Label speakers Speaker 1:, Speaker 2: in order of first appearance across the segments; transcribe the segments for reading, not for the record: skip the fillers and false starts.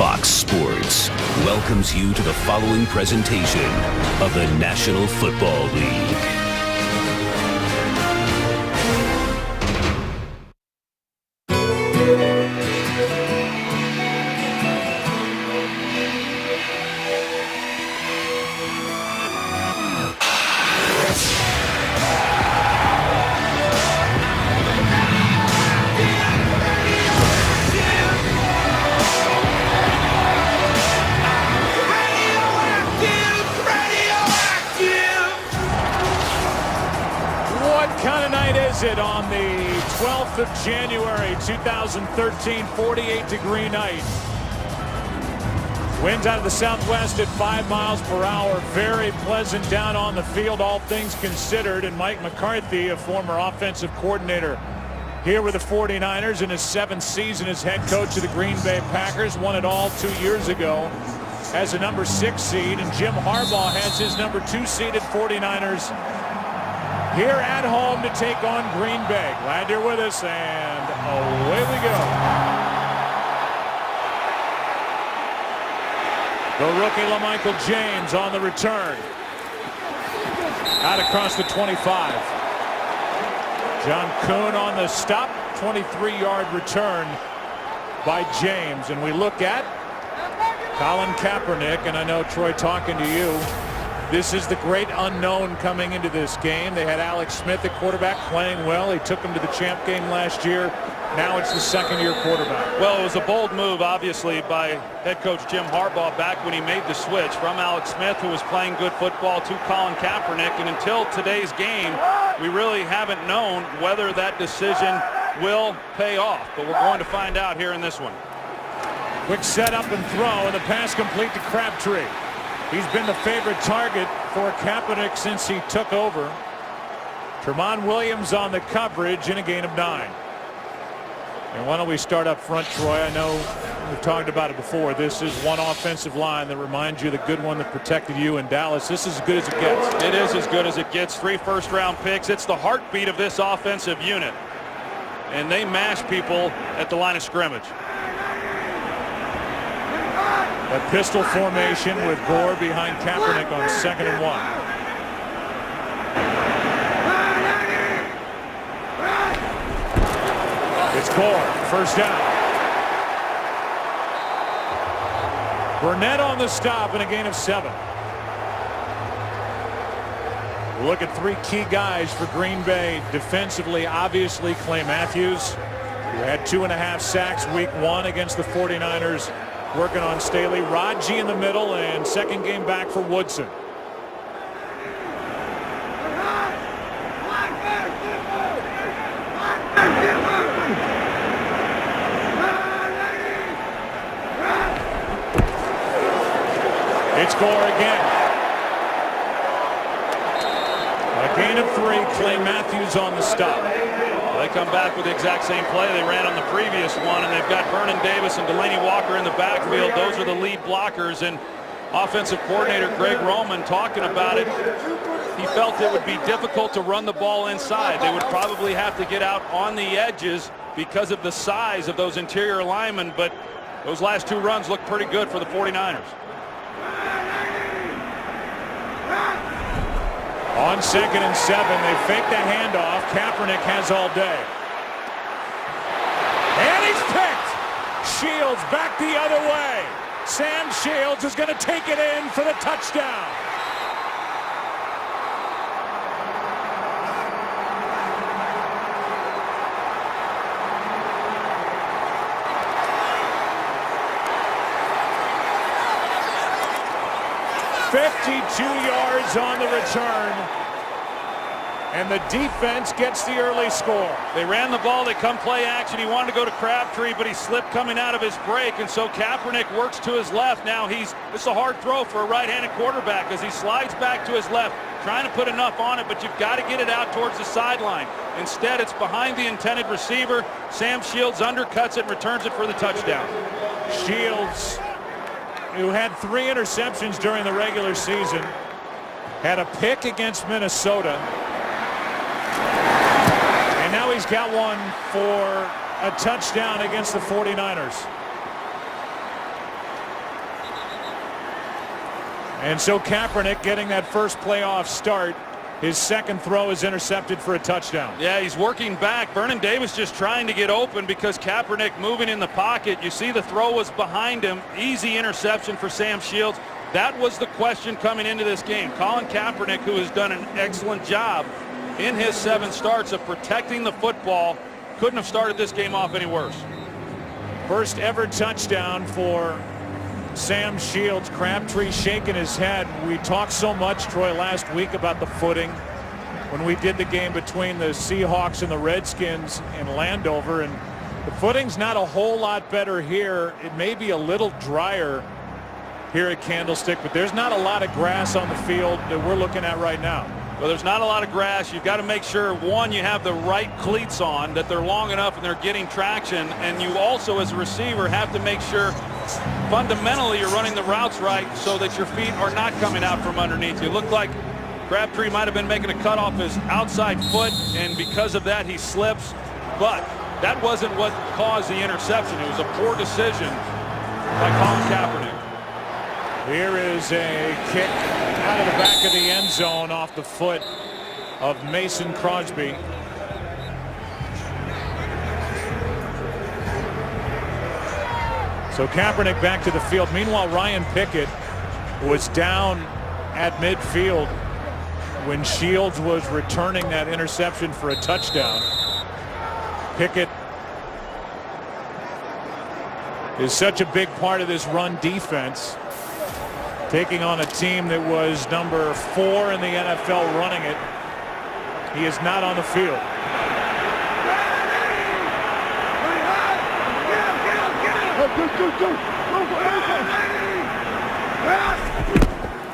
Speaker 1: Fox Sports welcomes you to the following presentation of the National Football League.
Speaker 2: On the 12th of January 2013, 48-degree night. Winds out of the southwest at 5 miles per hour. Very pleasant down on the field, all things considered. And Mike McCarthy, a former offensive coordinator here with the 49ers in his 7th season as head coach of the Green Bay Packers, won it all 2 years ago as a number 6 seed. And Jim Harbaugh has his number 2 seeded 49ers here at home to take on Green Bay. Glad you're with us, and away we go. The rookie LaMichael James on the return. Out across the 25. John Kuhn on the stop. 23-yard return by James. And we look at Colin Kaepernick, and I know, Troy, talking to you, this is the great unknown coming into this game. They had Alex Smith at quarterback playing well. He took him to the champ game last year. Now it's the second-year quarterback.
Speaker 3: Well, it was a bold move, obviously, by head coach Jim Harbaugh back when he made the switch from Alex Smith, who was playing good football, to Colin Kaepernick. And until today's game, we really haven't known whether that decision will pay off. But we're going to find out here in this one.
Speaker 2: Quick setup and throw, and the pass complete to Crabtree. He's been the favorite target for Kaepernick since he took over. Tramon Williams on the coverage in a gain of 9. And why don't we start up front, Troy? I know we've talked about it before. This is one offensive line that reminds you of the good one that protected you in Dallas. This is as good as it gets.
Speaker 3: It is as good as it gets. 3 first-round picks. It's the heartbeat of this offensive unit. And they mash people at the line of scrimmage.
Speaker 2: A pistol formation with Gore behind Kaepernick on 2nd and 1. It's Gore, first down. Burnett on the stop and a gain of 7. We'll look at 3 key guys for Green Bay defensively. Obviously, Clay Matthews, who had 2.5 sacks week 1 against the 49ers. Working on Staley. Raji in the middle, and second game back for Woodson. It's Gore again. A gain of 3. Clay Matthews on the stop.
Speaker 3: They come back with the exact same play they ran on the previous one, and they've got Vernon Davis and Delaney Walker in the backfield. Those are the lead blockers, and offensive coordinator Greg Roman talking about it. He felt it would be difficult to run the ball inside. They would probably have to get out on the edges because of the size of those interior linemen, but those last 2 runs look pretty good for the 49ers.
Speaker 2: On 2nd and 7, they fake the handoff. Kaepernick has all day. And he's picked. Shields back the other way. Sam Shields is going to take it in for the touchdown. $52 yards on the return, and the defense gets the early score.
Speaker 3: They ran the ball, they come play action. He wanted to go to Crabtree, but he slipped coming out of his break, and so Kaepernick works to his left. Now it's a hard throw for a right-handed quarterback as he slides back to his left, trying to put enough on it, but you've got to get it out towards the sideline. Instead, it's behind the intended receiver. Sam Shields undercuts it and returns it for the touchdown.
Speaker 2: Shields, who had 3 interceptions during the regular season, had a pick against Minnesota, and now he's got one for a touchdown against the 49ers. And so Kaepernick getting that first playoff start. His second throw is intercepted for a touchdown.
Speaker 3: Yeah, he's working back. Vernon Davis just trying to get open because Kaepernick moving in the pocket. You see the throw was behind him. Easy interception for Sam Shields. That was the question coming into this game. Colin Kaepernick, who has done an excellent job in his 7 starts of protecting the football, couldn't have started this game off any worse.
Speaker 2: First ever touchdown for Sam Shields. Crabtree shaking his head. We talked so much, Troy, last week about the footing when we did the game between the Seahawks and the Redskins in Landover, and the footing's not a whole lot better here. It may be a little drier here at Candlestick, but there's not a lot of grass on the field that we're looking at right now.
Speaker 3: Well, there's not a lot of grass. You've got to make sure, one, you have the right cleats on, that they're long enough and they're getting traction. And you also, as a receiver, have to make sure fundamentally you're running the routes right so that your feet are not coming out from underneath you. It looked like Crabtree might have been making a cut off his outside foot, and because of that, he slips. But that wasn't what caused the interception. It was a poor decision by Colin Kaepernick.
Speaker 2: Here is a kick out of the back of the end zone off the foot of Mason Crosby. So Kaepernick back to the field. Meanwhile, Ryan Pickett was down at midfield when Shields was returning that interception for a touchdown. Pickett is such a big part of this run defense, taking on a team that was number 4 in the NFL running it. He is not on the field.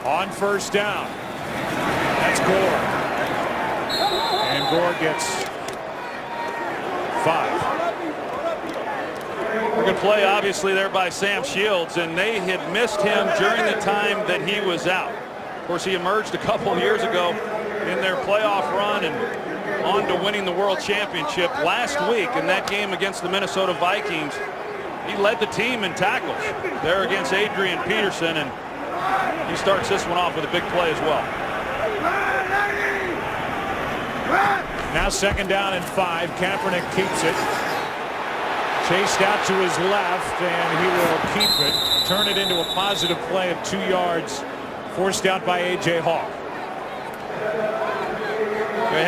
Speaker 2: On first down, that's Gore. And Gore gets 5.
Speaker 3: Good play, obviously, there by Sam Shields, and they had missed him during the time that he was out. Of course, he emerged a couple of years ago in their playoff run and on to winning the World Championship. Last week in that game against the Minnesota Vikings, he led the team in tackles there against Adrian Peterson, and he starts this one off with a big play as well.
Speaker 2: Now second down and 5. Kaepernick keeps it. Chased out to his left, and he will keep it. Turn it into a positive play of 2 yards, forced out by A.J. Hawk.
Speaker 3: He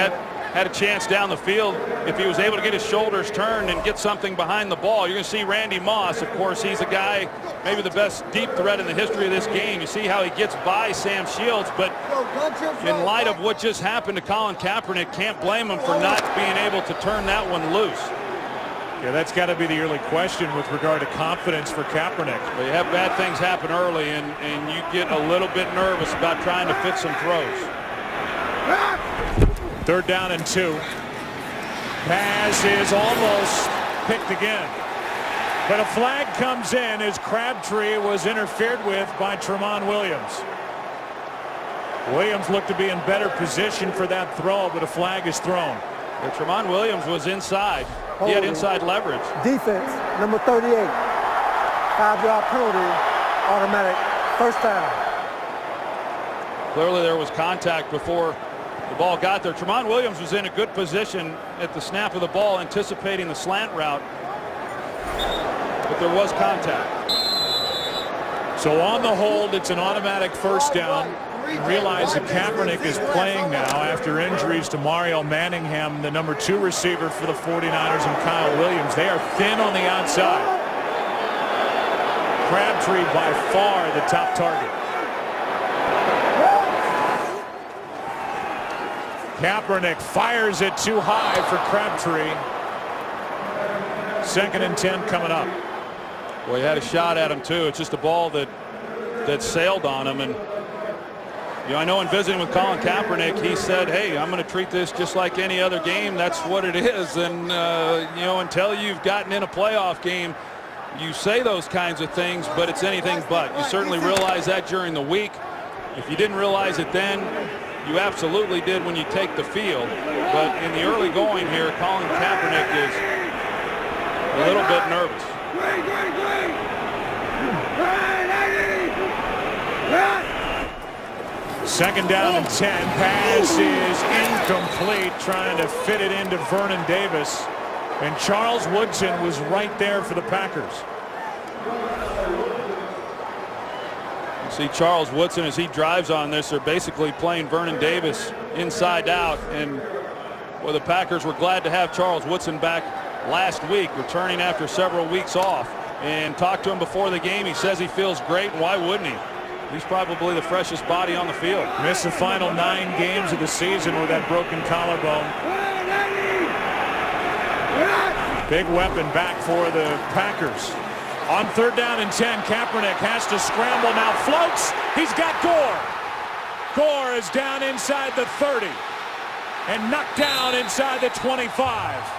Speaker 3: had a chance down the field. If he was able to get his shoulders turned and get something behind the ball, you're going to see Randy Moss. Of course, he's a guy, maybe the best deep threat in the history of this game. You see how he gets by Sam Shields, but in light of what just happened to Colin Kaepernick, can't blame him for not being able to turn that one loose.
Speaker 2: Yeah, that's got to be the early question with regard to confidence for Kaepernick.
Speaker 3: But you have bad things happen early, and you get a little bit nervous about trying to fit some throws.
Speaker 2: Third down and 2. Pass is almost picked again. But a flag comes in as Crabtree was interfered with by Tramon Williams. Williams looked to be in better position for that throw, but a flag is thrown.
Speaker 3: Yeah, Tramon Williams was inside. He had inside leverage.
Speaker 4: Defense, number 38. 5-yard penalty, automatic first down.
Speaker 3: Clearly there was contact before the ball got there. Tramon Williams was in a good position at the snap of the ball, anticipating the slant route, but there was contact.
Speaker 2: So on the hold, it's an automatic first down. You realize that Kaepernick is playing now after injuries to Mario Manningham, the number 2 receiver for the 49ers, and Kyle Williams. They are thin on the outside. Crabtree by far the top target. Kaepernick fires it too high for Crabtree. 2nd and 10 coming up.
Speaker 3: Well, he had a shot at him too. It's just a ball that sailed on him. And you know, I know in visiting with Colin Kaepernick, he said, hey, I'm going to treat this just like any other game. That's what it is. And, you know, until you've gotten in a playoff game, you say those kinds of things, but it's anything but. You certainly realize that during the week. If you didn't realize it then, you absolutely did when you take the field. But in the early going here, Colin Kaepernick is a little bit nervous.
Speaker 2: Second down and 10. Pass is incomplete, trying to fit it into Vernon Davis. And Charles Woodson was right there for the Packers.
Speaker 3: See Charles Woodson as he drives on this. They're basically playing Vernon Davis inside out. And well, the Packers were glad to have Charles Woodson back last week, returning after several weeks off. And talked to him before the game. He says he feels great, and why wouldn't he? He's probably the freshest body on the field.
Speaker 2: Missed the final 9 games of the season with that broken collarbone. Big weapon back for the Packers. On third down and 10, Kaepernick has to scramble now. Floats. He's got Gore. Gore is down inside the 30 and knocked down inside the 25.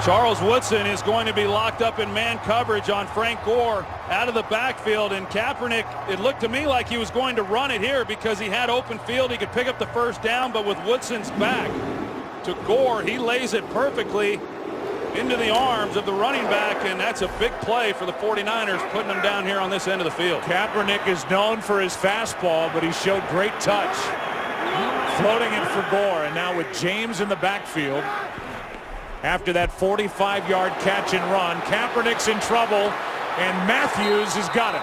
Speaker 3: Charles Woodson is going to be locked up in man coverage on Frank Gore out of the backfield, and Kaepernick, it looked to me like he was going to run it here because he had open field. He could pick up the first down, but with Woodson's back to Gore, he lays it perfectly into the arms of the running back, and that's a big play for the 49ers, putting him down here on this end of the field.
Speaker 2: Kaepernick is known for his fastball, but he showed great touch. Floating it for Gore, and now with James in the backfield. After that 45-yard catch and run, Kaepernick's in trouble, and Matthews has got him.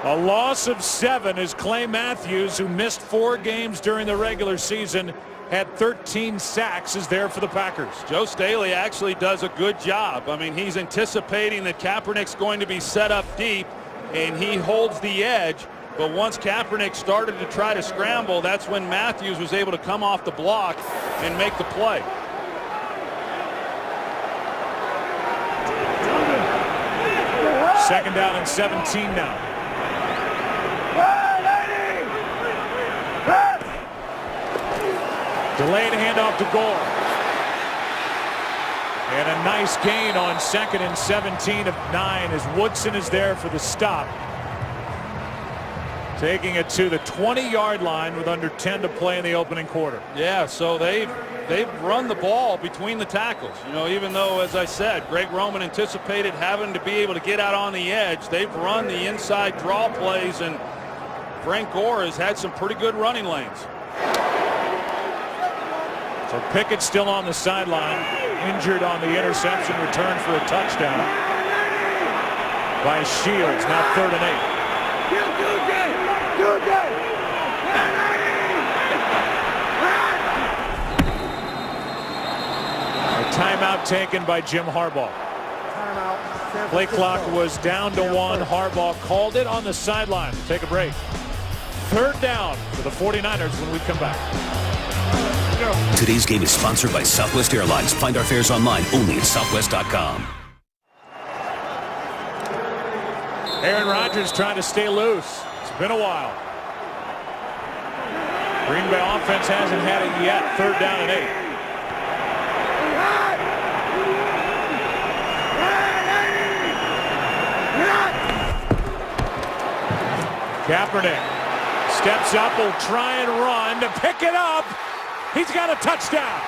Speaker 2: A loss of 7 as Clay Matthews, who missed 4 games during the regular season, had 13 sacks, is there for the Packers.
Speaker 3: Joe Staley actually does a good job. I mean, he's anticipating that Kaepernick's going to be set up deep, and he holds the edge. But once Kaepernick started to try to scramble, that's when Matthews was able to come off the block and make the play.
Speaker 2: Second down and 17 now. Delayed handoff to Gore. And a nice gain on second and 17 of 9 as Woodson is there for the stop. Taking it to the 20-yard line with under 10 to play in the opening quarter.
Speaker 3: Yeah, so they've run the ball between the tackles. You know, even though, as I said, Greg Roman anticipated having to be able to get out on the edge, they've run the inside draw plays, and Frank Gore has had some pretty good running lanes.
Speaker 2: So Pickett still on the sideline, injured on the interception return for a touchdown by Shields. Now 3rd and 8. A timeout taken by Jim Harbaugh. Play clock was down to 1. Harbaugh called it on the sideline. Take a break. 3rd down for the 49ers when we come back.
Speaker 1: Today's game is sponsored by Southwest Airlines. Find our fares online only at southwest.com.
Speaker 2: Aaron Rodgers trying to stay loose. It's been a while. Green Bay offense hasn't had it yet. 3rd down and 8. Kaepernick steps up, will try and run to pick it up. He's got a touchdown.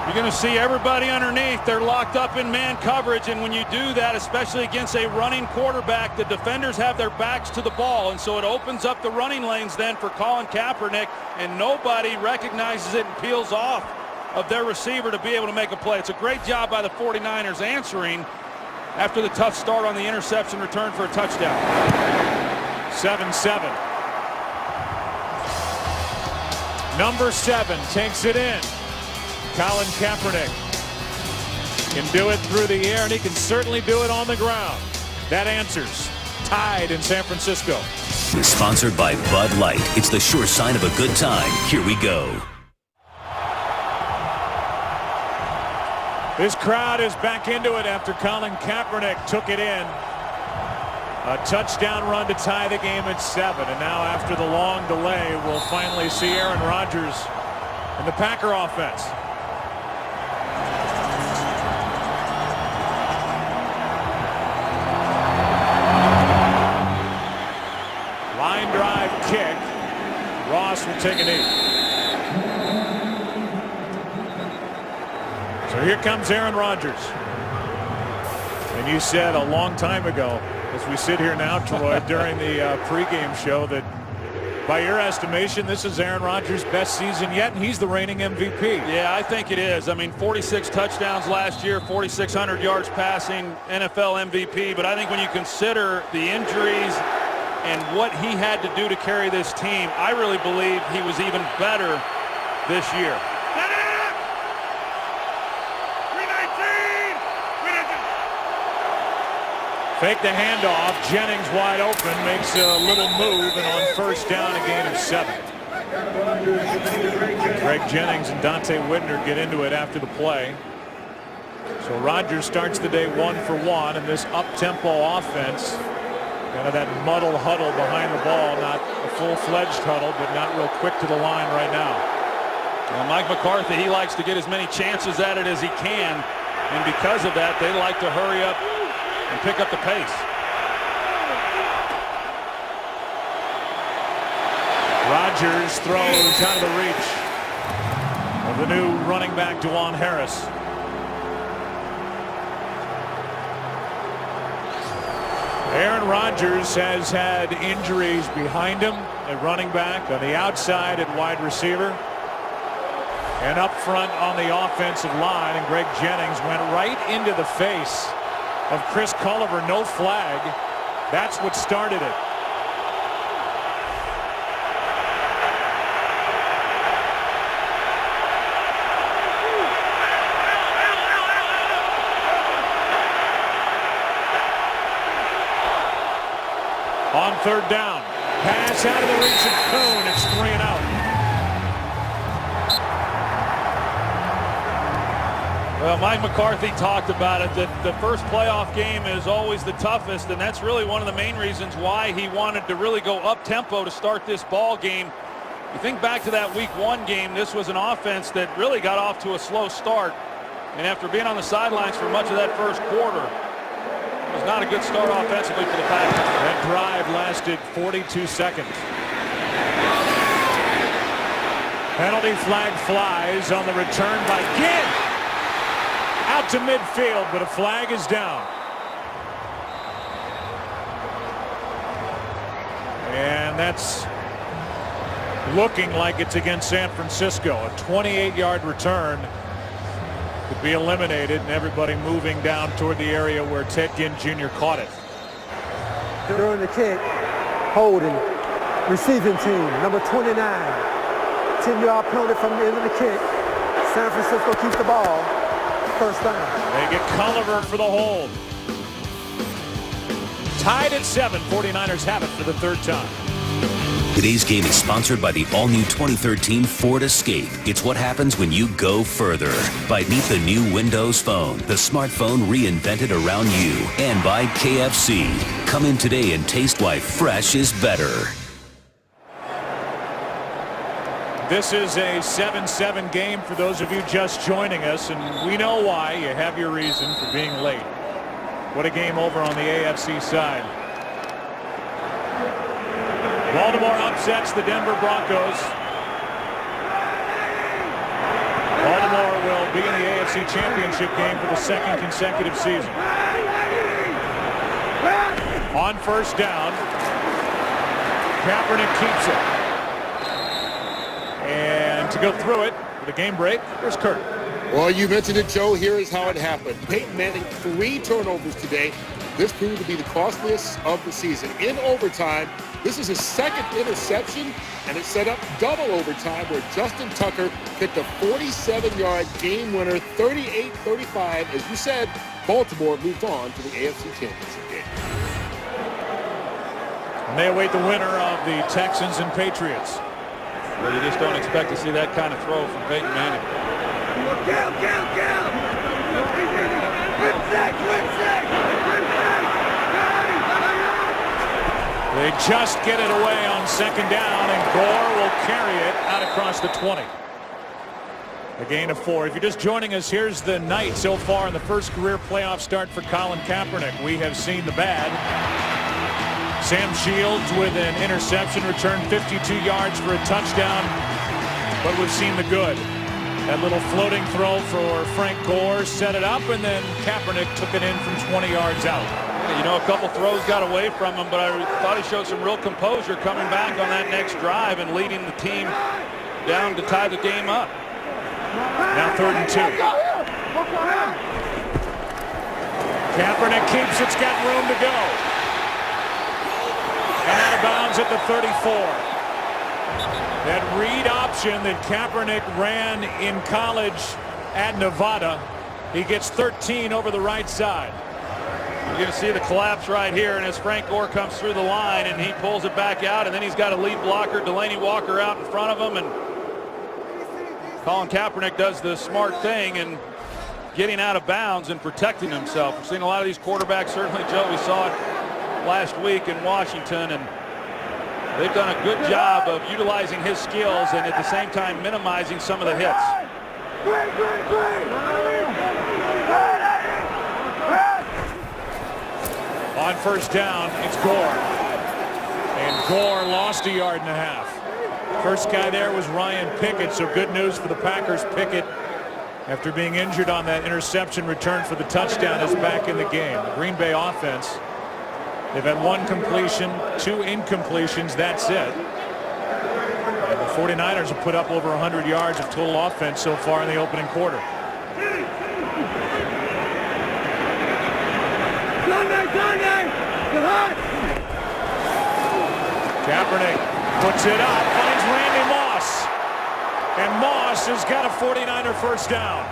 Speaker 3: You're going to see everybody underneath. They're locked up in man coverage, and when you do that, especially against a running quarterback, the defenders have their backs to the ball, and so it opens up the running lanes then for Colin Kaepernick, and nobody recognizes it and peels off of their receiver to be able to make a play. It's a great job by the 49ers answering after the tough start on the interception return for a touchdown.
Speaker 2: 7-7. Number 7 takes it in. Colin Kaepernick can do it through the air, and he can certainly do it on the ground. That answers. Tied in San Francisco.
Speaker 1: Sponsored by Bud Light. It's the sure sign of a good time. Here we go.
Speaker 2: This crowd is back into it after Colin Kaepernick took it in. A touchdown run to tie the game at 7. And now after the long delay, we'll finally see Aaron Rodgers in the Packer offense. Line drive kick. Ross will take a knee. So here comes Aaron Rodgers. And you said a long time ago, as we sit here now, Troy, during the pregame show, that by your estimation, this is Aaron Rodgers' best season yet, and he's the reigning MVP.
Speaker 3: Yeah, I think it is. I mean, 46 touchdowns last year, 4,600 yards passing, NFL MVP. But I think when you consider the injuries and what he had to do to carry this team, I really believe he was even better this year.
Speaker 2: Fake the handoff. Jennings wide open, makes a little move, and on first down, a gain of 7. Greg Jennings and Dante Whitner get into it after the play. So Rodgers starts the day 1 for 1 in this up-tempo offense. Kind of that muddle huddle behind the ball, not a full-fledged huddle, but not real quick to the line right now.
Speaker 3: Well, Mike McCarthy, he likes to get as many chances at it as he can, and because of that, they like to hurry up and pick up the pace.
Speaker 2: Rodgers throws out of the reach of the new running back, Dwan Harris. Aaron Rodgers has had injuries behind him at running back, on the outside at wide receiver, and up front on the offensive line. And Greg Jennings went right into the face of Chris Culliver. No flag. That's what started it. On third down, pass out of the reach of Kuhn. It's 3 and out.
Speaker 3: Well, Mike McCarthy talked about it, that the first playoff game is always the toughest, and that's really one of the main reasons why he wanted to really go up-tempo to start this ball game. You think back to that Week 1 game, this was an offense that really got off to a slow start, and after being on the sidelines for much of that first quarter, it was not a good start offensively for the Packers.
Speaker 2: That drive lasted 42 seconds. Penalty flag flies on the return by Ginn. Out to midfield, but a flag is down. And that's looking like it's against San Francisco. A 28-yard return could be eliminated, and everybody moving down toward the area where Ted Ginn Jr. caught it.
Speaker 4: During the kick, holding, receiving team, number 29. 10-yard penalty from the end of the kick. San Francisco keeps the ball. First down.
Speaker 2: They get Culliver for the hold. Tied at 7. 49ers have it for the third time.
Speaker 1: Today's game is sponsored by the all-new 2013 Ford Escape. It's what happens when you go further. By Meet the New Windows Phone, the smartphone reinvented around you. And by KFC. Come in today and taste why fresh is better.
Speaker 2: This is a 7-7 game for those of you just joining us, and we know why. You have your reason for being late. What a game over on the AFC side. Baltimore upsets the Denver Broncos. Baltimore will be in the AFC Championship game for the second consecutive season. On first down, Kaepernick keeps it. And to go through it for the game break, here's Kurt.
Speaker 5: Well, you mentioned it, Joe. Here is how it happened. Peyton Manning, 3 turnovers today. This proved to be the costliest of the season. In overtime, this is his second interception, and it set up double overtime where Justin Tucker kicked a 47-yard game winner, 38-35. As you said, Baltimore moved on to the AFC Championship game.
Speaker 2: And they await the winner of the Texans and Patriots.
Speaker 3: Well, you just don't expect to see that kind of throw from Peyton Manning.
Speaker 2: They just get it away on second down, and Gore will carry it out across the 20. A gain of 4. If you're just joining us, here's the night so far in the first career playoff start for Colin Kaepernick. We have seen the bad. Sam Shields with an interception, returned 52 yards for a touchdown, but we've seen the good. That little floating throw for Frank Gore set it up, and then Kaepernick took it in from 20 yards out.
Speaker 3: You know, a couple throws got away from him, but I thought he showed some real composure coming back on that next drive and leading the team down to tie the game up.
Speaker 2: Now 3rd and 2. Kaepernick keeps it's got room to go. And out of bounds at the 34. That read option that Kaepernick ran in college at Nevada. He gets 13 over the right side.
Speaker 3: You're going to see the collapse right here, and as Frank Gore comes through the line and he pulls it back out, and then he's got a lead blocker, Delaney Walker, out in front of him, and Colin Kaepernick does the smart thing and getting out of bounds and protecting himself. We've seen a lot of these quarterbacks, certainly, Joe, we saw it last week in Washington, and they've done a good job of utilizing his skills and at the same time minimizing some of the hits.
Speaker 2: On first down, it's Gore. And Gore lost 1.5 yards. First guy there was Ryan Pickett, so good news for the Packers. Pickett, after being injured on that interception return for the touchdown, is back in the game. The Green Bay offense, they've had 1 completion, 2 incompletions, that's it. And the 49ers have put up over 100 yards of total offense so far in the opening quarter. Kaepernick puts it up, finds Randy Moss. And Moss has got a 49er first down.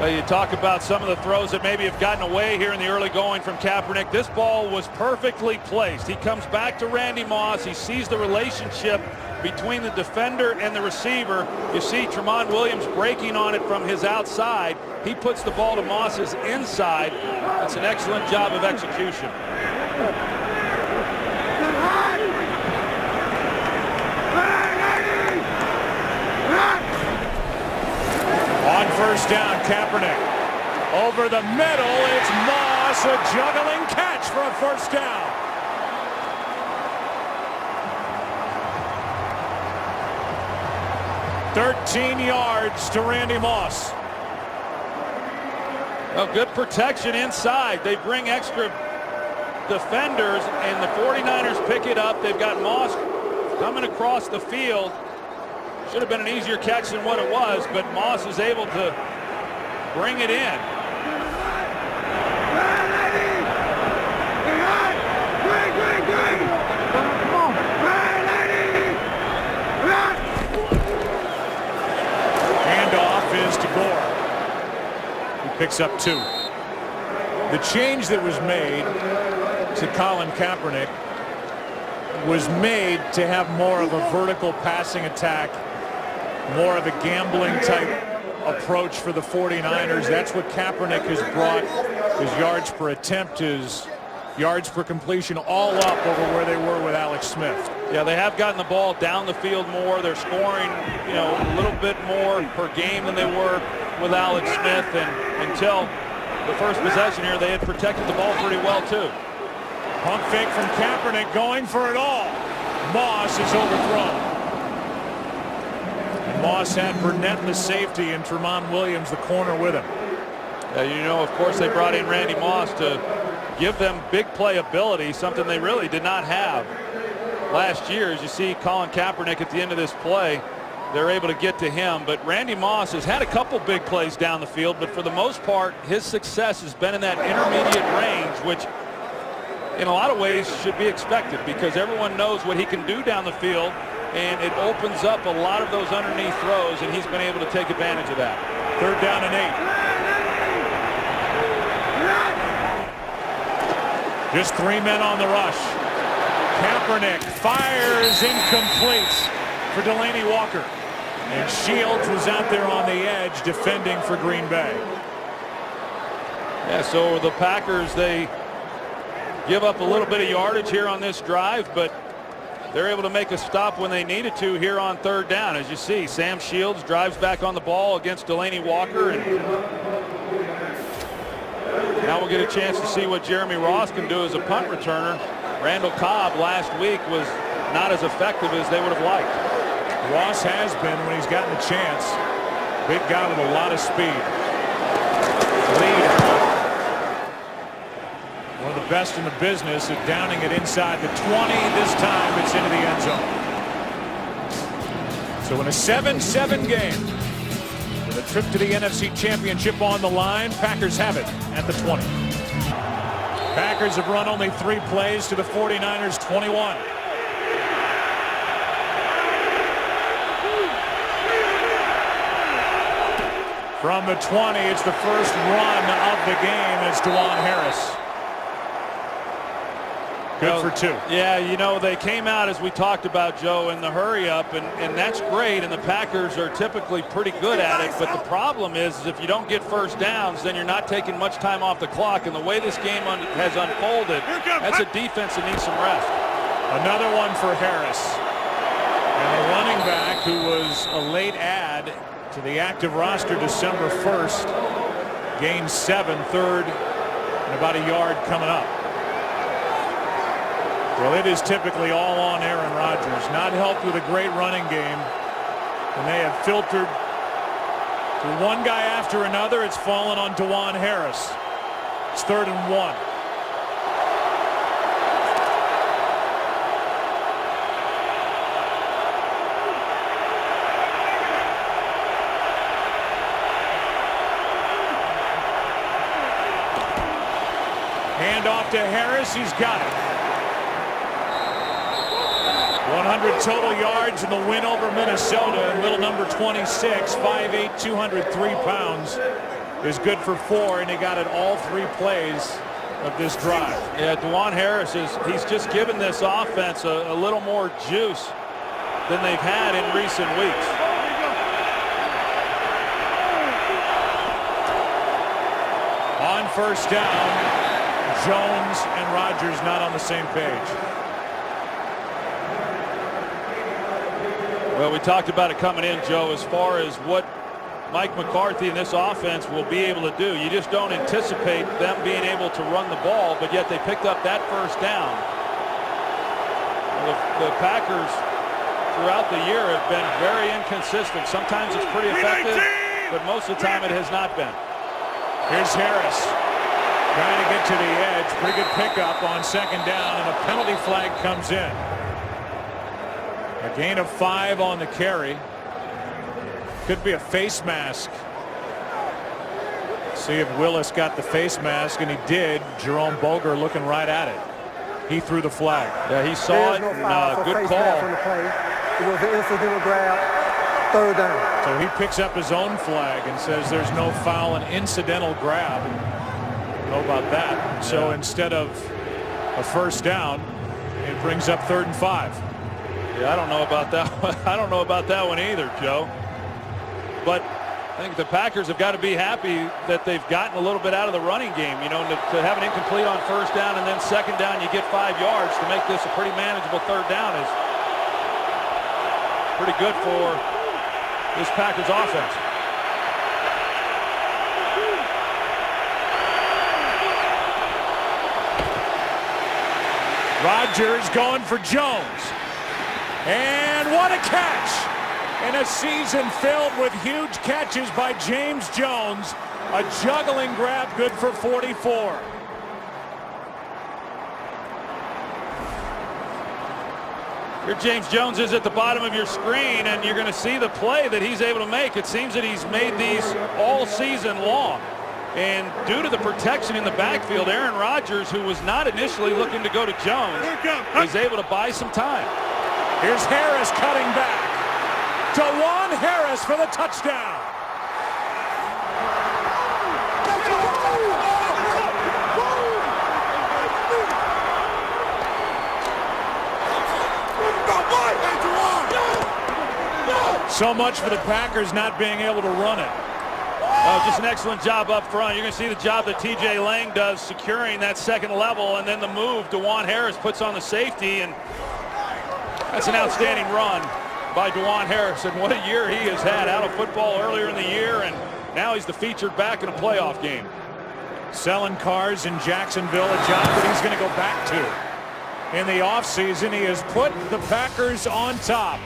Speaker 3: Well, you talk about some of the throws that maybe have gotten away here in the early going from Kaepernick. This ball was perfectly placed. He comes back to Randy Moss. He sees the relationship between the defender and the receiver. You see Tramon Williams breaking on it from his outside. He puts the ball to Moss's inside. It's an excellent job of execution.
Speaker 2: On first down, Kaepernick. Over the middle, it's Moss, a juggling catch for a first down. "13 yards to Randy Moss."
Speaker 3: Well, good protection inside. They bring extra defenders, and the 49ers pick it up. They've got Moss coming across the field. Should have been an easier catch than what it was, but Moss is able to bring it in.
Speaker 2: Handoff is to Gore. He picks up 2. The change that was made to Colin Kaepernick was made to have more of a vertical passing attack, more of a gambling type approach for the 49ers. That's what Kaepernick has brought. His yards per attempt, his yards per completion, all up over where they were with Alex Smith.
Speaker 3: Yeah, they have gotten the ball down the field more. They're scoring, you know, a little bit more per game than they were with Alex Smith. And until the first possession here, they had protected the ball pretty well, too.
Speaker 2: Pump fake from Kaepernick, going for it all. Moss is overthrown. Moss had Burnett, the safety, and Tramon Williams, the corner, with him.
Speaker 3: You know, of course, they brought in Randy Moss to give them big play ability, something they really did not have last year. As you see Colin Kaepernick at the end of this play, they're able to get to him. But Randy Moss has had a couple big plays down the field, but for the most part, his success has been in that intermediate range, which in a lot of ways should be expected because everyone knows what he can do down the field, and it opens up a lot of those underneath throws, and he's been able to take advantage of that.
Speaker 2: 3rd down and 8. Just 3 men on the rush. Kaepernick fires incomplete for Delaney Walker. And Shields was out there on the edge defending for Green Bay.
Speaker 3: Yeah, so the Packers, they give up a little bit of yardage here on this drive, but they're able to make a stop when they needed to here on third down. As you see, Sam Shields drives back on the ball against Delaney Walker, and now we'll get a chance to see what Jeremy Ross can do as a punt returner. Randall Cobb last week was not as effective as they would have liked.
Speaker 2: Ross has been when he's gotten the chance. Big guy with a lot of speed. Lead. One of the best in the business at downing it inside the 20. This time it's into the end zone. So in a 7-7 game, with a trip to the NFC Championship on the line, Packers have it at the 20. Packers have run only 3 plays to the 49ers 21. From the 20, it's the first run of the game as DeJuan Harris. Good for 2.
Speaker 3: Yeah, you know, they came out, as we talked about, Joe, in the hurry up, and that's great, and the Packers are typically pretty good at it, but the problem is if you don't get first downs, then you're not taking much time off the clock, and the way this game has unfolded, that's a defense that needs some rest.
Speaker 2: Another one for Harris. And the running back, who was a late add to the active roster December 1st, gained 7, third, and about a yard coming up. Well, it is typically all on Aaron Rodgers. Not helped with a great running game. And they have filtered through one guy after another. It's fallen on DeJuan Harris. It's 3rd and 1. Hand off to Harris. He's got it. 100 total yards in the win over Minnesota, and little number 26, 5'8", 203 pounds, is good for 4, and he got it all 3 plays of this drive.
Speaker 3: Yeah, DeJuan Harris he's just given this offense a little more juice than they've had in recent weeks.
Speaker 2: On first down, Jones and Rodgers not on the same page.
Speaker 3: Well, we talked about it coming in, Joe, as far as what Mike McCarthy and this offense will be able to do. You just don't anticipate them being able to run the ball, but yet they picked up that first down. The Packers throughout the year have been very inconsistent. Sometimes it's pretty effective, but most of the time it has not been.
Speaker 2: Here's Harris trying to get to the edge. Pretty good pickup on second down, and a penalty flag comes in. A gain of 5 on the carry. Could be a face mask. See if Willis got the face mask, and he did. Jerome Boger looking right at it. He threw the flag.
Speaker 3: Yeah, he saw it.
Speaker 4: No foul for
Speaker 3: good
Speaker 4: face
Speaker 3: call.
Speaker 4: mask on the play. It was an incidental grab. 3rd down.
Speaker 2: So he picks up his own flag and says there's no foul, an incidental grab. Know about that. So instead of a first down, it brings up 3rd and 5.
Speaker 3: Yeah, I don't know about that. I don't know about that one either, Joe. But I think the Packers have got to be happy that they've gotten a little bit out of the running game. You know, to have an incomplete on first down and then second down, you get 5 yards to make this a pretty manageable third down is pretty good for this Packers offense.
Speaker 2: Rodgers going for Jones. And what a catch! In a season filled with huge catches by James Jones. A juggling grab, good for 44.
Speaker 3: Here James Jones is at the bottom of your screen, and you're going to see the play that he's able to make. It seems that he's made these all season long. And due to the protection in the backfield, Aaron Rodgers, who was not initially looking to go to Jones, is able to buy some time.
Speaker 2: Here's Harris cutting back. DeJuan Harris for the touchdown. So much for the Packers not being able to run it.
Speaker 3: Oh, just an excellent job up front. You're going to see the job that T.J. Lang does securing that second level, and then the move DeJuan Harris puts on the safety, and that's an outstanding run by DeJuan Harris. And what a year he has had out of football earlier in the year, and now he's the featured back in a playoff game.
Speaker 2: Selling cars in Jacksonville, a job that he's going to go back to. In the offseason, he has put the Packers on top.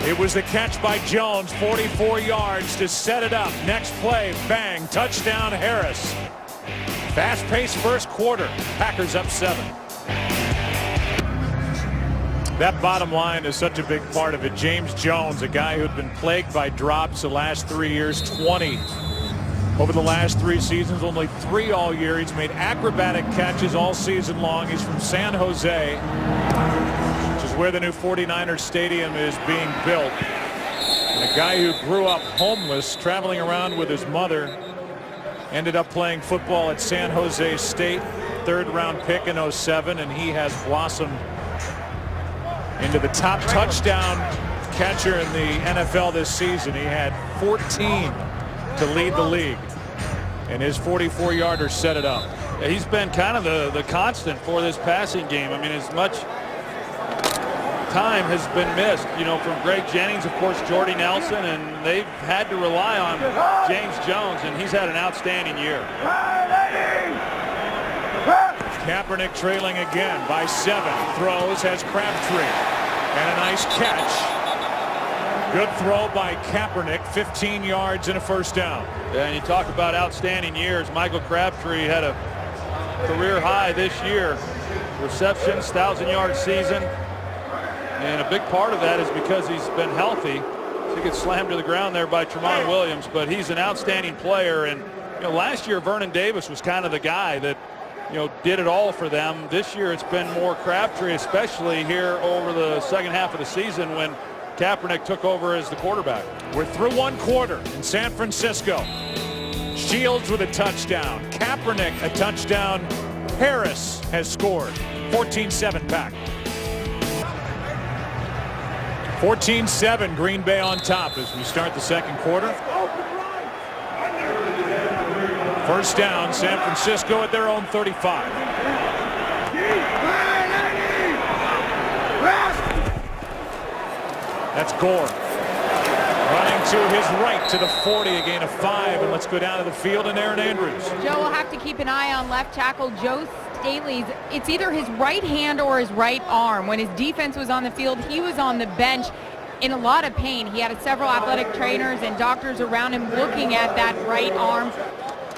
Speaker 2: It was the catch by Jones, 44 yards to set it up. Next play, bang, touchdown Harris. Fast-paced first quarter. Packers up 7. That bottom line is such a big part of it. James Jones, a guy who'd been plagued by drops the last 3 years, 20 over the last 3 seasons, only 3 all year. He's made acrobatic catches all season long. He's from San Jose, which is where the new 49ers stadium is being built. And a guy who grew up homeless, traveling around with his mother, ended up playing football at San Jose State, 3rd round pick in 07, and he has blossomed into the top touchdown catcher in the NFL this season. He had 14 to lead the league, and his 44-yarder set it up.
Speaker 3: Yeah, he's been kind of the constant for this passing game. I mean, as much time has been missed, you know, from Greg Jennings, of course, Jordy Nelson, and they've had to rely on James Jones, and he's had an outstanding year.
Speaker 2: Kaepernick trailing again by 7. Throws, has Crabtree, and a nice catch. Good throw by Kaepernick, 15 yards and a first down.
Speaker 3: Yeah, and you talk about outstanding years. Michael Crabtree had a career high this year. Receptions, 1,000-yard season. And a big part of that is because he's been healthy. So he gets slammed to the ground there by Tramon Williams, but he's an outstanding player. And, you know, last year Vernon Davis was kind of the guy that, you know, did it all for them. This year it's been more Crabtree, especially here over the second half of the season when Kaepernick took over as the quarterback.
Speaker 2: We're through 1 quarter in San Francisco. Shields with a touchdown. Kaepernick a touchdown. Harris has scored. 14-7 Pack. 14-7 Green Bay on top as we start the second quarter. First down, San Francisco at their own 35. That's Gore. Running to his right to the 40, a gain of 5. And let's go down to the field and Aaron Andrews.
Speaker 6: Joe will have to keep an eye on left tackle Joe Staley's. It's either his right hand or his right arm. When his defense was on the field, he was on the bench in a lot of pain. He had several athletic trainers and doctors around him looking at that right arm.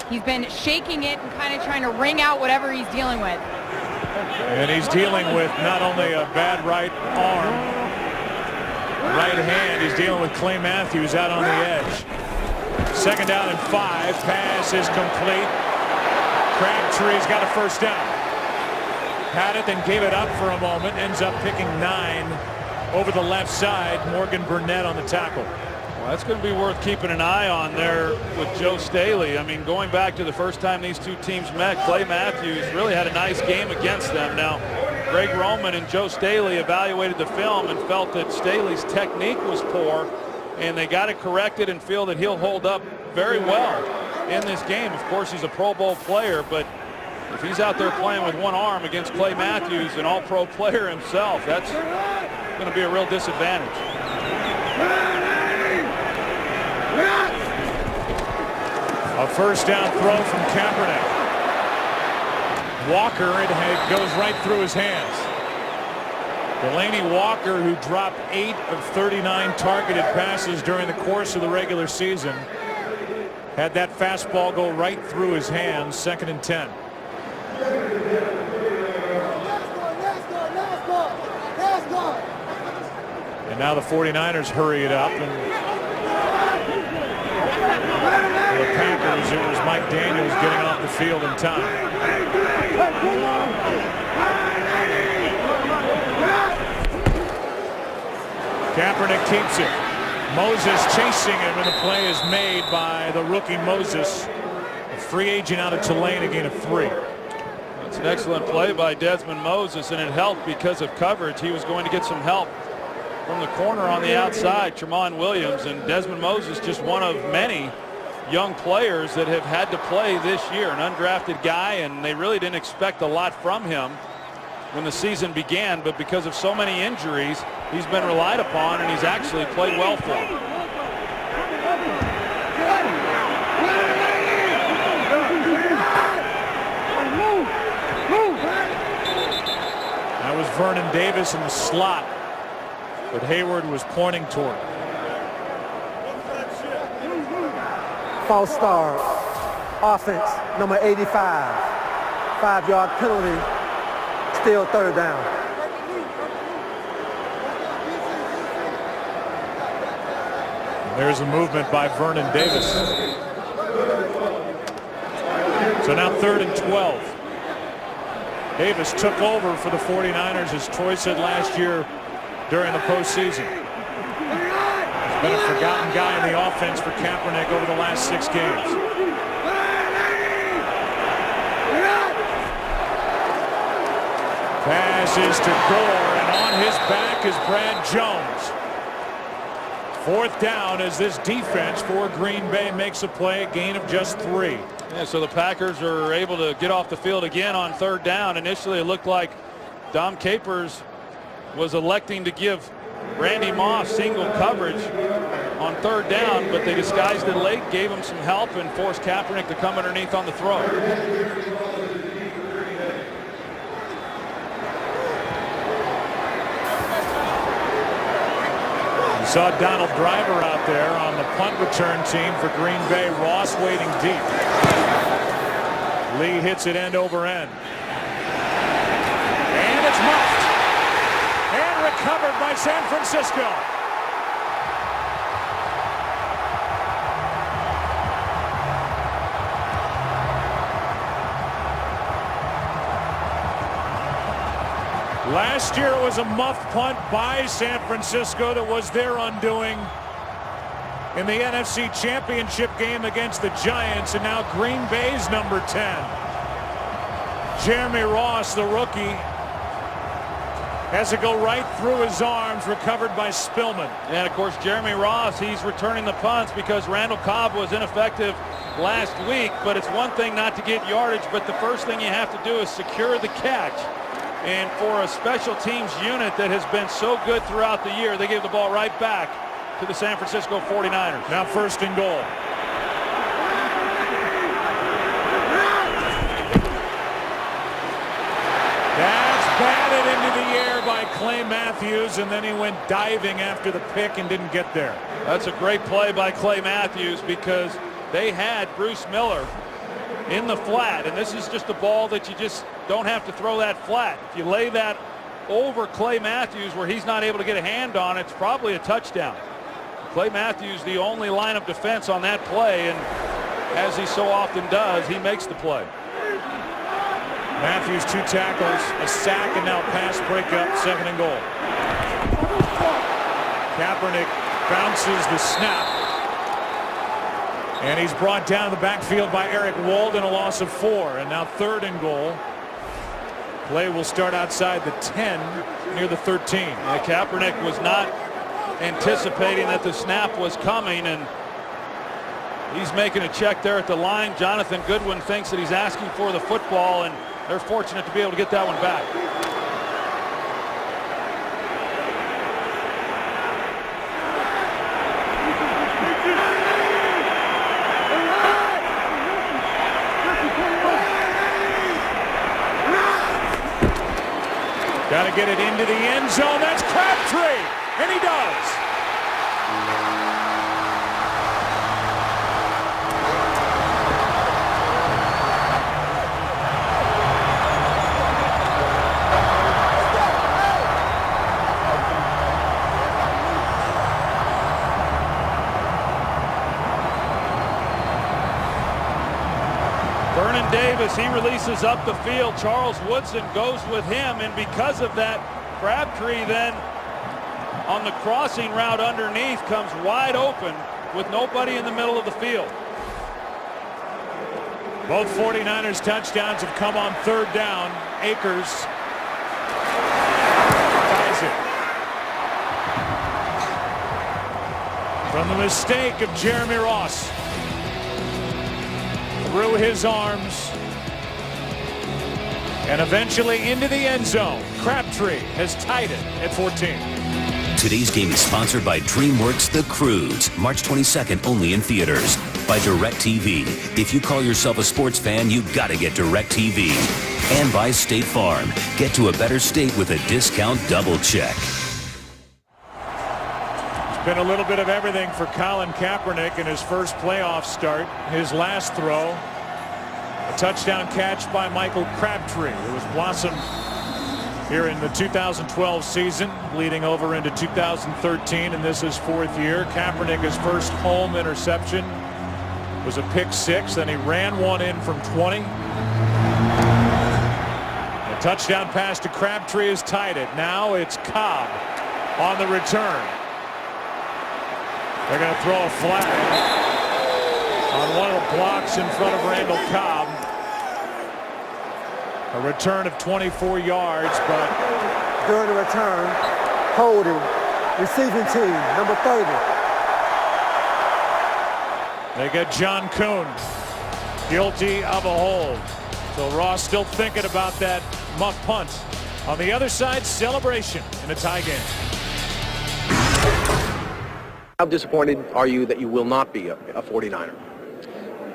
Speaker 6: He's been shaking it and kind of trying to wring out whatever he's dealing with.
Speaker 2: And he's dealing with not only a bad right arm, right hand, he's dealing with Clay Matthews out on the edge. Second down and 5. Pass is complete. Crabtree's got a first down. Had it, then gave it up for a moment. Ends up picking 9 over the left side. Morgan Burnett on the tackle.
Speaker 3: Well, that's going to be worth keeping an eye on there with Joe Staley. I mean, going back to the first time these two teams met, Clay Matthews really had a nice game against them. Now, Greg Roman and Joe Staley evaluated the film and felt that Staley's technique was poor, and they got it corrected and feel that he'll hold up very well in this game. Of course, he's a Pro Bowl player, but if he's out there playing with one arm against Clay Matthews, an all-pro player himself, that's going to be a real disadvantage.
Speaker 2: A first down throw from Kaepernick. Walker, it goes right through his hands. Delaney Walker, who dropped 8 of 39 targeted passes during the course of the regular season, had that fastball go right through his hands. 2nd and 10. And now the 49ers hurry it up, and the Packers, it was Mike Daniels getting off the field in time. Kaepernick keeps it. Moses chasing him, and the play is made by the rookie Moses, a free agent out of Tulane, a gain of 3.
Speaker 3: It's an excellent play by Desmond Moses, and it helped because of coverage. He was going to get some help from the corner on the outside, Tremont Williams, and Desmond Moses just one of many young players that have had to play this year, an undrafted guy, and they really didn't expect a lot from him when the season began, but because of so many injuries, he's been relied upon, and he's actually played well for him.
Speaker 2: That was Vernon Davis in the slot, but Hayward was pointing toward.
Speaker 4: False start. Offense, number 85. 5-yard penalty. Still third down.
Speaker 2: There's a movement by Vernon Davis. So now 3rd and 12. Davis took over for the 49ers, as Troy said last year during the postseason. He's been a forgotten guy in the offense for Kaepernick over the last 6 games. Pass is to Gore, and on his back is Brad Jones. 4th down as this defense for Green Bay makes a play, a gain of just 3.
Speaker 3: Yeah, so the Packers are able to get off the field again on 3rd down. Initially, it looked like Dom Capers was electing to give Randy Moss single coverage on 3rd down, but they disguised it late, gave him some help, and forced Kaepernick to come underneath on the throw.
Speaker 2: You saw Donald Driver out there on the punt return team for Green Bay. Ross waiting deep. Lee hits it end over end. And it's muffed. And recovered by San Francisco. Last year it was a muffed punt by San Francisco that was their undoing in the NFC Championship game against the Giants, and now Green Bay's number 10. Jeremy Ross, the rookie, has it go right through his arms, recovered by Spillman.
Speaker 3: And of course, Jeremy Ross, he's returning the punts because Randall Cobb was ineffective last week, but it's one thing not to get yardage, but the first thing you have to do is secure the catch. And for a special teams unit that has been so good throughout the year, they gave the ball right back to the San Francisco 49ers.
Speaker 2: Now 1st and goal. That's batted into the air by Clay Matthews, and then he went diving after the pick and didn't get there.
Speaker 3: That's a great play by Clay Matthews because they had Bruce Miller in the flat, and this is just a ball that you just don't have to throw that flat. If you lay that over Clay Matthews where he's not able to get a hand on it, it's probably a touchdown. Clay Matthews, the only line of defense on that play, and as he so often does, he makes the play.
Speaker 2: Matthews 2 tackles, a sack, and now pass breakup, 2nd and goal. Kaepernick bounces the snap, and he's brought down in the backfield by Eric Walden, a loss of 4, and now 3rd and goal. Play will start outside the 10 near the 13.
Speaker 3: Kaepernick was not anticipating that the snap was coming, and he's making a check there at the line. Jonathan Goodwin thinks that he's asking for the football, and they're fortunate to be able to get that one back.
Speaker 2: Got to get it into the end zone. That's Crabtree, and he does.
Speaker 3: Vernon Davis, he releases up the field. Charles Woodson goes with him, and because of that, Crabtree then on the crossing route underneath comes wide open with nobody in the middle of the field.
Speaker 2: Both 49ers touchdowns have come on 3rd down. Akers ties it. the mistake of Jeremy Ross. Through his arms. And eventually into the end zone. Crabtree has tied it at 14.
Speaker 1: Today's game is sponsored by DreamWorks The Cruise. March 22nd, only in theaters. By DirecTV. If you call yourself a sports fan, you gotta get DirecTV. And by State Farm. Get to a better state with a discount double check.
Speaker 2: It's been a little bit of everything for Colin Kaepernick in his first playoff start. His last throw, a touchdown catch by Michael Crabtree, who was blossomed here in the 2012 season, leading over into 2013, and this is fourth year. Kaepernick, his first home interception was a pick six. Then he ran one in from 20. A touchdown pass to Crabtree has tied it. Now it's Cobb on the return. They're going to throw a flag on one of the blocks in front of Randall Cobb. A return of 24 yards, but
Speaker 4: during the return, holding, receiving team, number 30.
Speaker 2: They get John Kuhn guilty of a hold. So Ross still thinking about that muff punt. On the other side, celebration in a tie game.
Speaker 7: How disappointed are you that you will not be a 49er?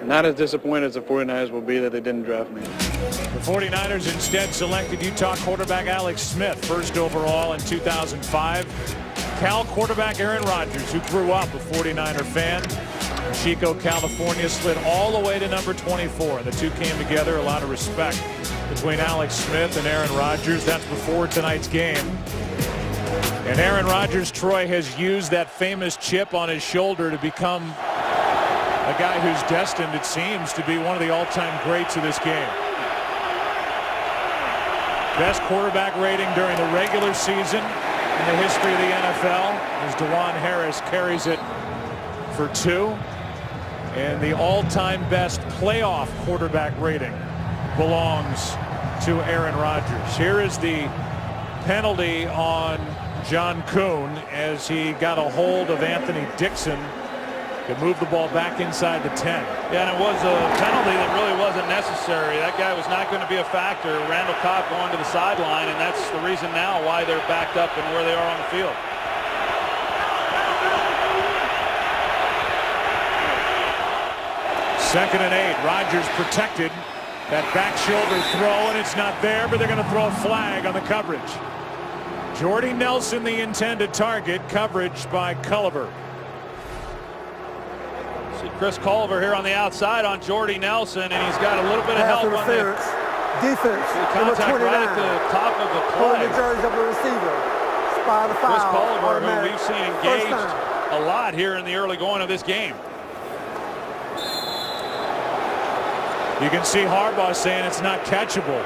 Speaker 8: Not as disappointed as the 49ers will be that they didn't draft me.
Speaker 2: The 49ers instead selected Utah quarterback Alex Smith, first overall in 2005. Cal quarterback Aaron Rodgers, who grew up a 49er fan. Chico, California, slid all the way to number 24. The two came together. A lot of respect between Alex Smith and Aaron Rodgers. That's before tonight's game. And Aaron Rodgers, Troy, has used that famous chip on his shoulder to become a guy who's destined, it seems, to be one of the all-time greats of this game. Best quarterback rating during the regular season in the history of the NFL as DeJuan Harris carries it for 2. And the all-time best playoff quarterback rating belongs to Aaron Rodgers. Here is the penalty on John Kuhn as he got a hold of Anthony Dixon to move the ball back inside the 10.
Speaker 3: Yeah, and it was a penalty that really wasn't necessary. That guy was not going to be a factor. Randall Cobb going to the sideline, and that's the reason now why they're backed up and where they are on the field.
Speaker 2: Second and 8. Rodgers protected that back shoulder throw, and it's not there, but they're going to throw a flag on the coverage. Jordy Nelson, the intended target. Coverage by Culliver.
Speaker 3: See Chris Culliver here on the outside on Jordy Nelson, and he's got a little bit of help on the
Speaker 4: defense.
Speaker 3: Contact right at the top of the play.
Speaker 4: The jersey of the receiver. Spy the foul.
Speaker 3: Chris Culliver, who
Speaker 4: automatic.
Speaker 3: we've seen engaged a lot here in the early going of this game.
Speaker 2: You can see Harbaugh saying it's not catchable.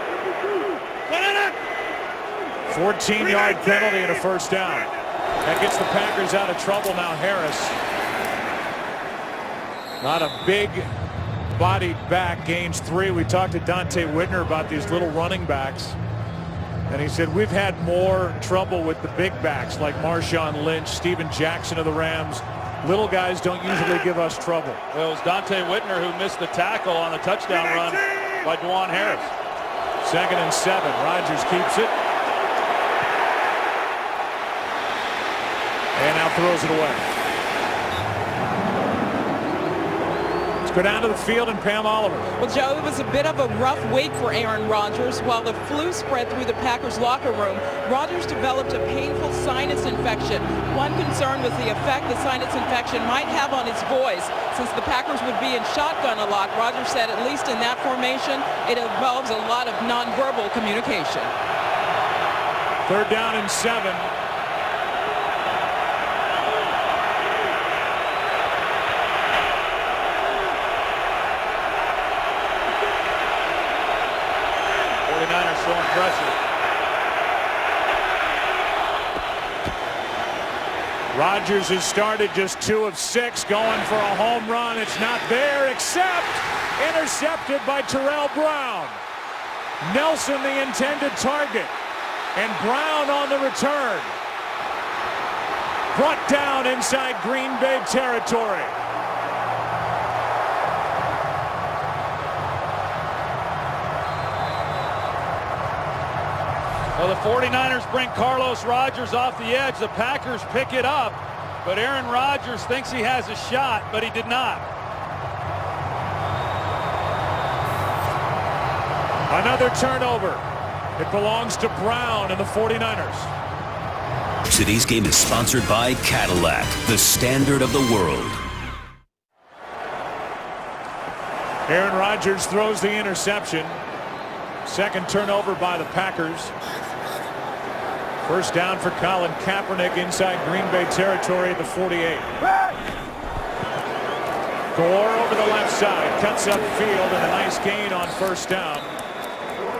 Speaker 2: 14-yard penalty and a first down. That gets the Packers out of trouble now. Harris, not a big-bodied back, gains 3. We talked to Dante Whitner about these little running backs, and he said we've had more trouble with the big backs like Marshawn Lynch, Steven Jackson of the Rams. Little guys don't usually give us trouble.
Speaker 3: Well, it was Dante Whitner who missed the tackle on the touchdown run by DeJuan Harris.
Speaker 2: 2nd and 7. Rodgers keeps it. And now throws it away. Let's go down to the field and Pam Oliver.
Speaker 9: Well, Joe, it was a bit of a rough week for Aaron Rodgers. While the flu spread through the Packers locker room, Rodgers developed a painful sinus infection. One concern was the effect the sinus infection might have on his voice. Since the Packers would be in shotgun a lot, Rodgers said at least in that formation, it involves a lot of nonverbal communication.
Speaker 2: 3rd down and 7.
Speaker 3: Showing pressure.
Speaker 2: Rodgers has started just 2 of 6, going for a home run. It's not there, except intercepted by Terrell Brown. Nelson, the intended target, and Brown on the return. brought down inside Green Bay territory.
Speaker 3: Well, the 49ers bring Carlos Rogers off the edge. The Packers pick it up, but Aaron Rodgers thinks he has a shot, but he did not.
Speaker 2: Another turnover. It belongs to Brown and the 49ers.
Speaker 1: Today's game is sponsored by Cadillac, the standard of the world.
Speaker 2: Aaron Rodgers throws the interception. Second turnover by the Packers. First down for Colin Kaepernick inside Green Bay territory at the 48. Gore over the left side, cuts upfield, and a nice gain on first down.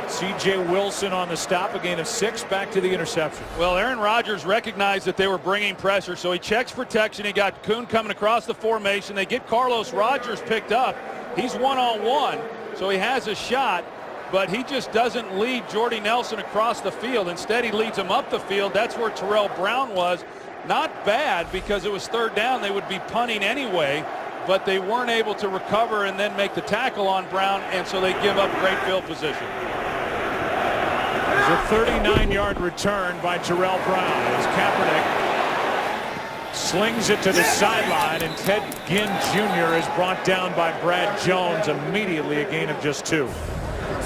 Speaker 2: C.J. Wilson on the stop, a gain of 6, back to the interception.
Speaker 3: Well, Aaron Rodgers recognized that they were bringing pressure, so he checks protection. He got Kuhn coming across the formation. They get Carlos Rogers picked up. He's one-on-one, so he has a shot, but he just doesn't lead Jordy Nelson across the field. Instead, he leads him up the field. That's where Terrell Brown was. Not bad, because it was third down. They would be punting anyway, but they weren't able to recover and then make the tackle on Brown, and so they give up great field position.
Speaker 2: There's a 39-yard return by Terrell Brown as Kaepernick slings it to the sideline, and Ted Ginn Jr. is brought down by Brad Jones, immediately a gain of just 2.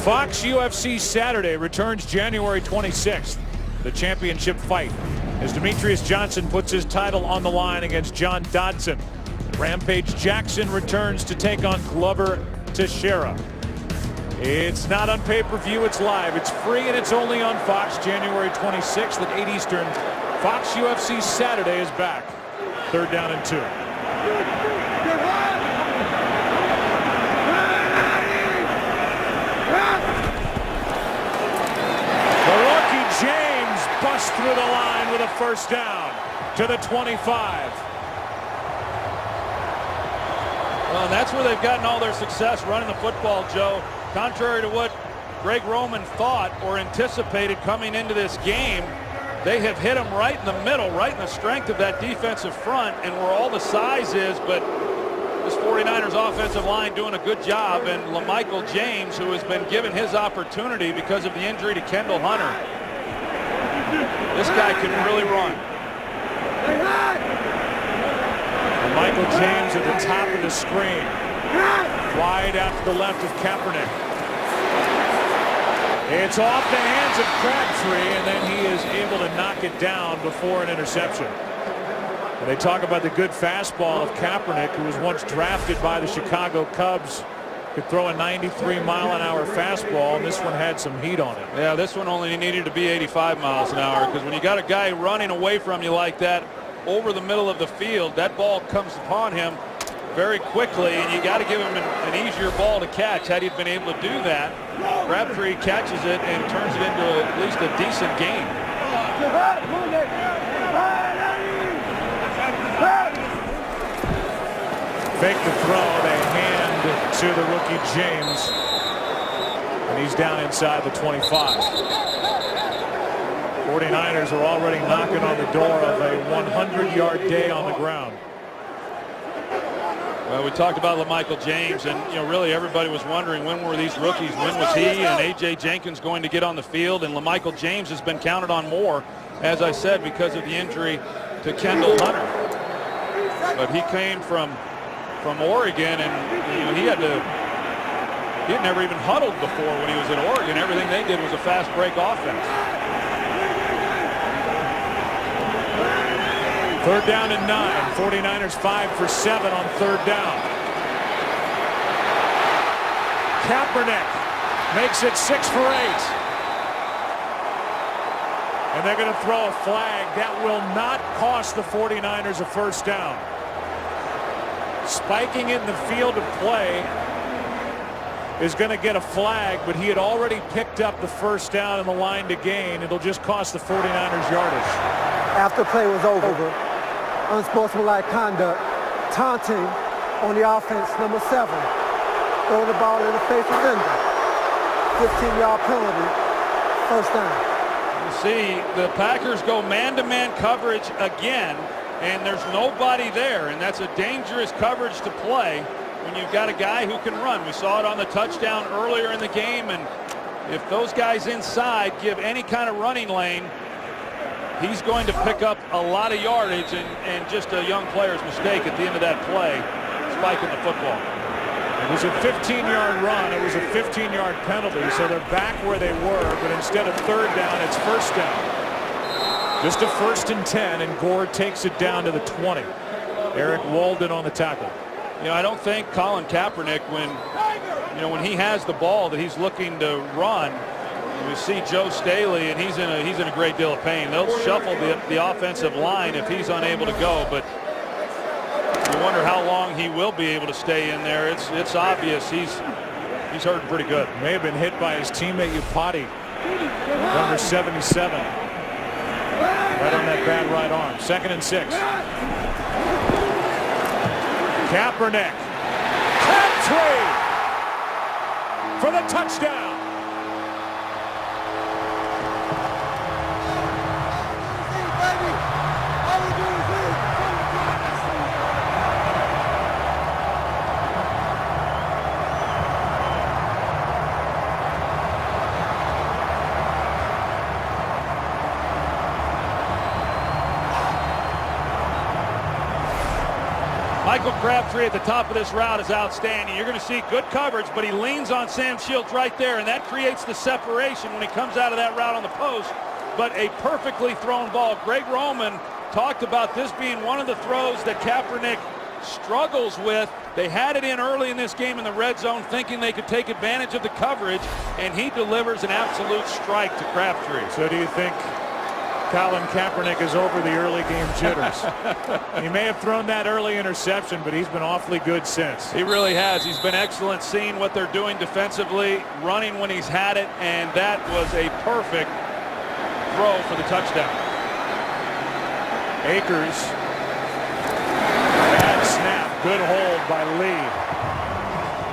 Speaker 2: Fox UFC Saturday returns January 26th. The championship fight as Demetrius Johnson puts his title on the line against John Dodson. Rampage Jackson returns to take on Glover Teixeira. It's not on pay-per-view, it's live. It's free, and it's only on Fox January 26th at 8 Eastern. Fox UFC Saturday is back. Third down and 2. The rookie James busts through the line with a first down to the 25.
Speaker 3: Well, and that's where they've gotten all their success, running the football, Joe. Contrary to what Greg Roman thought or anticipated coming into this game, they have hit him right in the middle, right in the strength of that defensive front and where all the size is. But this 49ers offensive line doing a good job, and LaMichael James, who has been given his opportunity because of the injury to Kendall Hunter. This guy can really run.
Speaker 2: Michael James at the top of the screen. Wide out to the left of Kaepernick. It's off the hands of Crabtree, and then he is able to knock it down before an interception. And they talk about the good fastball of Kaepernick, who was once drafted by the Chicago Cubs. Could throw a 93-mile-an-hour fastball, and this one had some heat on it.
Speaker 3: Yeah, this one only needed to be 85 miles an hour, because when you got a guy running away from you like that over the middle of the field, that ball comes upon him very quickly, and you got to give him an easier ball to catch. Had he been able to do that, Crabtree catches it and turns it into at least a decent game.
Speaker 2: Fake the throw, they hand to the rookie James, and he's down inside the 25. 49ers are already knocking on the door of a 100-yard day on the ground.
Speaker 3: Well, we talked about LaMichael James, and really everybody was wondering, when were these rookies? When was he and A.J. Jenkins going to get on the field? And LaMichael James has been counted on more, as I said, because of the injury to Kendall Hunter. But he came from Oregon, and he had never even huddled before when he was in Oregon. Everything they did was a fast break offense.
Speaker 2: Third down and 9. 49ers 5 for 7 on third down. Kaepernick makes it 6 for 8. And they're going to throw a flag. That will not cost the 49ers a first down. Spiking in the field of play is going to get a flag, but he had already picked up the first down in the line to gain. It'll just cost the 49ers yardage.
Speaker 4: After play was over, unsportsmanlike conduct, taunting on the offense, number 7. Throwing the ball in the face of Linder. 15-yard penalty, first down.
Speaker 3: You see, the Packers go man-to-man coverage again, and there's nobody there, and that's a dangerous coverage to play when you've got a guy who can run. We saw it on the touchdown earlier in the game, and if those guys inside give any kind of running lane, he's going to pick up a lot of yardage, and just a young player's mistake at the end of that play, spiking the football.
Speaker 2: It was a 15-yard run. It was a 15-yard penalty, so they're back where they were, but instead of third down, it's first down. Just a 1st and 10, and Gore takes it down to the 20. Eric Walden on the tackle.
Speaker 3: You know, I don't think Colin Kaepernick, when he has the ball that he's looking to run, we see Joe Staley, and he's in a great deal of pain. They'll shuffle the offensive line if he's unable to go, but you wonder how long he will be able to stay in there. It's obvious he's hurting pretty good.
Speaker 2: May have been hit by his teammate Upati, number 77. Right on that bad right arm. 2nd and 6. Kaepernick. Crabtree for the touchdown.
Speaker 3: Michael Crabtree at the top of this route is outstanding. You're going to see good coverage, but he leans on Sam Shields right there, and that creates the separation when he comes out of that route on the post. But a perfectly thrown ball. Greg Roman talked about this being one of the throws that Kaepernick struggles with. They had it in early in this game in the red zone, thinking they could take advantage of the coverage, and he delivers an absolute strike to Crabtree.
Speaker 2: So do you think Colin Kaepernick is over the early game jitters? He may have thrown that early interception, but he's been awfully good since.
Speaker 3: He really has. He's been excellent seeing what they're doing defensively, running when he's had it, and that was a perfect throw for the touchdown.
Speaker 2: Akers. Bad snap. Good hold by Lee.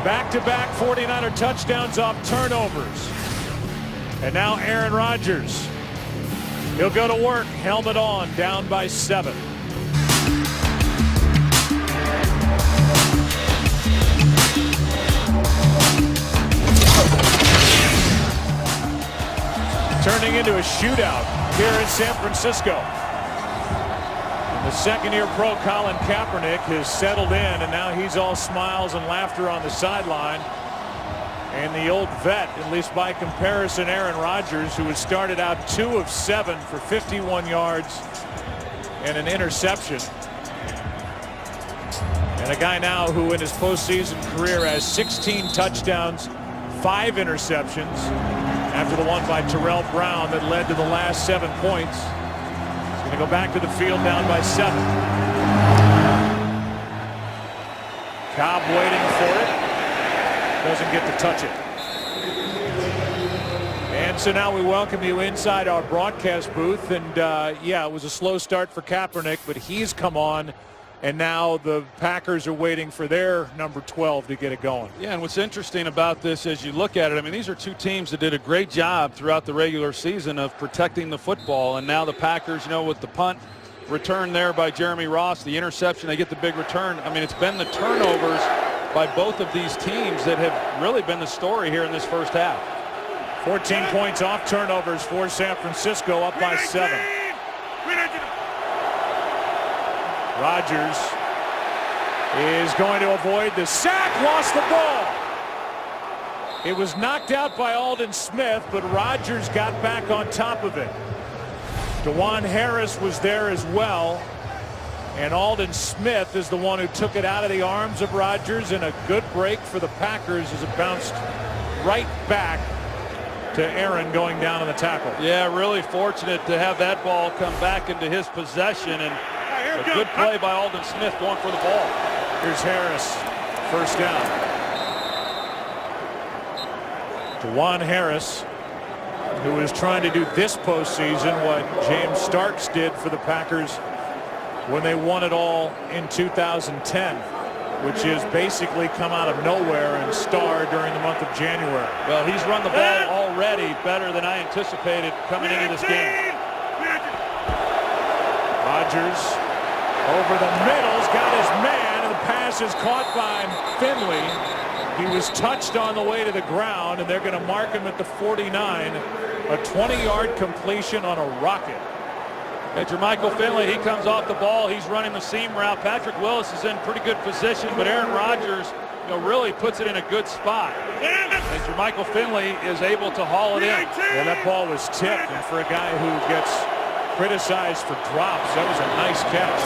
Speaker 2: Back-to-back 49er touchdowns off turnovers. And now Aaron Rodgers. He'll go to work, helmet on, down by 7. Turning into a shootout here in San Francisco. The second-year pro Colin Kaepernick has settled in, and now he's all smiles and laughter on the sideline. And the old vet, at least by comparison, Aaron Rodgers, who had started out 2 of 7 for 51 yards and an interception. And a guy now who in his postseason career has 16 touchdowns, 5 interceptions after the one by Terrell Brown that led to the last 7 points. He's going to go back to the field down by 7. Cobb waiting for it. Doesn't get to touch it. And so now we welcome you inside our broadcast booth. And yeah, it was a slow start for Kaepernick, but he's come on. And now the Packers are waiting for their number 12 to get it going.
Speaker 3: Yeah, and what's interesting about this as you look at it, I mean, these are two teams that did a great job throughout the regular season of protecting the football. And now the Packers, you know, with the punt return there by Jeremy Ross, the interception, they get the big return. I mean, it's been the turnovers by both of these teams that have really been the story here in this first half.
Speaker 2: 14 points off turnovers for San Francisco, up by 7. Rodgers is going to avoid the sack, lost the ball. It was knocked out by Aldon Smith, but Rodgers got back on top of it. DeJuan Harris was there as well. And Aldon Smith is the one who took it out of the arms of Rodgers, and a good break for the Packers as it bounced right back to Aaron going down on the tackle.
Speaker 3: Yeah, really fortunate to have that ball come back into his possession, and a good play by Aldon Smith going for the ball.
Speaker 2: Here's Harris, first down. DeJuan Harris, who is trying to do this postseason what James Starks did for the Packers when they won it all in 2010, which is basically come out of nowhere and star during the month of January.
Speaker 3: Well, he's run the ball already better than I anticipated coming into this game.
Speaker 2: Rodgers Over the middle's got his man, and the pass is caught by Finley. He was touched on the way to the ground, and they're going to mark him at the 49. A 20-yard completion on a rocket.
Speaker 3: And Jermichael Finley, he comes off the ball. He's running the seam route. Patrick Willis is in pretty good position, but Aaron Rodgers, really puts it in a good spot. And Jermichael Finley is able to haul it in.
Speaker 2: Yeah, that ball was tipped, and for a guy who gets criticized for drops, that was a nice catch.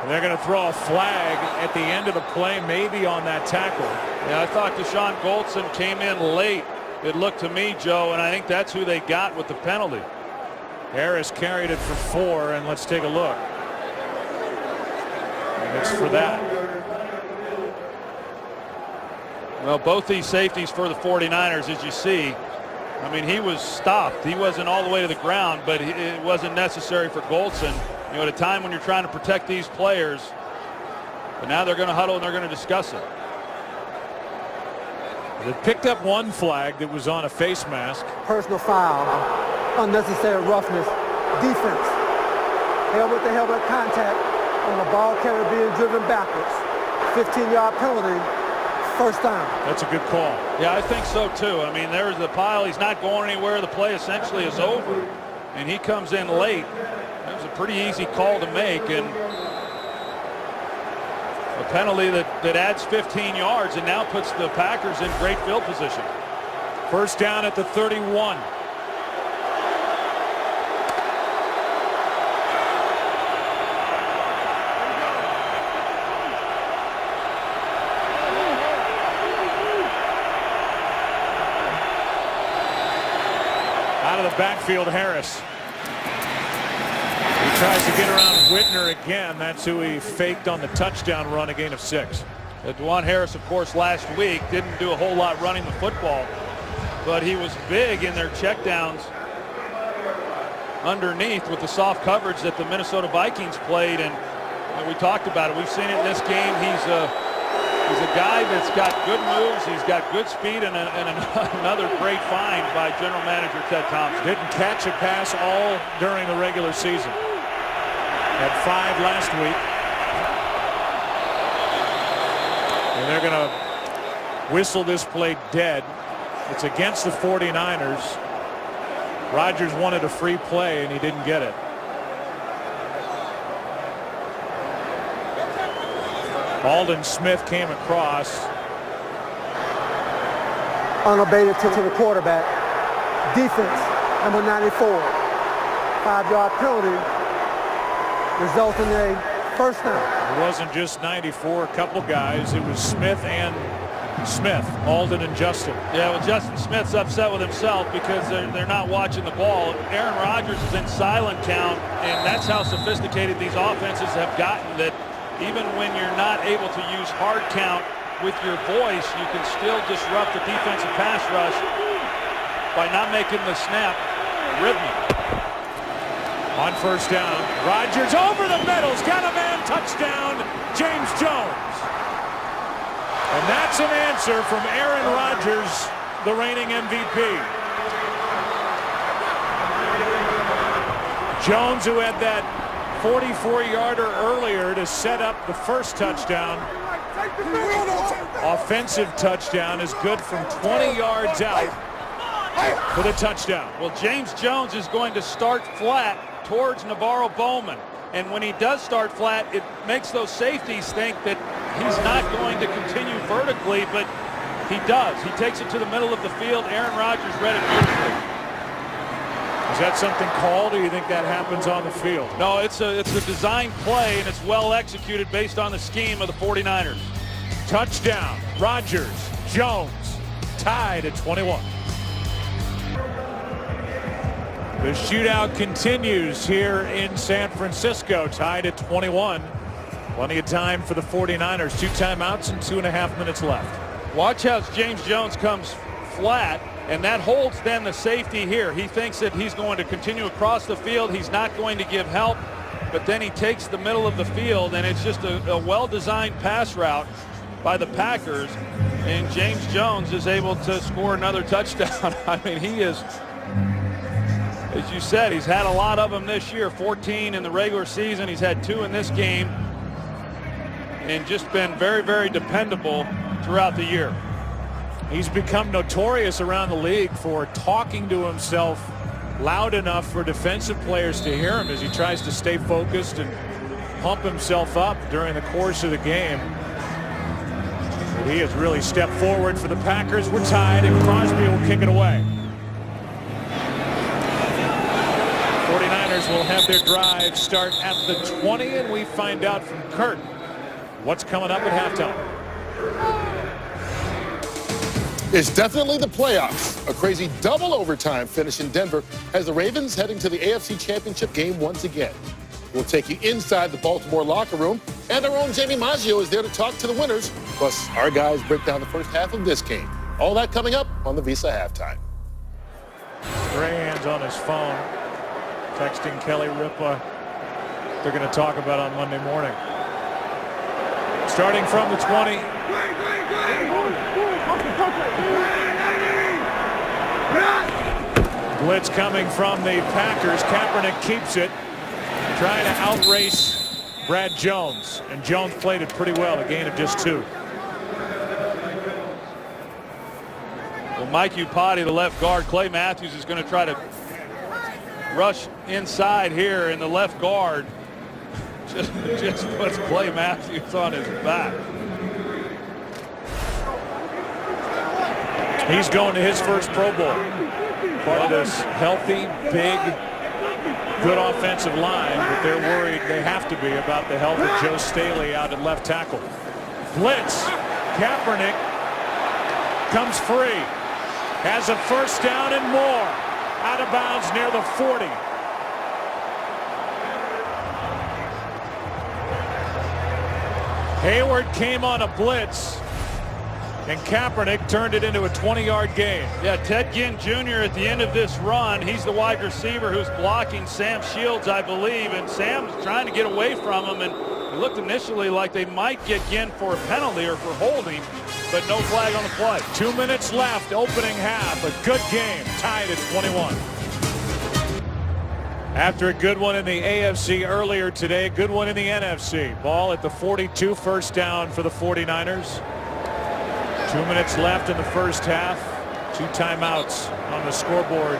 Speaker 2: And they're going to throw a flag at the end of the play, maybe on that tackle.
Speaker 3: Yeah, I thought Deshaun Goldson came in late. It looked to me, Joe, and I think that's who they got with the penalty.
Speaker 2: Harris carried it for 4, and let's take a look. And it's for that.
Speaker 3: Well, both these safeties for the 49ers, as you see, I mean, he was stopped. He wasn't all the way to the ground, but it wasn't necessary for Goldson. At a time when you're trying to protect these players, but now they're going to huddle and they're going to discuss it.
Speaker 2: They picked up one flag that was on a face mask.
Speaker 4: Personal foul, unnecessary roughness, defense. Helmet-to-helmet contact on the ball carrier being driven backwards. 15-yard penalty, first down.
Speaker 2: That's a good call.
Speaker 3: Yeah, I think so too. I mean, there's the pile. He's not going anywhere. The play essentially is over, and he comes in late. It was a pretty easy call to make, and a penalty that adds 15 yards and now puts the Packers in great field position.
Speaker 2: First down at the 31. Out of the backfield, Harris. He tries to get around Whitner again. That's who he faked on the touchdown run, a gain of 6.
Speaker 3: DeJuan Harris, of course, last week didn't do a whole lot running the football, but he was big in their checkdowns underneath with the soft coverage that the Minnesota Vikings played, and we talked about it. We've seen it in this game. He's a guy that's got good moves. He's got good speed, and another great find by General Manager Ted Thompson.
Speaker 2: Didn't catch a pass all during the regular season. Had 5 last week. And they're going to whistle this play dead. It's against the 49ers. Rodgers wanted a free play, and he didn't get it. Aldon Smith came across.
Speaker 4: Unabated to the quarterback. Defense, number 94. 5-yard penalty, resulting in a first down.
Speaker 2: It wasn't just 94, a couple guys. It was Smith and Smith, Aldon and Justin.
Speaker 3: Yeah, well, Justin Smith's upset with himself because they're not watching the ball. Aaron Rodgers is in silent count, and that's how sophisticated these offenses have gotten, that even when you're not able to use hard count with your voice, you can still disrupt the defensive pass rush by not making the snap rhythmic.
Speaker 2: On first down, Rodgers over the middle's got a man, touchdown, James Jones. And that's an answer from Aaron Rodgers, the reigning MVP. Jones, who had that 44-yarder earlier to set up the first touchdown. Offensive touchdown is good from 20 yards out for the touchdown.
Speaker 3: Well, James Jones is going to start flat towards Navarro Bowman. And when he does start flat, it makes those safeties think that he's not going to continue vertically, but he does. He takes it to the middle of the field. Aaron Rodgers read it beautifully.
Speaker 2: Is that something called, or do you think that happens on the field?
Speaker 3: No, it's a design play, and it's well executed based on the scheme of the 49ers.
Speaker 2: Touchdown, Rodgers, Jones, tied at 21. The shootout continues here in San Francisco, tied at 21. Plenty of time for the 49ers. 2 timeouts and 2.5 minutes left.
Speaker 3: Watch how James Jones comes flat, and that holds then the safety here. He thinks that he's going to continue across the field. He's not going to give help, but then he takes the middle of the field, and it's just a well-designed pass route by the Packers, and James Jones is able to score another touchdown. I mean, he is As you said, he's had a lot of them this year. 14 in the regular season. He's had 2 in this game. And just been very, very dependable throughout the year.
Speaker 2: He's become notorious around the league for talking to himself loud enough for defensive players to hear him as he tries to stay focused and pump himself up during the course of the game. But he has really stepped forward for the Packers. We're tied, and Crosby will kick it away. 49ers will have their drive start at the 20, and we find out from Kurt what's coming up at halftime.
Speaker 5: It's definitely the playoffs. A crazy double overtime finish in Denver has the Ravens heading to the AFC Championship game once again. We'll take you inside the Baltimore locker room, and our own Jamie Maggio is there to talk to the winners. Plus, our guys break down the first half of this game. All that coming up on the Visa Halftime.
Speaker 2: Strahan's on his phone, texting Kelly Ripa. They're going to talk about on Monday morning. Starting from the 20. Blitz coming from the Packers. Kaepernick keeps it, trying to outrace Brad Jones. And Jones played it pretty well, a gain of just 2.
Speaker 3: Well, Mike Iupati, the left guard. Clay Matthews is going to try to rush inside here, and the left guard just puts Clay Matthews on his back.
Speaker 2: He's going to his first Pro Bowl. Part of this healthy, big, good offensive line, but they're worried, they have to be, about the health of Joe Staley out at left tackle. Blitz. Kaepernick comes free. Has a first down and more. Out of bounds near the 40. Hayward came on a blitz, and Kaepernick turned it into a 20-yard gain.
Speaker 3: Yeah, Ted Ginn Jr. at the end of this run, he's the wide receiver who's blocking Sam Shields, I believe, and Sam's trying to get away from him, and it looked initially like they might get Ginn for a penalty or for holding, but no flag on the play.
Speaker 2: 2 minutes left, opening half. A good game, tied at 21. After a good one in the AFC earlier today, good one in the NFC. Ball at the 42, first down for the 49ers. 2 minutes left in the first half. 2 timeouts on the scoreboard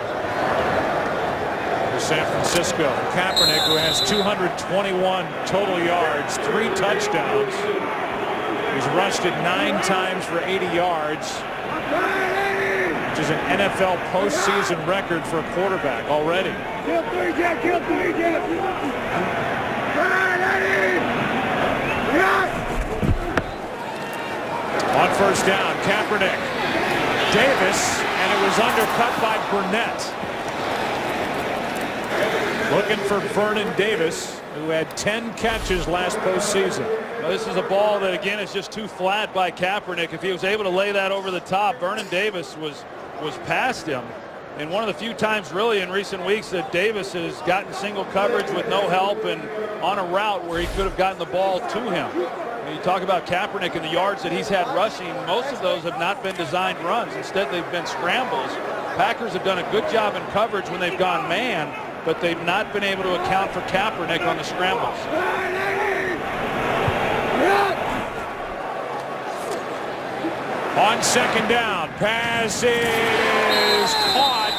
Speaker 2: for San Francisco. Kaepernick, who has 221 total yards, 3 touchdowns. He's rushed it 9 times for 80 yards, which is an NFL postseason record for a quarterback already.
Speaker 10: Kill 3, Jack. Kill 3, Jack.
Speaker 2: On first down, Kaepernick. Davis, and it was undercut by Burnett. Looking for Vernon Davis, who had 10 catches last postseason.
Speaker 3: Well, this is a ball that, again, is just too flat by Kaepernick. If he was able to lay that over the top, Vernon Davis was past him. And one of the few times really in recent weeks that Davis has gotten single coverage with no help and on a route where he could have gotten the ball to him. When you talk about Kaepernick and the yards that he's had rushing, most of those have not been designed runs. Instead, they've been scrambles. Packers have done a good job in coverage when they've gone man, but they've not been able to account for Kaepernick on the scrambles.
Speaker 2: On second down, pass is caught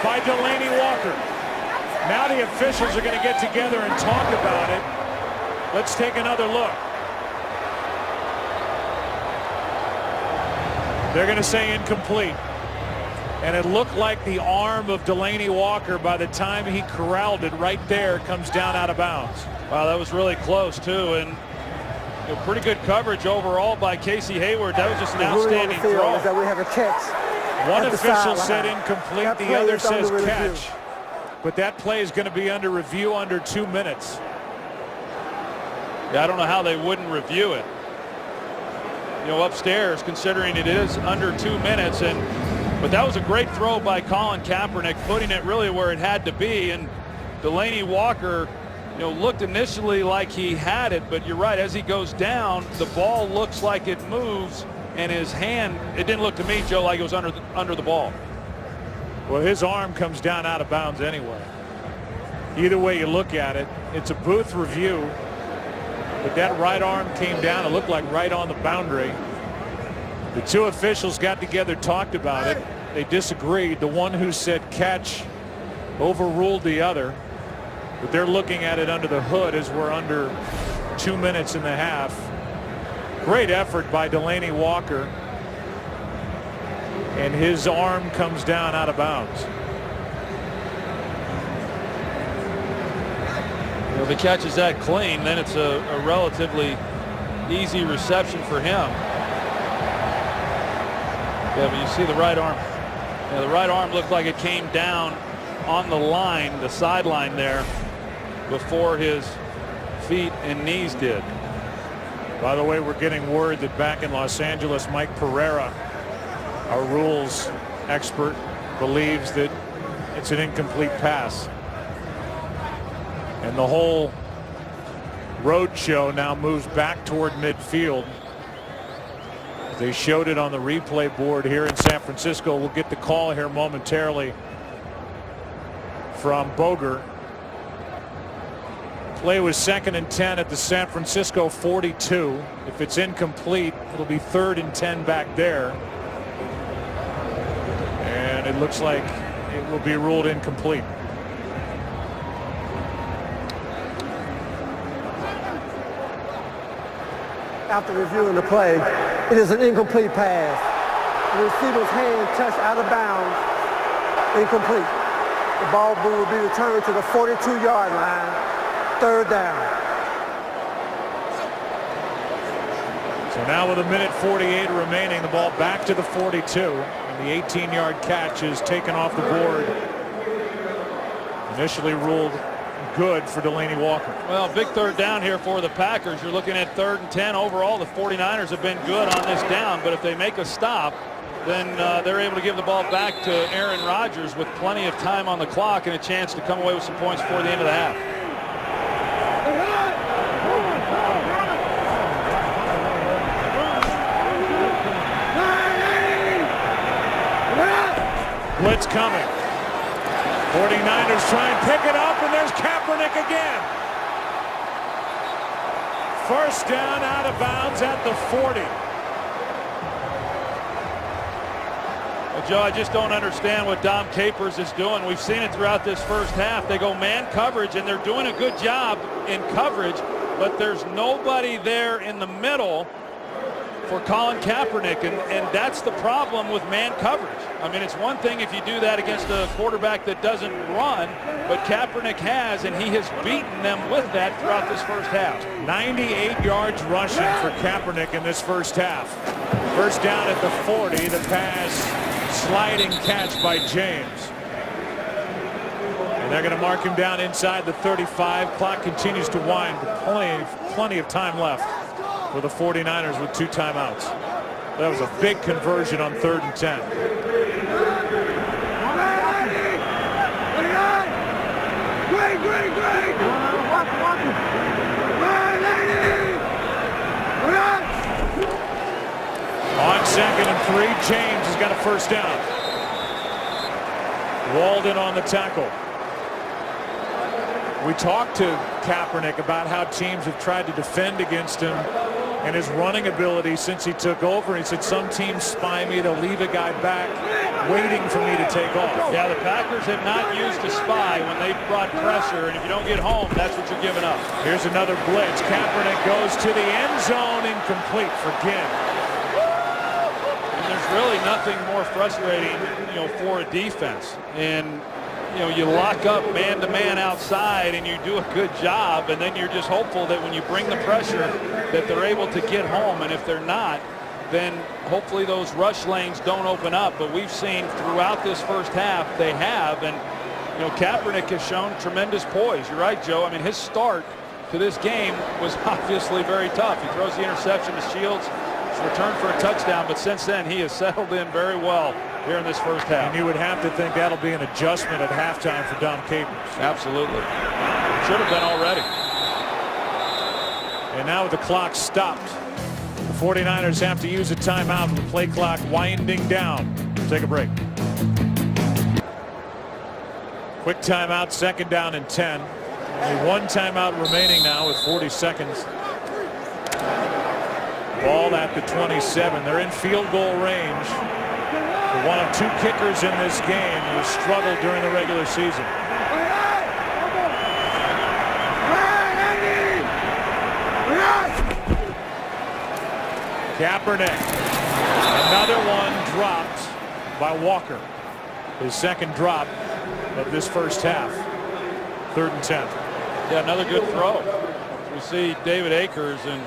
Speaker 2: by Delaney Walker. Now the officials are going to get together and talk about it. Let's take another look. They're going to say incomplete. And it looked like the arm of Delaney Walker, by the time he corralled it right there, comes down out of bounds.
Speaker 3: Wow, that was really close, too. And pretty good coverage overall by Casey Hayward. That was just an outstanding throw.
Speaker 4: Is that we have a catch.
Speaker 2: One official said incomplete, the other says catch. But that play is going to be under review under 2 minutes.
Speaker 3: Yeah, I don't know how they wouldn't review it. You know, upstairs, considering it is under 2 minutes. But that was a great throw by Colin Kaepernick, putting it really where it had to be. And Delaney Walker, looked initially like he had it, but you're right, as he goes down, the ball looks like it moves, and his hand, it didn't look to me, Joe, like it was under the ball.
Speaker 2: Well, his arm comes down out of bounds anyway. Either way you look at it, it's a booth review. But that right arm came down. It looked like right on the boundary. The two officials got together, talked about it. They disagreed. The one who said catch overruled the other. But they're looking at it under the hood as we're under 2 minutes and a half. Great effort by Delaney Walker. And his arm comes down out of bounds.
Speaker 3: If he catches that clean, then it's a relatively easy reception for him. Yeah, but you see the right arm. Yeah, the right arm looked like it came down on the line, the sideline there, before his feet and knees did.
Speaker 2: By the way, we're getting word that back in Los Angeles, Mike Pereira, our rules expert, believes that it's an incomplete pass. And the whole road show now moves back toward midfield. They showed it on the replay board here in San Francisco. We'll get the call here momentarily from Boger. Play was 2nd and 10 at the San Francisco 42. If it's incomplete, it'll be 3rd and 10 back there. And it looks like it will be ruled incomplete.
Speaker 4: After reviewing the play, it is an incomplete pass. The receiver's hand touched out of bounds. Incomplete. The ball will be returned to the 42-yard line. 3rd down.
Speaker 2: So now with 1:48 remaining, the ball back to the 42. And the 18-yard catch is taken off the board. Initially ruled good for Delaney Walker.
Speaker 3: Well, big 3rd down here for the Packers. You're looking at 3rd and 10. Overall, the 49ers have been good on this down, but if they make a stop, then they're able to give the ball back to Aaron Rodgers with plenty of time on the clock and a chance to come away with some points before the end of the half.
Speaker 2: Blitz coming. 49ers try and pick it up, and there's Kaepernick again. 1st down out of bounds at the 40.
Speaker 3: Well, Joe, I just don't understand what Dom Capers is doing. We've seen it throughout this first half. They go man coverage, and they're doing a good job in coverage, but there's nobody there in the middle for Colin Kaepernick, and that's the problem with man coverage. I mean, it's one thing if you do that against a quarterback that doesn't run, but Kaepernick has, and he has beaten them with that throughout this first half.
Speaker 2: 98 yards rushing for Kaepernick in this first half. 1st down at the 40. The pass, sliding catch by James. And they're going to mark him down inside the 35. Clock continues to wind, but plenty of time left for the 49ers with 2 timeouts. That was a big conversion on 3rd and 10. On 2nd and 3, James has got a 1st down. Walden on the tackle. We talked to Kaepernick about how teams have tried to defend against him and his running ability since he took over. He said, some teams spy me, they'll leave a guy back waiting for me to take off.
Speaker 3: Yeah, the Packers have not used a spy when they brought pressure, and if you don't get home, that's what you're giving up.
Speaker 2: Here's another blitz. Kaepernick goes to the end zone, incomplete for Ginn.
Speaker 3: And there's really nothing more frustrating, for a defense. And you lock up man-to-man outside and you do a good job, and then you're just hopeful that when you bring the pressure that they're able to get home, and if they're not, then hopefully those rush lanes don't open up. But we've seen throughout this first half they have, and Kaepernick has shown tremendous poise. You're right, Joe. I mean, his start to this game was obviously very tough. He throws the interception to Shields, it's returned for a touchdown, but since then he has settled in very well here in this first half.
Speaker 2: And you would have to think that'll be an adjustment at halftime for Dom Capers.
Speaker 3: Absolutely. Should have been already.
Speaker 2: And now with the clock stopped, the 49ers have to use a timeout with the play clock winding down. Take a break. Quick timeout, 2nd down and 10. Only one timeout remaining now with 40 seconds. Ball at the 27. They're in field goal range. For one of 2 kickers in this game who struggled during the regular season. Kaepernick. Another one dropped by Walker. His 2nd drop of this first half. 3rd and 10.
Speaker 3: Yeah, another good throw. We see David Akers, and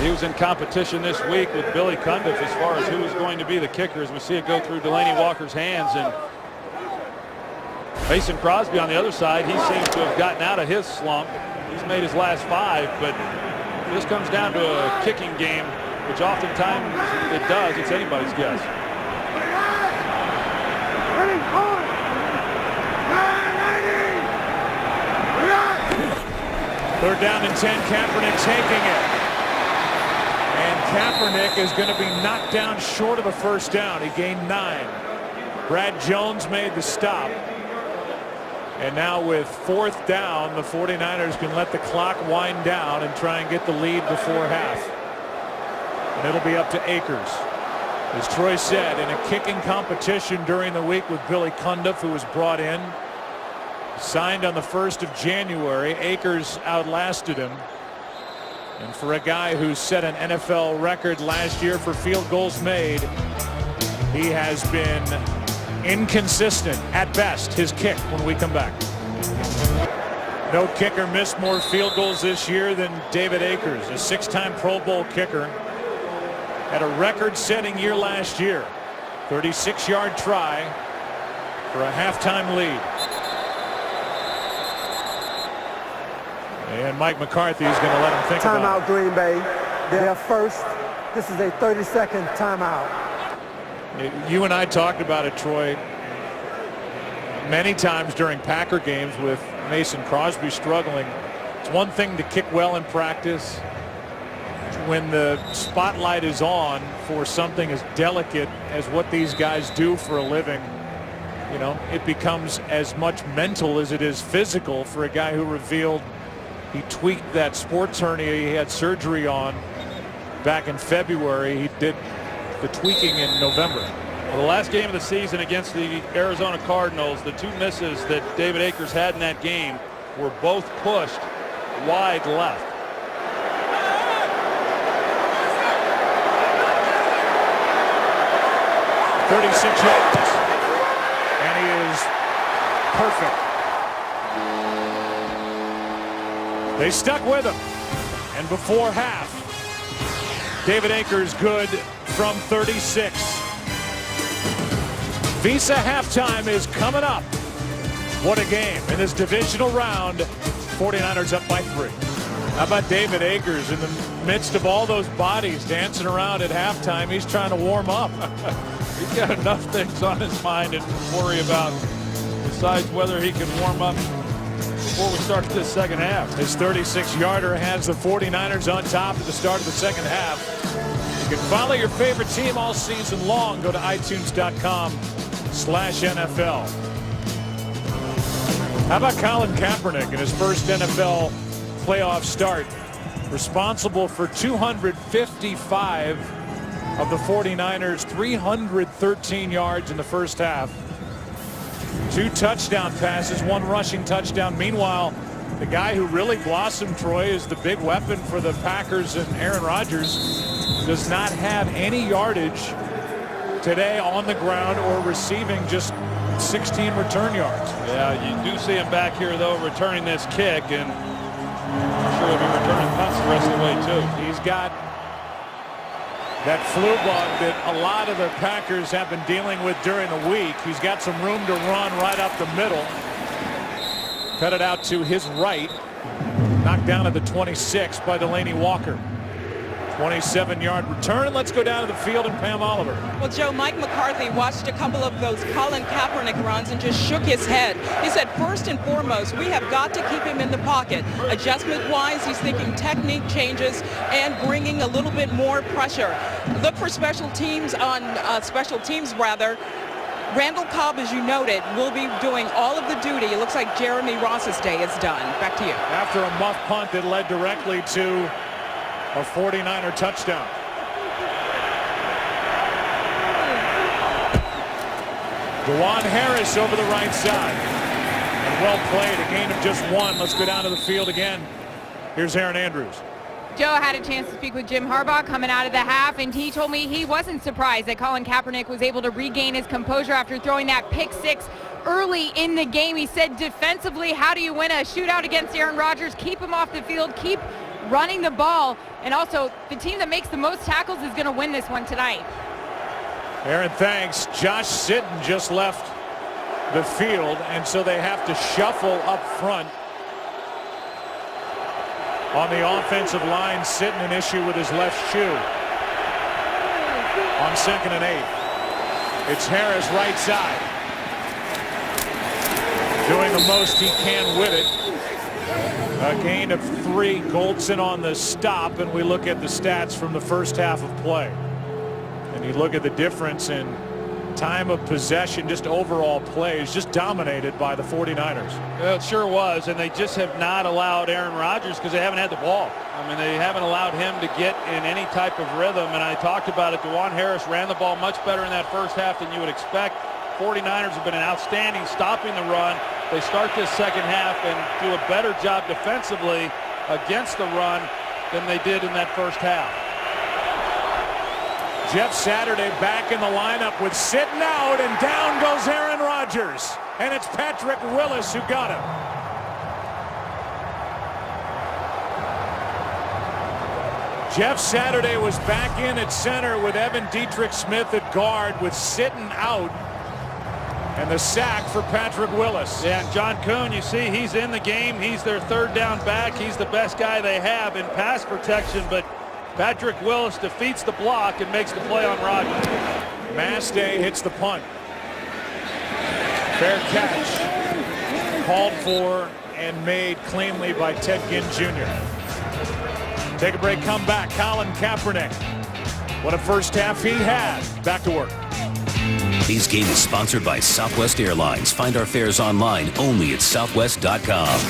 Speaker 3: he was in competition this week with Billy Cundiff as far as who was going to be the kickers. We see it go through Delaney Walker's hands, and Mason Crosby on the other side, he seems to have gotten out of his slump. He's made his last 5, but this comes down to a kicking game, which oftentimes it does. It's anybody's guess.
Speaker 2: 3rd down and 10. Kaepernick taking it. And Kaepernick is going to be knocked down short of the 1st down. He gained 9. Brad Jones made the stop. And now with 4th down, the 49ers can let the clock wind down and try and get the lead before half. And it'll be up to Akers. As Troy said, in a kicking competition during the week with Billy Cundiff, who was brought in. Signed on the 1st of January. Akers outlasted him. And for a guy who set an NFL record last year for field goals made, he has been inconsistent at best. His kick when we come back. No kicker missed more field goals this year than David Akers, a 6-time Pro Bowl kicker. Had a record-setting year last year. 36-yard try for a halftime lead. And Mike McCarthy is going to let him think about it.
Speaker 4: Timeout, Green Bay. They're first. This is a 30-second timeout.
Speaker 2: You and I talked about it, Troy, many times during Packer games with Mason Crosby struggling. It's one thing to kick well in practice. When the spotlight is on for something as delicate as what these guys do for a living, you know, it becomes as much mental as it is physical for a guy who revealed he tweaked that sports hernia he had surgery on back in February. He did the tweaking in November.
Speaker 3: Well, the last game of the season against the Arizona Cardinals, the 2 misses that David Akers had in that game were both pushed wide left.
Speaker 2: .36 yards, and he is perfect. They stuck with him, and before half, David Akers good from 36. Visa halftime is coming up. What a game in this divisional round. 49ers up by 3. How about David Akers in the midst of all those bodies dancing around at halftime? He's trying to warm up.
Speaker 3: He's got enough things on his mind to worry about besides whether he can warm up before we start this second half.
Speaker 2: His 36-yarder has the 49ers on top at the start of the second half. You can follow your favorite team all season long. Go to itunes.com/NFL. How about Colin Kaepernick in his first NFL playoff start? Responsible for 255 of the 49ers, 313 yards in the first half. 2 touchdown passes, 1 rushing touchdown. Meanwhile, the guy who really blossomed, Troy, is the big weapon for the Packers, and Aaron Rodgers does not have any yardage today on the ground or receiving, just 16 return yards.
Speaker 3: Yeah, you do see him back here, though, returning this kick, and I'm sure he'll be returning punts the rest of the way, too.
Speaker 2: He's got that flu bug that a lot of the Packers have been dealing with during the week. He's got some room to run right up the middle. Cut it out to his right. Knocked down at the 26 by Delaney Walker. 27-yard return. Let's go down to the field and Pam Oliver.
Speaker 9: Well, Joe, Mike McCarthy watched a couple of those Colin Kaepernick runs and just shook his head. He said, first and foremost, we have got to keep him in the pocket. Adjustment-wise, he's thinking technique changes and bringing a little bit more pressure. Look for special teams on Randall Cobb, as you noted, will be doing all of the duty. It looks like Jeremy Ross's day is done. Back to you.
Speaker 2: After a muff punt that led directly to a 49er touchdown. Juwan Harris over the right side. And well played, a gain of just one. Let's go down to the field again. Here's Aaron Andrews.
Speaker 6: Joe had a chance to speak with Jim Harbaugh coming out of the half, and he told me he wasn't surprised that Colin Kaepernick was able to regain his composure after throwing that pick six early in the game. He said defensively, how do you win a shootout against Aaron Rodgers? Keep him off the field, keep running the ball, and also the team that makes the most tackles is going to win this one tonight.
Speaker 2: Aaron, thanks. Josh Sitton just left the field, and so they have to shuffle up front. On the offensive line, Sitton an issue with his left shoe. On 2nd and 8. It's Harris right side. Doing the most he can with it. A gain of 3. Goldson on the stop, and we look at the stats from the first half of play. And you look at the difference in time of possession, just overall plays, just dominated by the 49ers.
Speaker 3: Well, it sure was, and they just have not allowed Aaron Rodgers because they haven't had the ball. I mean, they haven't allowed him to get in any type of rhythm, and I talked about it. Juwan Harris ran the ball much better in that first half than you would expect. 49ers have been an outstanding stopping the run. They start this second half and do a better job defensively against the run than they did in that first half.
Speaker 2: Jeff Saturday back in the lineup with Sitton out, and down goes Aaron Rodgers. And it's Patrick Willis who got him. Jeff Saturday was back in at center with Evan Dietrich Smith at guard with Sitton out. And the sack for Patrick Willis.
Speaker 3: Yeah, and John Kuhn, you see, he's in the game. He's their third down back. He's the best guy they have in pass protection, but Patrick Willis defeats the block and makes the play on Rodgers.
Speaker 2: Mastay hits the punt. Fair catch. Called for and made cleanly by Ted Ginn Jr. Take a break, come back. Colin Kaepernick. What a first half he had. Back to work.
Speaker 1: Today's game is sponsored by Southwest Airlines. Find our fares online only at southwest.com.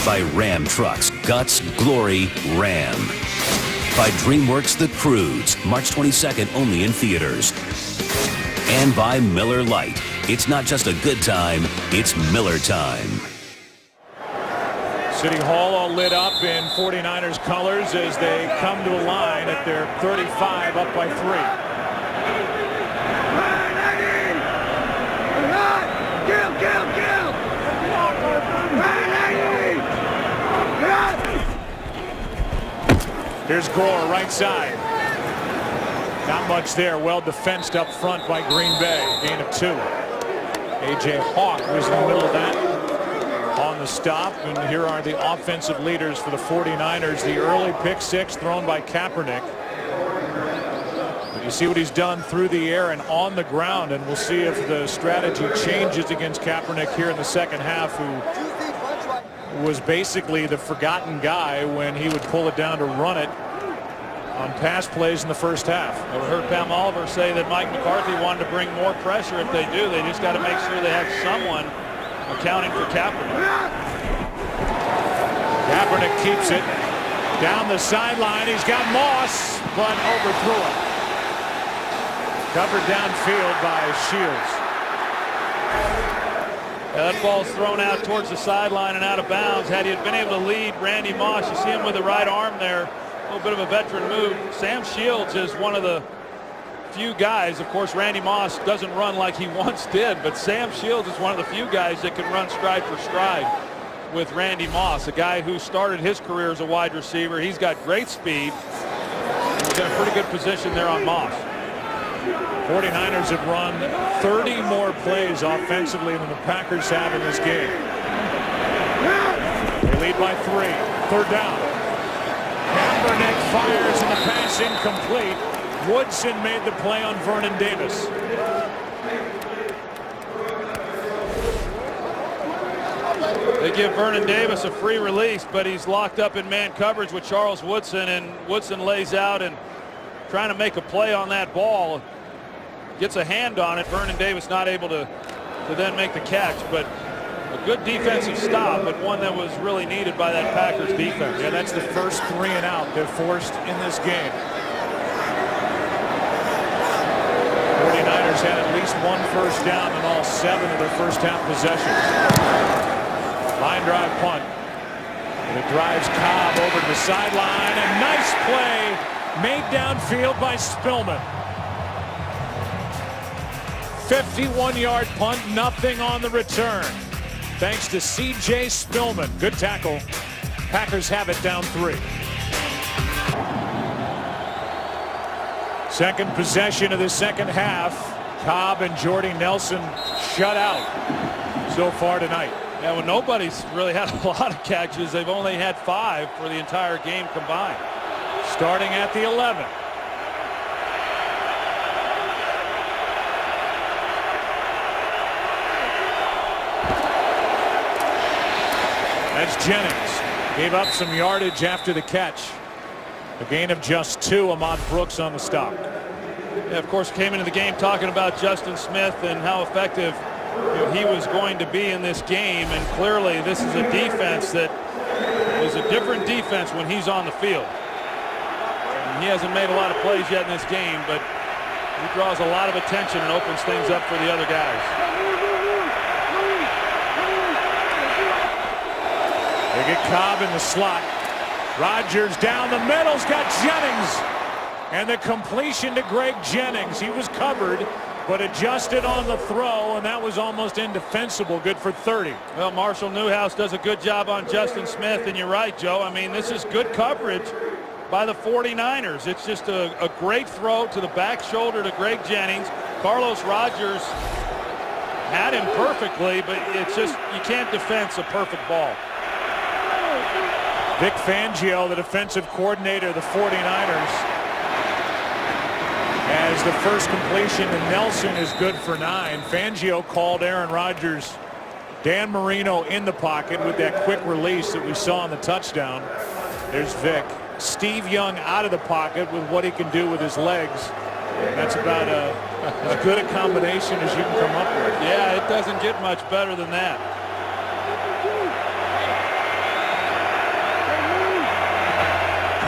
Speaker 1: By Ram Trucks. Guts, glory, Ram. By DreamWorks The Croods, March 22nd only in theaters. And by Miller Lite. It's not just a good time, it's Miller time.
Speaker 2: City Hall all lit up in 49ers colors as they come to a line at their 35, up by 3. Here's Gore, right side. Not much there. Well defensed up front by Green Bay. Gain of 2. A.J. Hawk was in the middle of that on the stop. And here are the offensive leaders for the 49ers. The early pick six thrown by Kaepernick. But you see what he's done through the air and on the ground. And we'll see if the strategy changes against Kaepernick here in the second half, who was basically the forgotten guy when he would pull it down to run it on pass plays in the first half.
Speaker 3: I heard Pam Oliver say that Mike McCarthy wanted to bring more pressure. If they do, they just got to make sure they have someone accounting for Kaepernick.
Speaker 2: Kaepernick keeps it down the sideline. He's got Moss, but overthrew it. Covered downfield by Shields.
Speaker 3: That ball's thrown out towards the sideline and out of bounds. Had he been able to lead Randy Moss, you see him with the right arm there. A little bit of a veteran move. Sam Shields is one of the few guys. Of course, Randy Moss doesn't run like he once did, but Sam Shields is one of the few guys that can run stride for stride with Randy Moss, a guy who started his career as a wide receiver. He's got great speed. He's in a pretty good position there on Moss.
Speaker 2: 49ers have run 30 more plays offensively than the Packers have in this game. They lead by 3. Third down. Kaepernick fires and the pass incomplete. Woodson made the play on Vernon Davis.
Speaker 3: They give Vernon Davis a free release, but he's locked up in man coverage with Charles Woodson, and Woodson lays out and trying to make a play on that ball. gets a hand on it. Vernon Davis not able to then make the catch, but a good defensive stop, but one that was really needed by that Packers defense.
Speaker 2: Yeah, that's the first 3 and out they've forced in this game. 49ers had at least 1 first down in all 7 of their first half possessions. Line drive punt. And it drives Cobb over to the sideline. A nice play made downfield by Spillman. 51-yard punt, nothing on the return. Thanks to C.J. Spillman. Good tackle. Packers have it down 3. Second possession of the second half. Cobb and Jordy Nelson shut out so far tonight.
Speaker 3: Yeah, well, nobody's really had a lot of catches. They've only had 5 for the entire game combined.
Speaker 2: Starting at the 11. That's Jennings. Gave up some yardage after the catch. A gain of just 2. Ahmad Brooks on the stop.
Speaker 3: Yeah, of course, came into the game talking about Justin Smith and how effective he was going to be in this game, and clearly this is a defense that is a different defense when he's on the field. And he hasn't made a lot of plays yet in this game, but he draws a lot of attention and opens things up for the other guys.
Speaker 2: They get Cobb in the slot. Rodgers down the middle's got Jennings. And the completion to Greg Jennings. He was covered, but adjusted on the throw, and that was almost indefensible. Good for 30.
Speaker 3: Well, Marshall Newhouse does a good job on Justin Smith, and you're right, Joe. I mean, this is good coverage by the 49ers. It's just a great throw to the back shoulder to Greg Jennings. Carlos Rodgers had him perfectly, but it's just, you can't defense a perfect ball.
Speaker 2: Vic Fangio, the defensive coordinator of the 49ers, as the first completion to Nelson is good for 9. Fangio called Aaron Rodgers, Dan Marino in the pocket with that quick release that we saw on the touchdown. There's Vic. Steve Young out of the pocket with what he can do with his legs. That's about as good a combination as you can come up with.
Speaker 3: Yeah, it doesn't get much better than that.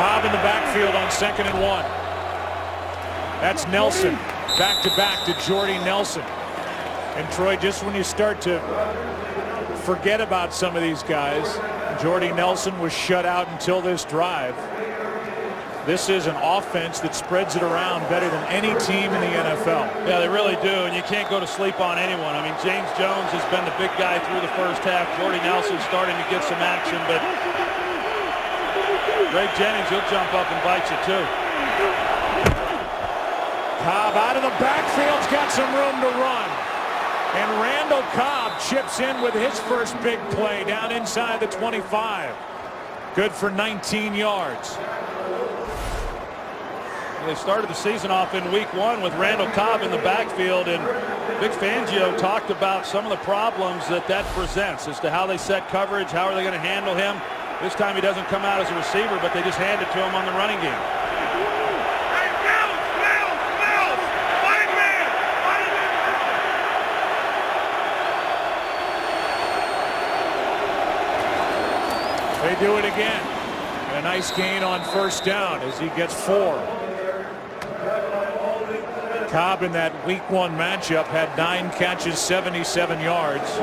Speaker 2: Cobb in the backfield on 2nd and 1. That's Nelson. Back to back to Jordy Nelson. And Troy, just when you start to forget about some of these guys, Jordy Nelson was shut out until this drive. This is an offense that spreads it around better than any team in the NFL.
Speaker 3: Yeah, they really do, and you can't go to sleep on anyone. I mean, James Jones has been the big guy through the first half. Jordy Nelson's starting to get some action, but Greg Jennings, he'll jump up and bite you too.
Speaker 2: Cobb out of the backfield's got some room to run. And Randall Cobb chips in with his first big play down inside the 25. Good for 19 yards.
Speaker 3: They started the season off in week 1 with Randall Cobb in the backfield, and Vic Fangio talked about some of the problems that presents as to how they set coverage, how are they going to handle him. This time he doesn't come out as a receiver, but they just hand it to him on the running game.
Speaker 2: They do it again. And a nice gain on first down as he gets 4. Cobb in that week 1 matchup had 9 catches, 77 yards.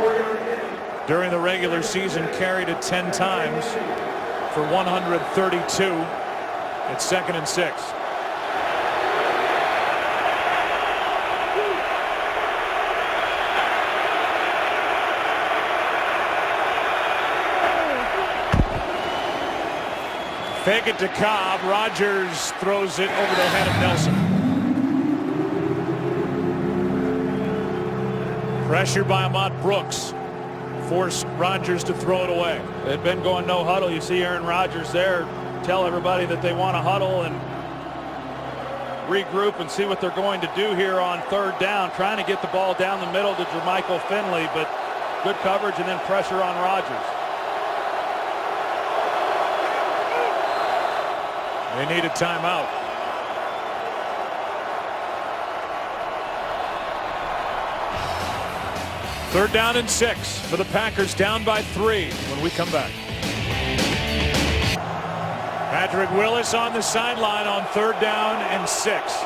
Speaker 2: During the regular season, carried it 10 times for 132. It's 2nd and 6. Fake it to Cobb. Rodgers throws it over the head of Nelson. Pressure by Ahmad Brooks. Forced Rodgers to throw it away.
Speaker 3: They've been going no huddle. You see Aaron Rodgers there tell everybody that they want to huddle and regroup and see what they're going to do here on 3rd down, trying to get the ball down the middle to Jermichael Finley, but good coverage and then pressure on Rodgers.
Speaker 2: They need a timeout. Third down and 6 for the Packers, down by 3 when we come back. Patrick Willis on the sideline on third down and 6.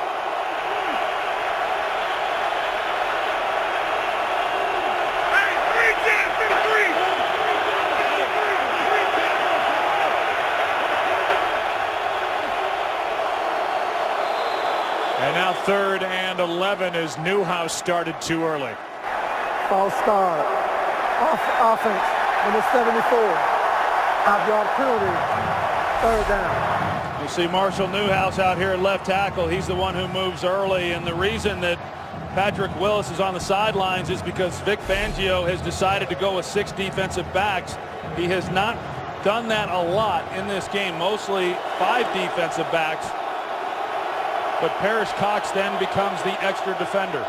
Speaker 2: And now third and 11 as Newhouse started too early.
Speaker 4: False start. Offense, number 74. 5-yard penalty. Third down.
Speaker 3: You see Marshall Newhouse out here at left tackle. He's the one who moves early, and the reason that Patrick Willis is on the sidelines is because Vic Fangio has decided to go with 6 defensive backs. He has not done that a lot in this game, mostly 5 defensive backs. But Parrish Cox then becomes the extra defender.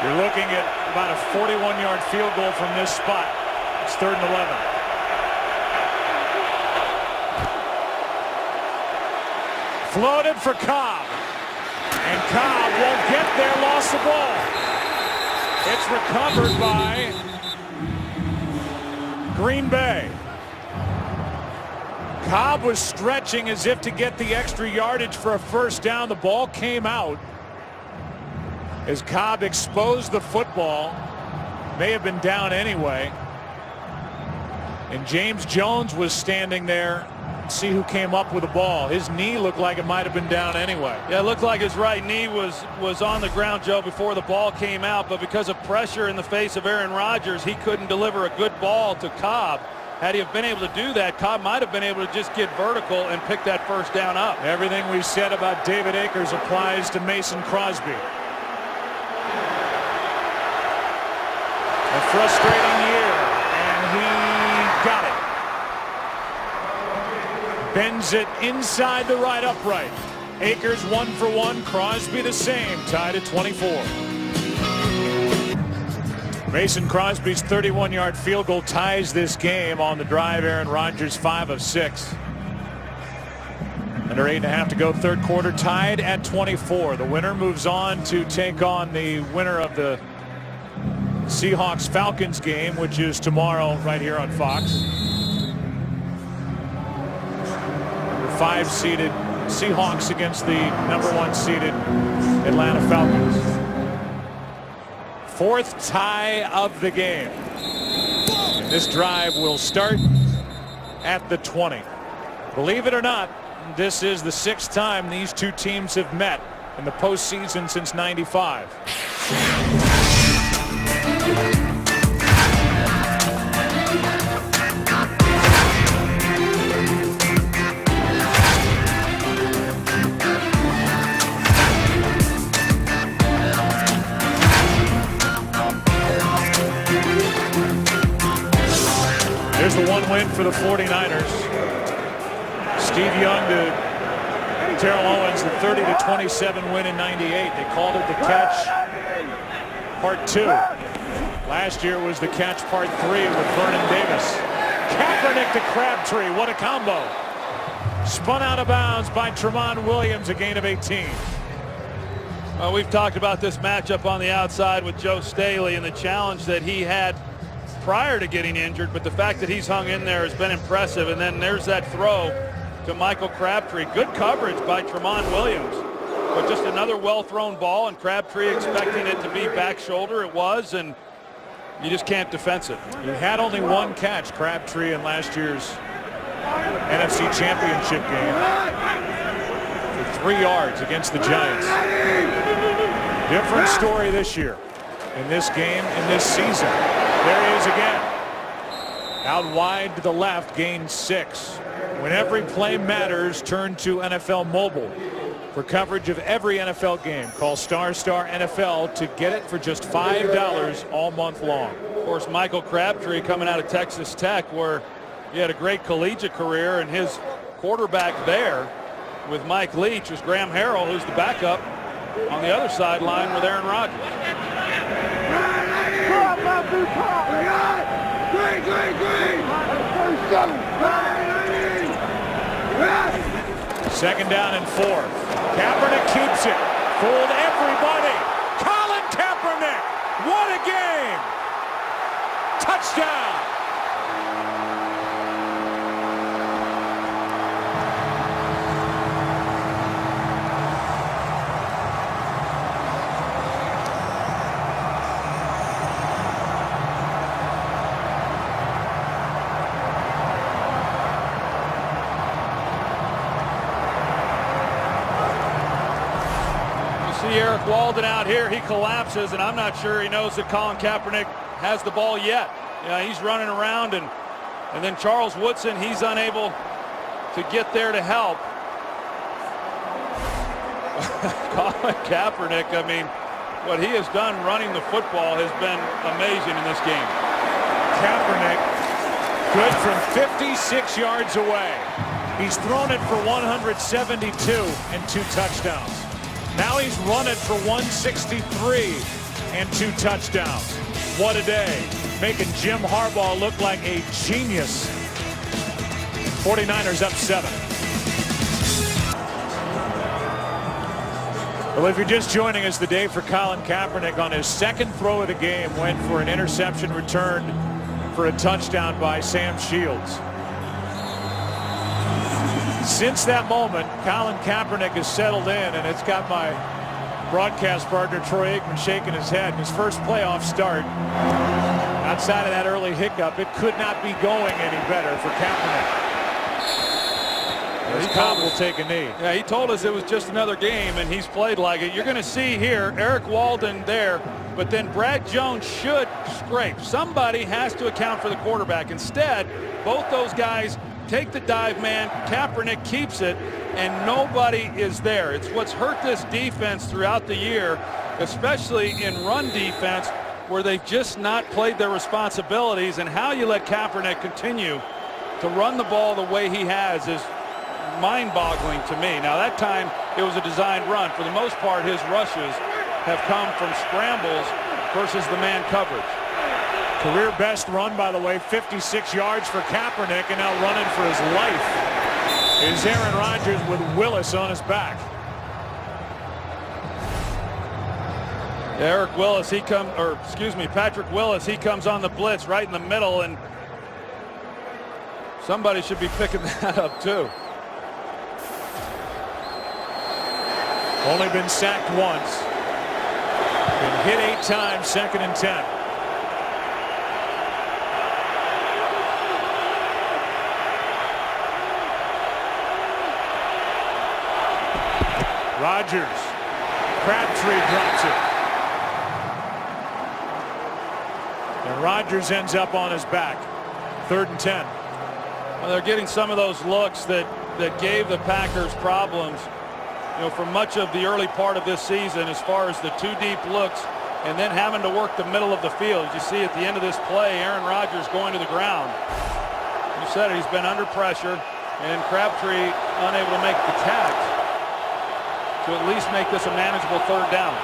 Speaker 2: You're looking at about a 41-yard field goal from this spot. It's third and 11. Floated for Cobb. And Cobb won't get there, lost the ball. It's recovered by Green Bay. Cobb was stretching as if to get the extra yardage for a first down. The ball came out as Cobb exposed the football. May have been down anyway. And James Jones was standing there. See who came up with the ball. His knee looked like it might have been down anyway.
Speaker 3: Yeah, it looked like his right knee was on the ground, Joe, before the ball came out. But because of pressure in the face of Aaron Rodgers, he couldn't deliver a good ball to Cobb. Had he have been able to do that, Cobb might have been able to just get vertical and pick that first down up.
Speaker 2: Everything we said about David Akers applies to Mason Crosby. A frustrating year, and he got it. Bends it inside the right upright. Akers 1 for 1, Crosby the same, tied at 24. Mason Crosby's 31-yard field goal ties this game on the drive. Aaron Rodgers 5 of 6. Under 8.5 to go, third quarter, tied at 24. The winner moves on to take on the winner of the Seahawks-Falcons game, which is tomorrow right here on Fox. Number 5 seeded Seahawks against the number 1 seeded Atlanta Falcons. Fourth tie of the game. And this drive will start at the 20. Believe it or not, this is the 6th time these two teams have met in the postseason since '95. There's the 1 win for the 49ers. Steve Young to Terrell Owens, the 30-27 win in '98. They called it the catch part 2. Last year was the catch part 3 with Vernon Davis. Kaepernick to Crabtree. What a combo. Spun out of bounds by Tramon Williams, a gain of 18.
Speaker 3: Well, we've talked about this matchup on the outside with Joe Staley and the challenge that he had prior to getting injured, but the fact that he's hung in there has been impressive. And then there's that throw to Michael Crabtree. Good coverage by Tramon Williams, but just another well-thrown ball, and Crabtree expecting it to be back shoulder. It was, and you just can't defense it.
Speaker 2: He had only 1 catch, Crabtree, in last year's NFC Championship game for 3 yards against the Giants. Different story this year in this game, in this season. There he is again. Out wide to the left, gain 6. When every play matters, turn to NFL Mobile for coverage of every NFL game. Call ** NFL to get it for just $5 all month long.
Speaker 3: Of course, Michael Crabtree coming out of Texas Tech, where he had a great collegiate career, and his quarterback there with Mike Leach was Graham Harrell, who's the backup on the other sideline with Aaron Rodgers.
Speaker 2: Second down and 4. Kaepernick keeps it. Fooled everybody. Colin Kaepernick. What a game. Touchdown!
Speaker 3: See Eric Walden out here. He collapses, and I'm not sure he knows that Colin Kaepernick has the ball yet. Yeah, he's running around, and then Charles Woodson, he's unable to get there to help. Colin Kaepernick, I mean, what he has done running the football has been amazing in this game.
Speaker 2: Kaepernick, good from 56 yards away. He's thrown it for 172 and 2 touchdowns. Now he's run it for 163 and 2 touchdowns. What a day. Making Jim Harbaugh look like a genius. 49ers up 7. Well, if you're just joining us, the day for Colin Kaepernick on his second throw of the game went for an interception returned for a touchdown by Sam Shields. Since that moment, Colin Kaepernick has settled in, and it's got my broadcast partner Troy Aikman shaking his head. His first playoff start, outside of that early hiccup, it could not be going any better for Kaepernick. As Cobb will take a knee.
Speaker 3: Yeah, he told us it was just another game, and he's played like it. You're going to see here Eric Walden there, but then Brad Jones should scrape. Somebody has to account for the quarterback. Instead, both those guys take the dive man. Kaepernick keeps it, and nobody is there. It's what's hurt this defense throughout the year, especially in run defense, where they've just not played their responsibilities. And how you let Kaepernick continue to run the ball the way he has is mind-boggling to me. Now, that time it was a designed run. For the most part, his rushes have come from scrambles versus the man coverage.
Speaker 2: Career best run, by the way, 56 yards for Kaepernick, and now running for his life is Aaron Rodgers with Willis on his back.
Speaker 3: Eric Willis, Patrick Willis, he comes on the blitz right in the middle, and somebody should be picking that up too.
Speaker 2: Only been sacked once. Been hit 8 times, 2nd and 10. Rodgers. Crabtree drops it. And Rodgers ends up on his back. 3rd and 10.
Speaker 3: Well, they're getting some of those looks that gave the Packers problems, for much of the early part of this season, as far as the 2 deep looks and then having to work the middle of the field. You see at the end of this play, Aaron Rodgers going to the ground. You said it, he's been under pressure, and Crabtree unable to make the catch to at least make this a manageable 3rd down.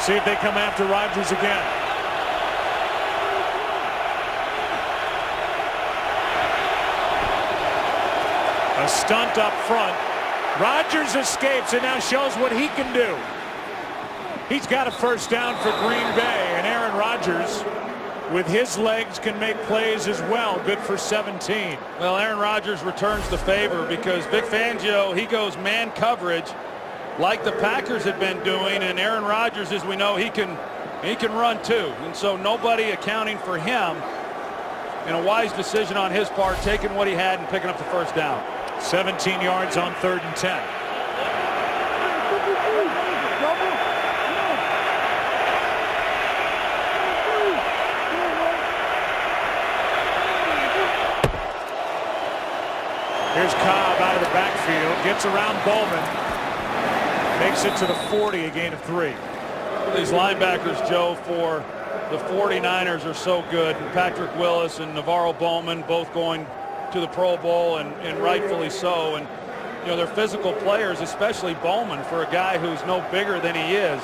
Speaker 2: See if they come after Rodgers again. A stunt up front. Rodgers escapes and now shows what he can do. He's got a 1st down for Green Bay, and Aaron Rodgers, with his legs, can make plays as well. Good for 17.
Speaker 3: Well, Aaron Rodgers returns the favor because Vic Fangio, he goes man coverage like the Packers have been doing, and Aaron Rodgers, as we know, he can run too. And so nobody accounting for him, and a wise decision on his part, taking what he had and picking up the 1st down.
Speaker 2: 17 yards on 3rd and 10. Here's Cobb out of the backfield, gets around Bowman, makes it to the 40, a gain of 3.
Speaker 3: These linebackers, Joe, for the 49ers are so good. Patrick Willis and Navarro Bowman both going to the Pro Bowl, and rightfully so. And they're physical players, especially Bowman, for a guy who's no bigger than he is.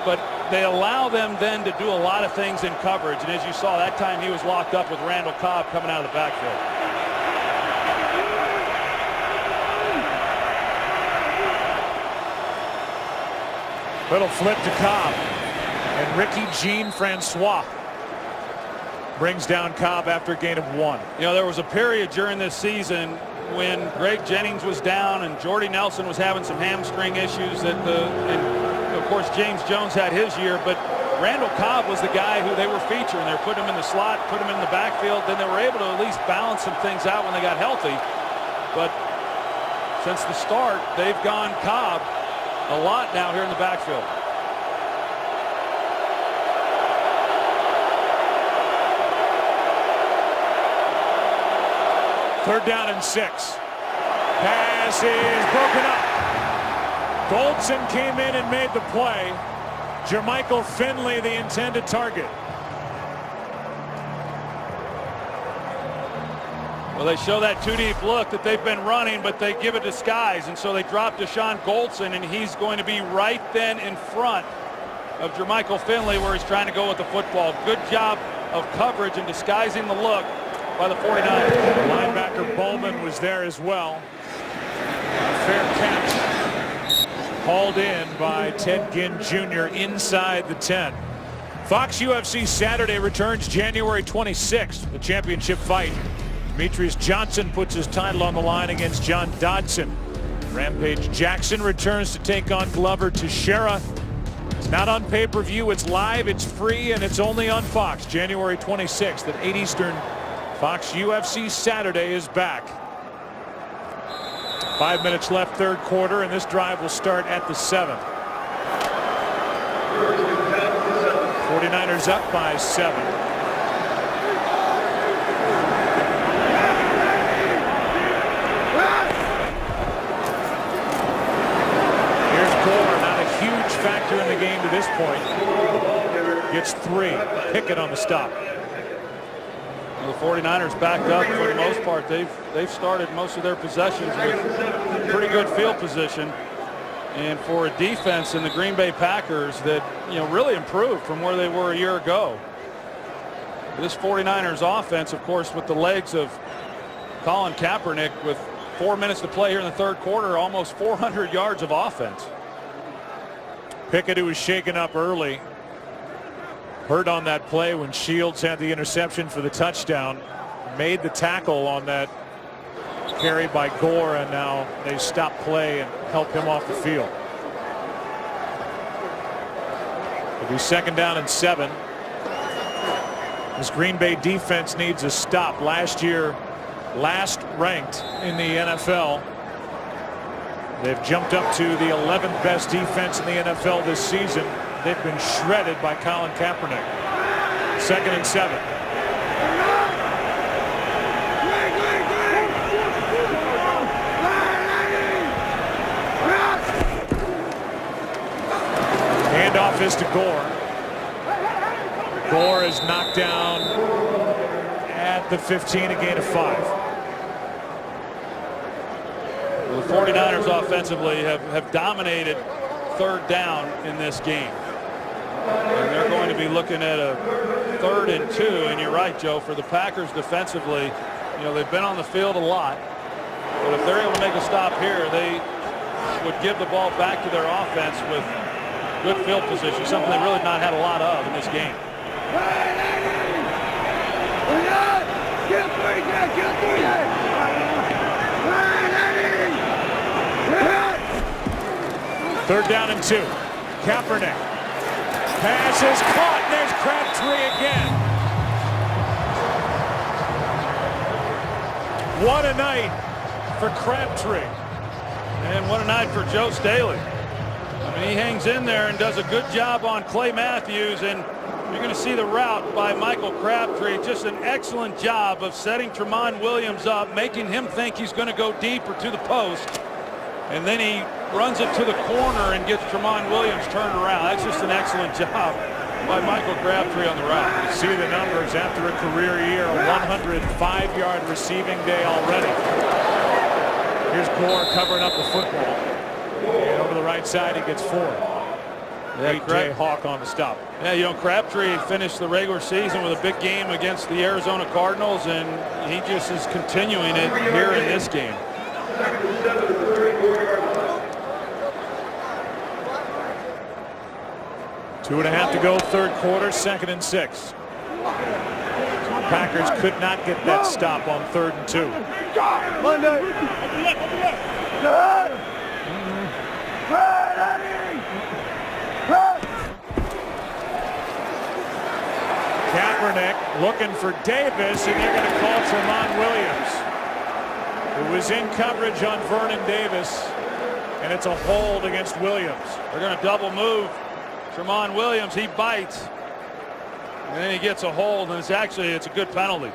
Speaker 3: But they allow them then to do a lot of things in coverage. And as you saw, that time he was locked up with Randall Cobb coming out of the backfield.
Speaker 2: Little flip to Cobb, and Ricky Jean Francois brings down Cobb after a gain of 1.
Speaker 3: You know, there was a period during this season when Greg Jennings was down and Jordy Nelson was having some hamstring issues and of course James Jones had his year, but Randall Cobb was the guy who they were featuring. They were putting him in the slot, put him in the backfield. Then they were able to at least balance some things out when they got healthy. But since the start, they've gone Cobb a lot now here in the backfield.
Speaker 2: Third down and 6. Pass is broken up. Goldson came in and made the play. Jermichael Finley, the intended target.
Speaker 3: Well, they show that two-deep look that they've been running, but they give it disguise, and so they drop Deshaun Goldson, and he's going to be right then in front of Jermichael Finley where he's trying to go with the football. Good job of coverage and disguising the look by the 49ers.
Speaker 2: Linebacker Bowman was there as well. Fair catch. Hauled in by Ted Ginn Jr. inside the 10. Fox UFC Saturday returns January 26th. The championship fight. Demetrius Johnson puts his title on the line against John Dodson. Rampage Jackson returns to take on Glover Teixeira. It's not on pay-per-view. It's live. It's free, and it's only on Fox. January 26th at 8 Eastern. Fox UFC Saturday is back. 5 minutes left, third quarter, and this drive will start at the 7. 49ers up by 7. Here's Gore, not a huge factor in the game to this point. Gets 3. Pickett on the stop.
Speaker 3: The 49ers backed up for the most part. They've started most of their possessions with pretty good field position, and for a defense in the Green Bay Packers that really improved from where they were a year ago. This 49ers offense, of course, with the legs of Colin Kaepernick, with 4 minutes to play here in the third quarter, almost 400 yards of offense.
Speaker 2: Pickett, who was shaken up early, hurt on that play when Shields had the interception for the touchdown, made the tackle on that carry by Gore, and now they stop play and help him off the field. It'll be 2nd down and 7. This Green Bay defense needs a stop. Last year, last ranked in the NFL. They've jumped up to the 11th best defense in the NFL this season. They've been shredded by Colin Kaepernick. 2nd and 7. Handoff is to Gore. Gore is knocked down at the 15, a gain of 5.
Speaker 3: Well, the 49ers offensively have dominated third down in this game. And they're going to be looking at a 3rd and 2, and you're right, Joe, for the Packers defensively, they've been on the field a lot, but if they're able to make a stop here, they would give the ball back to their offense with good field position, something they really not had a lot of in this game.
Speaker 2: Third down and 2. Kaepernick. Pass is caught. There's Crabtree again. What a night for Crabtree.
Speaker 3: And what a night for Joe Staley. I mean, he hangs in there and does a good job on Clay Matthews, and you're going to see the route by Michael Crabtree. Just an excellent job of setting Tramon Williams up, making him think he's going to go deep or to the post. And then he runs it to the corner and gets Tramon Williams turned around. That's just an excellent job by Michael Crabtree on the route.
Speaker 2: You see the numbers after a career year, a 105-yard receiving day already. Here's Gore covering up the football. And over the right side, he gets 4. A.J. Hawk on the stop.
Speaker 3: Yeah, Crabtree finished the regular season with a big game against the Arizona Cardinals, and he just is continuing it here in this game.
Speaker 2: Two and a half to go, third quarter, 2nd and 6. Packers could not get that stop on 3rd and 2. Kaepernick looking for Davis, and they're going to call Tramon Williams, who was in coverage on Vernon Davis, and it's a hold against Williams.
Speaker 3: They're going to double move Tramon Williams. He bites, and then he gets a hold, and it's a good penalty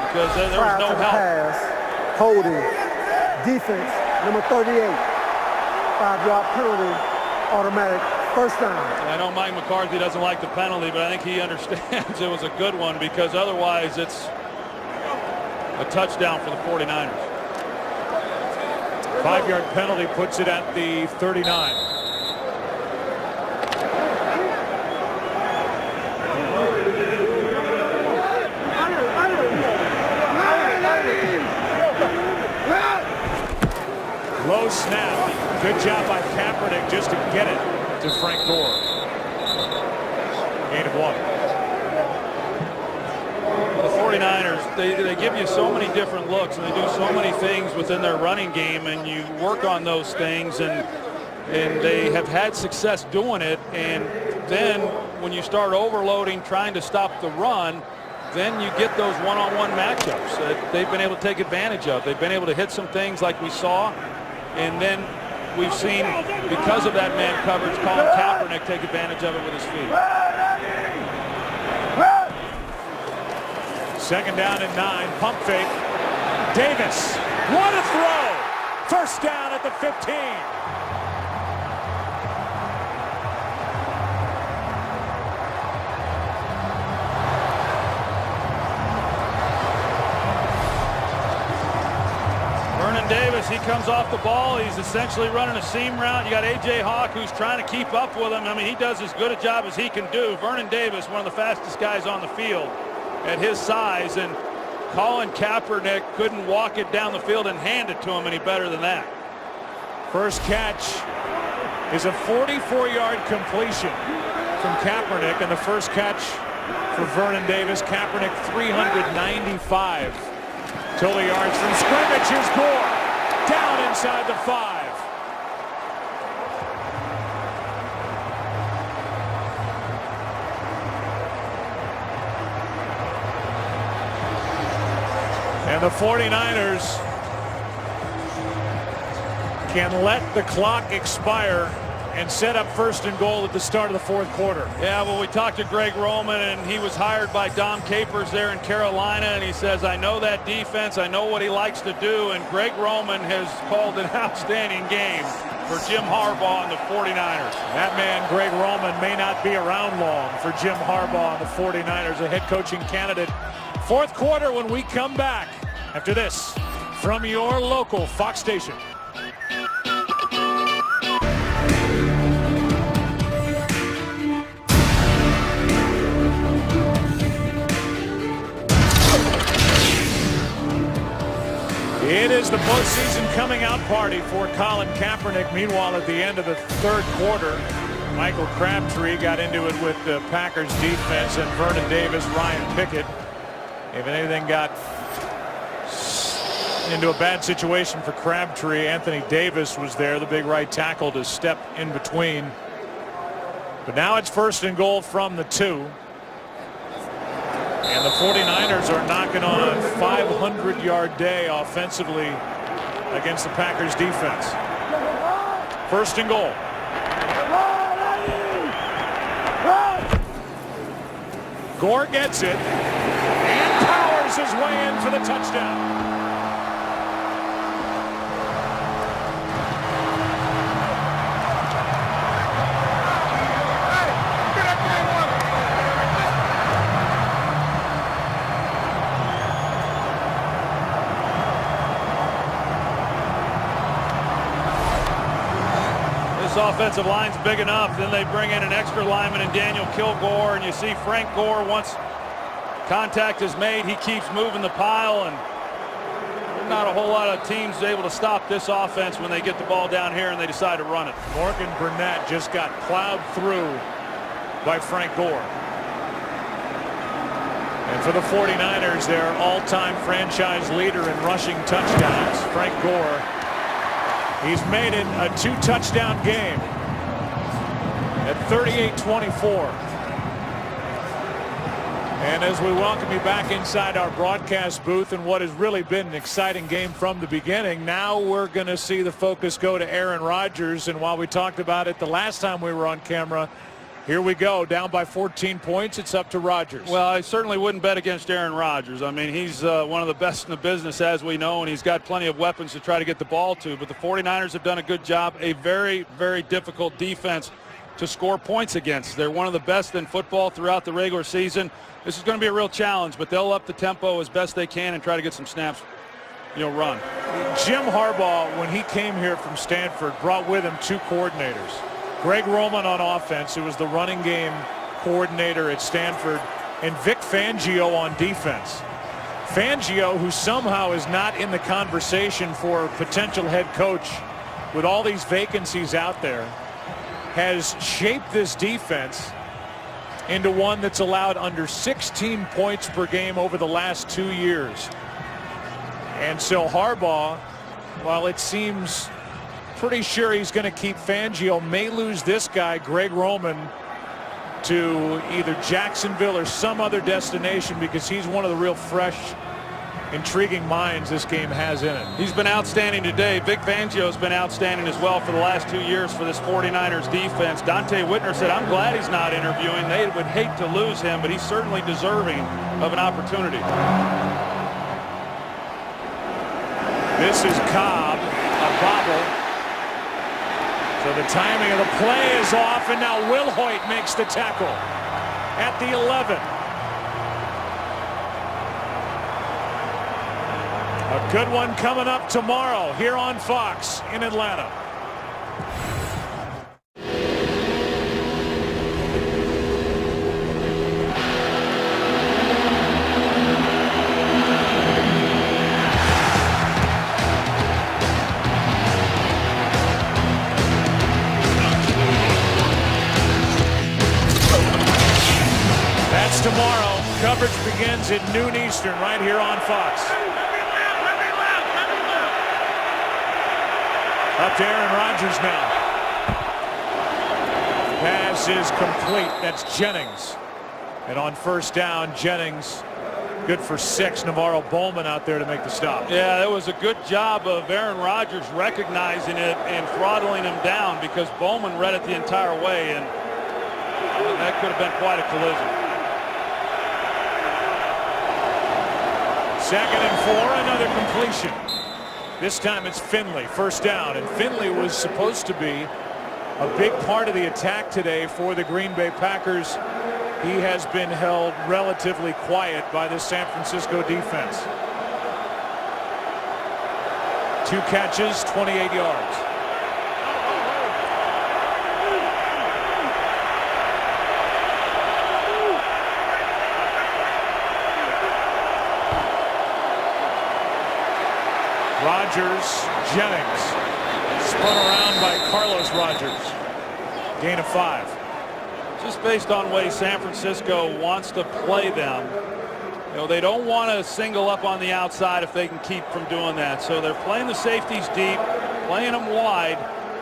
Speaker 3: because there was no help.
Speaker 4: Pass, holding, defense, number 38, 5-yard penalty, automatic, first down.
Speaker 3: I know Mike McCarthy doesn't like the penalty, but I think he understands it was a good one because otherwise it's a touchdown for the 49ers.
Speaker 2: 5-yard penalty puts it at the 39. Low snap. Good job by Kaepernick just to get it to Frank Gore. Gain of 1.
Speaker 3: The 49ers, they give you so many different looks, and they do so many things within their running game, and you work on those things, and they have had success doing it. And then when you start overloading trying to stop the run, then you get those one-on-one matchups that they've been able to take advantage of. They've been able to hit some things like we saw, and then we've seen, because of that man coverage, Colin Kaepernick take advantage of it with his feet.
Speaker 2: 2nd down and 9. Pump fake. Davis. What a throw. First down at the 15.
Speaker 3: Vernon Davis, he comes off the ball. He's essentially running a seam route. You got A.J. Hawk, who's trying to keep up with him. I mean, he does as good a job as he can do. Vernon Davis, one of the fastest guys on the field at his size, and Colin Kaepernick couldn't walk it down the field and hand it to him any better than that.
Speaker 2: First catch is a 44-yard completion from Kaepernick, and the first catch for Vernon Davis. Kaepernick 395 total yards from scrimmage. Here's Gore down inside the 5. And the 49ers can let the clock expire and set up 1st and goal at the start of the 4th quarter.
Speaker 3: Yeah, well, we talked to Greg Roman, and he was hired by Dom Capers there in Carolina, and he says, I know that defense, I know what he likes to do, and Greg Roman has called an outstanding game for Jim Harbaugh and the 49ers.
Speaker 2: That man, Greg Roman, may not be around long for Jim Harbaugh and the 49ers, a head coaching candidate. 4th quarter when we come back after this from your local Fox station. It is the postseason coming out party for Colin Kaepernick. Meanwhile, at the end of the 3rd quarter, Michael Crabtree got into it with the Packers defense, and Vernon Davis, Ryan Pickett. If anything got into a bad situation for Crabtree, Anthony Davis was there, the big right tackle, to step in between. But now it's 1st and goal from the 2. And the 49ers are knocking on a 500-yard day offensively against the Packers defense. 1st and goal. Gore gets it and powers his way in for the touchdown.
Speaker 3: Offensive line's big enough. Then they bring in an extra lineman in Daniel Kilgore, and you see Frank Gore, once contact is made, he keeps moving the pile, and there's not a whole lot of teams able to stop this offense when they get the ball down here and they decide to run it.
Speaker 2: Morgan Burnett just got plowed through by Frank Gore. And for the 49ers, their all-time franchise leader in rushing touchdowns, Frank Gore. He's made it a 2-touchdown game at 38-24. And as we welcome you back inside our broadcast booth in what has really been an exciting game from the beginning, now we're going to see the focus go to Aaron Rodgers. And while we talked about it the last time we were on camera, here we go, down by 14 points. It's up to Rodgers.
Speaker 3: Well, I certainly wouldn't bet against Aaron Rodgers. I mean, he's one of the best in the business, as we know, and he's got plenty of weapons to try to get the ball to. But the 49ers have done a good job, a very, very difficult defense to score points against. They're one of the best in football throughout the regular season. This is going to be a real challenge, but they'll up the tempo as best they can and try to get some snaps, run.
Speaker 2: Jim Harbaugh, when he came here from Stanford, brought with him 2 coordinators. Greg Roman on offense, who was the running game coordinator at Stanford, and Vic Fangio on defense. Fangio, who somehow is not in the conversation for potential head coach with all these vacancies out there, has shaped this defense into one that's allowed under 16 points per game over the last 2 years. And so Harbaugh, while it seems pretty sure he's going to keep Fangio, may lose this guy, Greg Roman, to either Jacksonville or some other destination, because he's one of the real fresh, intriguing minds this game has in it.
Speaker 3: He's been outstanding today. Vic Fangio's been outstanding as well for the last 2 years for this 49ers defense. Dante Whitner said, I'm glad he's not interviewing. They would hate to lose him, but he's certainly deserving of an opportunity.
Speaker 2: This is Cobb, a bobble. So the timing of the play is off, and now Will Hoyt makes the tackle at the 11. A good one coming up tomorrow here on Fox in Atlanta. That's tomorrow. Coverage begins at noon Eastern right here on Fox. Up to Aaron Rodgers now. Pass is complete. That's Jennings. And on first down, Jennings good for 6. Navarro Bowman out there to make the stop.
Speaker 3: Yeah, that was a good job of Aaron Rodgers recognizing it and throttling him down, because Bowman read it the entire way, and that could have been quite a collision.
Speaker 2: 2nd and 4, another completion. This time it's Finley, first down, and Finley was supposed to be a big part of the attack today for the Green Bay Packers. He has been held relatively quiet by the San Francisco defense. 2 catches, 28 yards. Rodgers, Jennings, spun around by Carlos Rodgers. Gain of 5.
Speaker 3: Just based on the way San Francisco wants to play them, they don't want to single up on the outside if they can keep from doing that. So they're playing the safeties deep, playing them wide,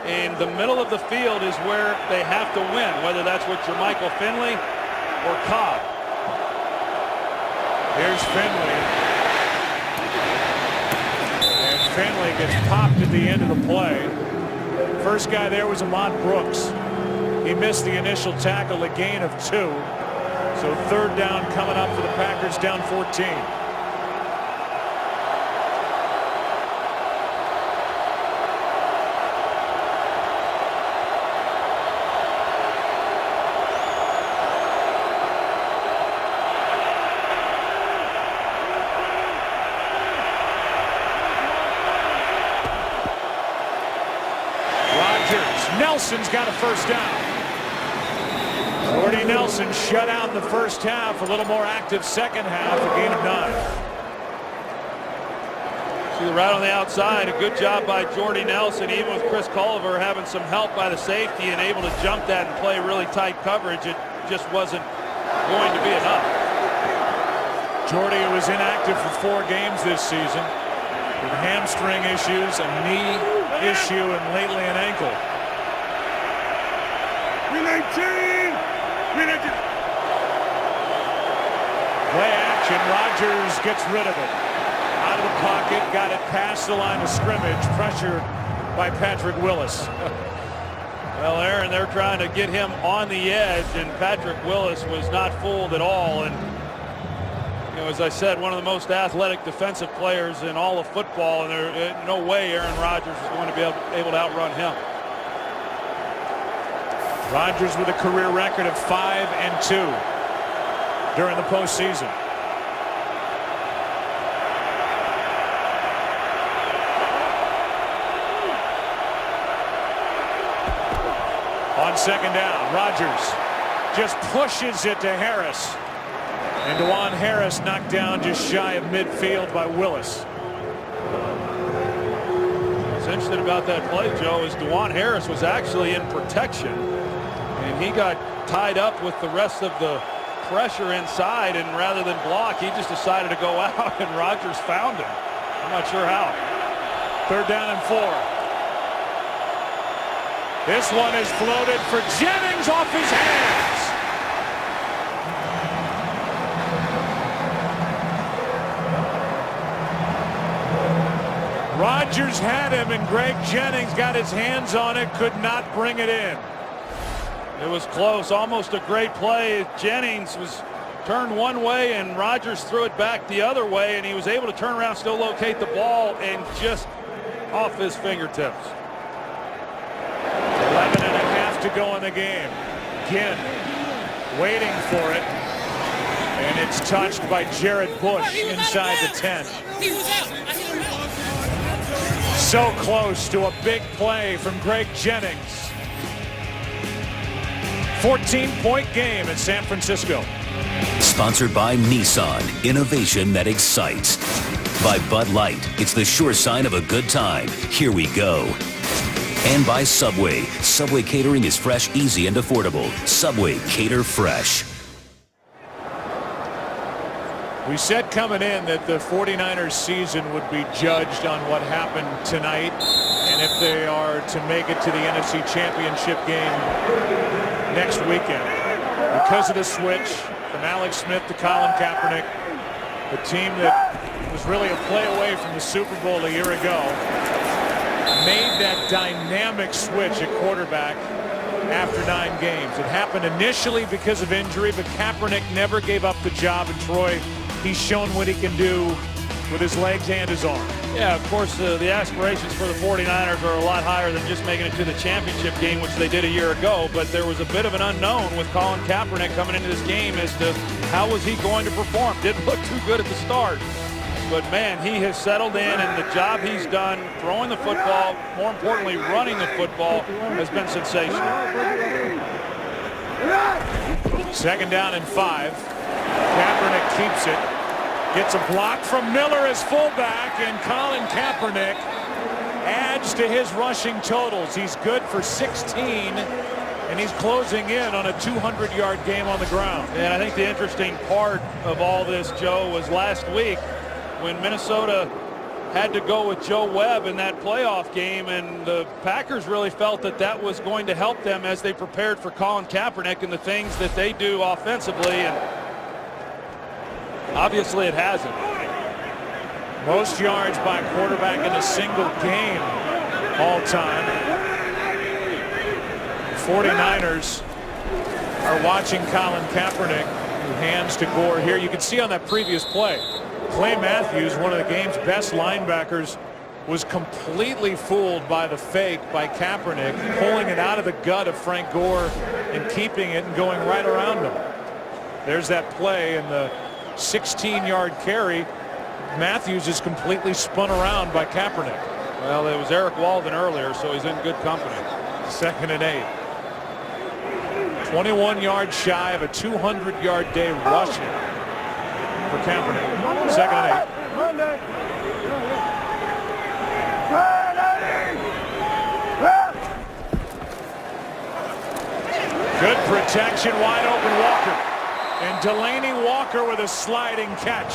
Speaker 3: and the middle of the field is where they have to win, whether that's with Jermichael Finley or Cobb.
Speaker 2: Here's Finley. Finley gets popped at the end of the play. First guy there was Ahmad Brooks. He missed the initial tackle, a gain of 2. So 3rd down coming up for the Packers, down 14. Nelson's got a first down. Jordy Nelson shut out in the first half, a little more active second half, a gain of 9.
Speaker 3: See the route on the outside, a good job by Jordy Nelson, even with Chris Culliver having some help by the safety and able to jump that and play really tight coverage. It just wasn't going to be enough.
Speaker 2: Jordy, who was inactive for 4 games this season with hamstring issues, a knee issue, and lately an ankle. Play action. Rodgers gets rid of it. Out of the pocket, got it past the line of scrimmage. Pressured by Patrick Willis.
Speaker 3: Well, Aaron, they're trying to get him on the edge, and Patrick Willis was not fooled at all. And you know, as I said, one of the most athletic defensive players in all of football, and there's no way Aaron Rodgers is going to be able to outrun him.
Speaker 2: Rodgers with a career record of 5-2 during the postseason. On second down, Rodgers just pushes it to Harris. And DeJuan Harris knocked down just shy of midfield by Willis.
Speaker 3: What's interesting about that play, Joe, is DeJuan Harris was actually in protection. And he got tied up with the rest of the pressure inside, and rather than block, he just decided to go out, and Rodgers found him. I'm not sure how.
Speaker 2: 3rd down and 4. This one is floated for Jennings off his hands. Rodgers had him, and Greg Jennings got his hands on it, could not bring it in.
Speaker 3: It was close, almost a great play. Jennings was turned one way, and Rodgers threw it back the other way, and he was able to turn around, still locate the ball, and just off his fingertips.
Speaker 2: 11.5 to go in the game. Ginn waiting for it, and it's touched by Jared Bush inside the 10. So close to a big play from Greg Jennings. 14-point game in San Francisco.
Speaker 1: Sponsored by Nissan, innovation that excites. By Bud Light, it's the sure sign of a good time. Here we go. And by Subway. Subway catering is fresh, easy, and affordable. Subway, cater fresh.
Speaker 2: We said coming in that the 49ers season would be judged on what happened tonight, and if they are to make it to the NFC Championship game next weekend. Because of the switch from Alex Smith to Colin Kaepernick, the team that was really a play away from the Super Bowl a year ago made that dynamic switch at quarterback after 9 games. It happened initially because of injury, but Kaepernick never gave up the job, and Troy, he's shown what he can do with his legs and his arm.
Speaker 3: Yeah, of course, the aspirations for the 49ers are a lot higher than just making it to the championship game, which they did a year ago, but there was a bit of an unknown with Colin Kaepernick coming into this game as to how was he going to perform. Didn't look too good at the start, but man, he has settled in, and the job he's done throwing the football, more importantly running the football, has been sensational.
Speaker 2: 2nd down and 5. Kaepernick keeps it. Gets a block from Miller as fullback, and Colin Kaepernick adds to his rushing totals. He's good for 16, and he's closing in on a 200-yard game on the ground.
Speaker 3: And I think the interesting part of all this, Joe, was last week when Minnesota had to go with Joe Webb in that playoff game, and the Packers really felt that that was going to help them as they prepared for Colin Kaepernick and the things that they do offensively, and obviously it hasn't.
Speaker 2: Most yards by a quarterback in a single game all time. The 49ers are watching Colin Kaepernick, who hands to Gore here. You can see on that previous play, Clay Matthews, one of the game's best linebackers, was completely fooled by the fake by Kaepernick, pulling it out of the gut of Frank Gore and keeping it and going right around him. There's that play, and the 16-yard carry. Matthews is completely spun around by Kaepernick.
Speaker 3: Well, it was Eric Walden earlier, so he's in good company.
Speaker 2: 2nd and 8. 21 yards shy of a 200-yard day rushing for Kaepernick. 2nd and 8. Good protection, wide open Walker. And Delaney Walker with a sliding catch.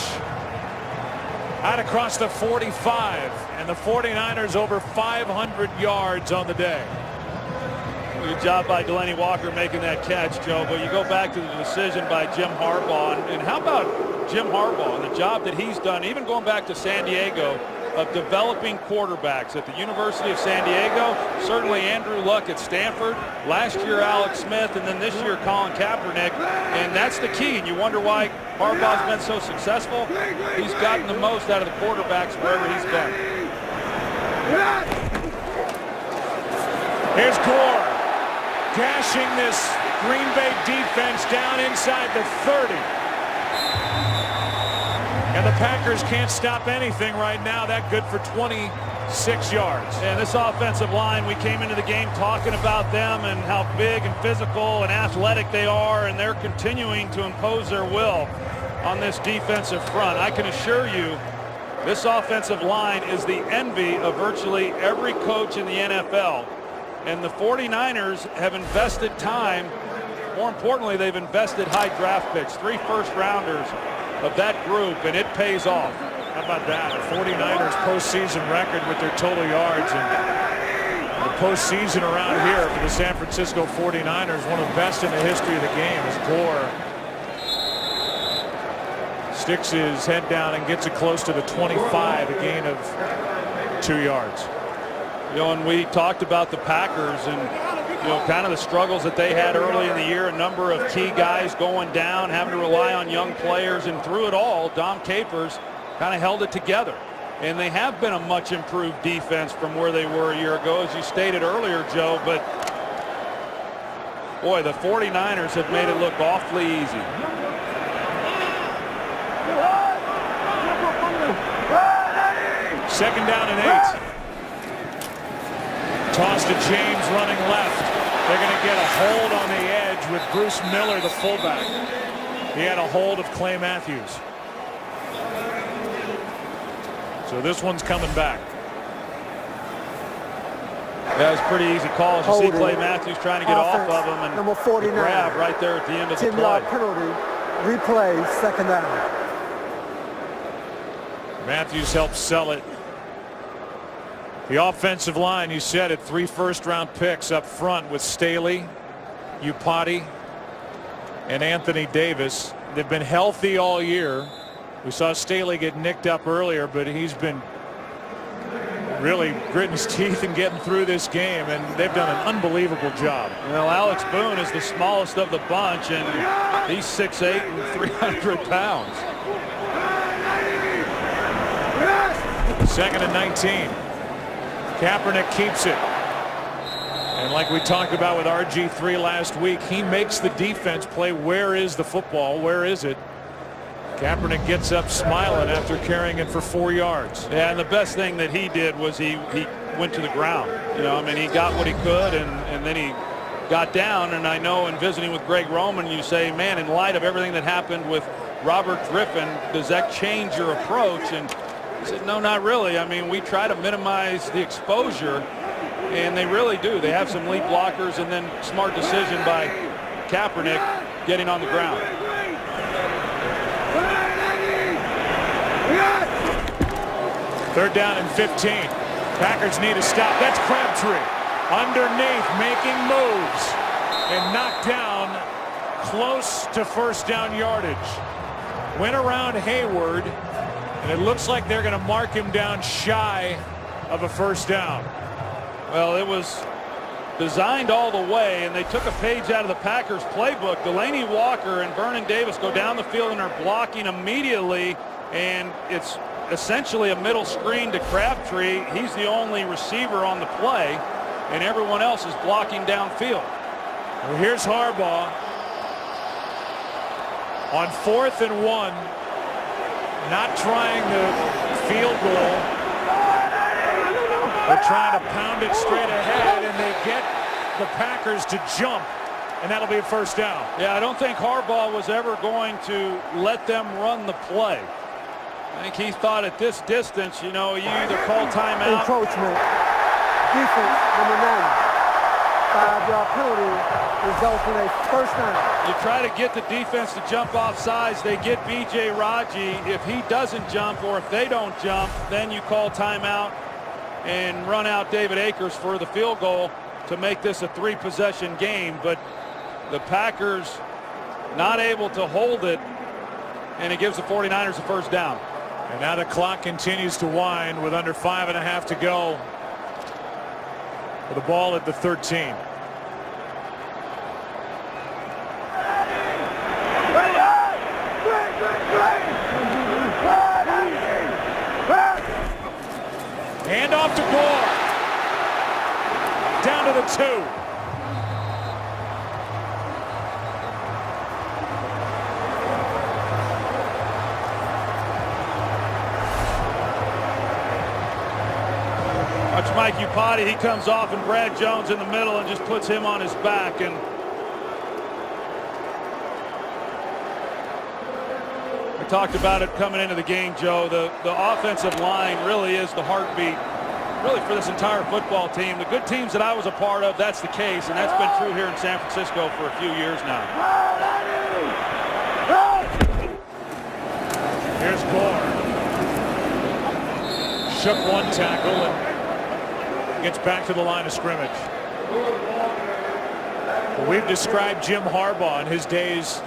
Speaker 2: Out across the 45. And the 49ers over 500 yards on the day.
Speaker 3: Good job by Delaney Walker making that catch, Joe. But you go back to the decision by Jim Harbaugh. And how about Jim Harbaugh and the job that he's done, even going back to San Diego, of developing quarterbacks at the University of San Diego, certainly Andrew Luck at Stanford, last year Alex Smith, and then this year Colin Kaepernick. And that's the key. And you wonder why Harbaugh's been so successful. He's gotten the most out of the quarterbacks wherever he's been.
Speaker 2: Here's Gore dashing this Green Bay defense down inside the 30. And the Packers can't stop anything right now. That good for 26 yards.
Speaker 3: And this offensive line, we came into the game talking about them and how big and physical and athletic they are, and they're continuing to impose their will on this defensive front. I can assure you this offensive line is the envy of virtually every coach in the NFL. And the 49ers have invested time. More importantly, they've invested high draft picks, 3 first-rounders of that group, and it pays off.
Speaker 2: How about that? The 49ers postseason record with their total yards, and the postseason around here for the San Francisco 49ers, one of the best in the history of the game, as Gore sticks his head down and gets it close to the 25, a gain of 2 yards.
Speaker 3: You know, and we talked about the Packers and, you know, kind of the struggles that they had early in the year, a number of key guys going down, having to rely on young players, and through it all, Dom Capers kind of held it together. And they have been a much improved defense from where they were a year ago, as you stated earlier, Joe, but boy, the 49ers have made it look awfully easy.
Speaker 2: Second down and 8. Toss to James running left. They're going to get a hold on the edge with Bruce Miller, the fullback. He had a hold of Clay Matthews. So this one's coming back.
Speaker 3: That was a pretty easy call. As you see Clay Matthews trying to get off of him, and
Speaker 4: number 49,
Speaker 3: the grab right there at the end of the play.
Speaker 4: 10-yard penalty. Replay, second down.
Speaker 2: Matthews helped sell it. The offensive line, you said it, 3 first-round picks up front with Staley, Upati, and Anthony Davis. They've been healthy all year. We saw Staley get nicked up earlier, but he's been really gritting his teeth and getting through this game, and they've done an unbelievable job.
Speaker 3: Well, Alex Boone is the smallest of the bunch, and he's 6'8" and 300 pounds.
Speaker 2: Second and 19. Kaepernick keeps it. And like we talked about with RG3 last week, he makes the defense play. Where is the football? Where is it? Kaepernick gets up smiling after carrying it for 4 yards.
Speaker 3: Yeah, and the best thing that he did was he went to the ground. You know, I mean, he got what he could, and then he got down. And I know in visiting with Greg Roman, you say, man, in light of everything that happened with Robert Griffin, does that change your approach? And he said, no, not really. I mean, we try to minimize the exposure, and they really do. They have some lead blockers, and then smart decision by Kaepernick getting on the ground.
Speaker 2: Third down and 15. Packers need a stop. That's Crabtree underneath, making moves, and knocked down close to first down yardage. Went around Hayward, and it looks like they're going to mark him down shy of a first down.
Speaker 3: Well, it was designed all the way, and they took a page out of the Packers playbook. Delaney Walker and Vernon Davis go down the field and are blocking immediately, and it's essentially a middle screen to Crabtree. He's the only receiver on the play, and everyone else is blocking downfield.
Speaker 2: Well, here's Harbaugh on 4th and 1, not trying the field goal, but trying to pound it straight ahead, and they get the Packers to jump, and that'll be a first down.
Speaker 3: Yeah, I don't think Harbaugh was ever going to let them run the play. I think he thought at this distance, you know, you either call timeout.
Speaker 4: Encroachment. Defense, number 9. 5-yard penalty results in a first down.
Speaker 3: You try to get the defense to jump off sides. They get B.J. Raji. If he doesn't jump or if they don't jump, then you call timeout and run out David Akers for the field goal to make this a 3-possession game. But the Packers not able to hold it, and it gives the 49ers a first down.
Speaker 2: And now the clock continues to wind with under 5.5 to go. With the ball at the 13. Hand off to Gore. Down to the 2.
Speaker 3: Watch Mike Upati. He comes off and Brad Jones in the middle and just puts him on his back. And I talked about it coming into the game, Joe. The offensive line really is the heartbeat, really, for this entire football team. The good teams that I was a part of, that's the case, and that's been true here in San Francisco for a few years now.
Speaker 2: Here's Gore. Shook one tackle and gets back to the line of scrimmage. Well, we've described Jim Harbaugh in his days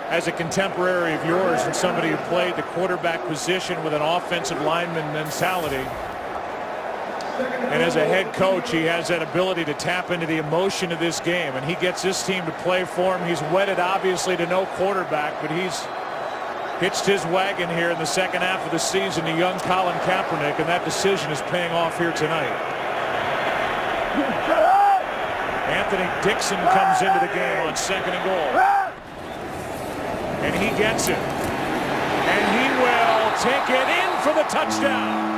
Speaker 2: as a contemporary of yours and somebody who played the quarterback position with an offensive lineman mentality. And as a head coach, he has that ability to tap into the emotion of this game, and he gets this team to play for him. He's wedded obviously to no quarterback, but he's hitched his wagon here in the second half of the season to young Colin Kaepernick, and that decision is paying off here tonight. Anthony Dixon comes into the game on 2nd and goal. And he gets it. And he will take it in for the touchdown.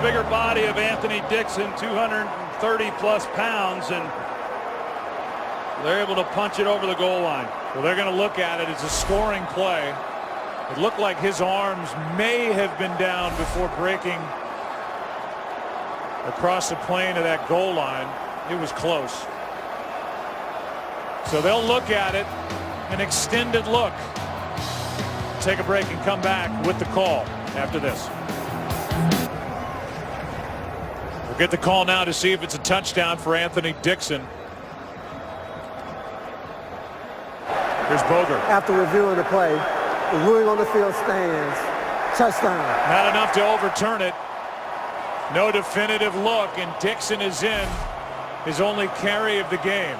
Speaker 3: Bigger body of Anthony Dixon, 230 plus pounds, and they're able to punch it over the goal line.
Speaker 2: Well, they're going to look at it as a scoring play. It looked like his arms may have been down before breaking across the plane of that goal line. It was close. So they'll look at it, an extended look. Take a break and come back with the call after this. We'll get the call now to see if it's a touchdown for Anthony Dixon. Here's Boger.
Speaker 4: After reviewing the play, the ruling on the field stands. Touchdown.
Speaker 2: Not enough to overturn it. No definitive look, and Dixon is in his only carry of the game.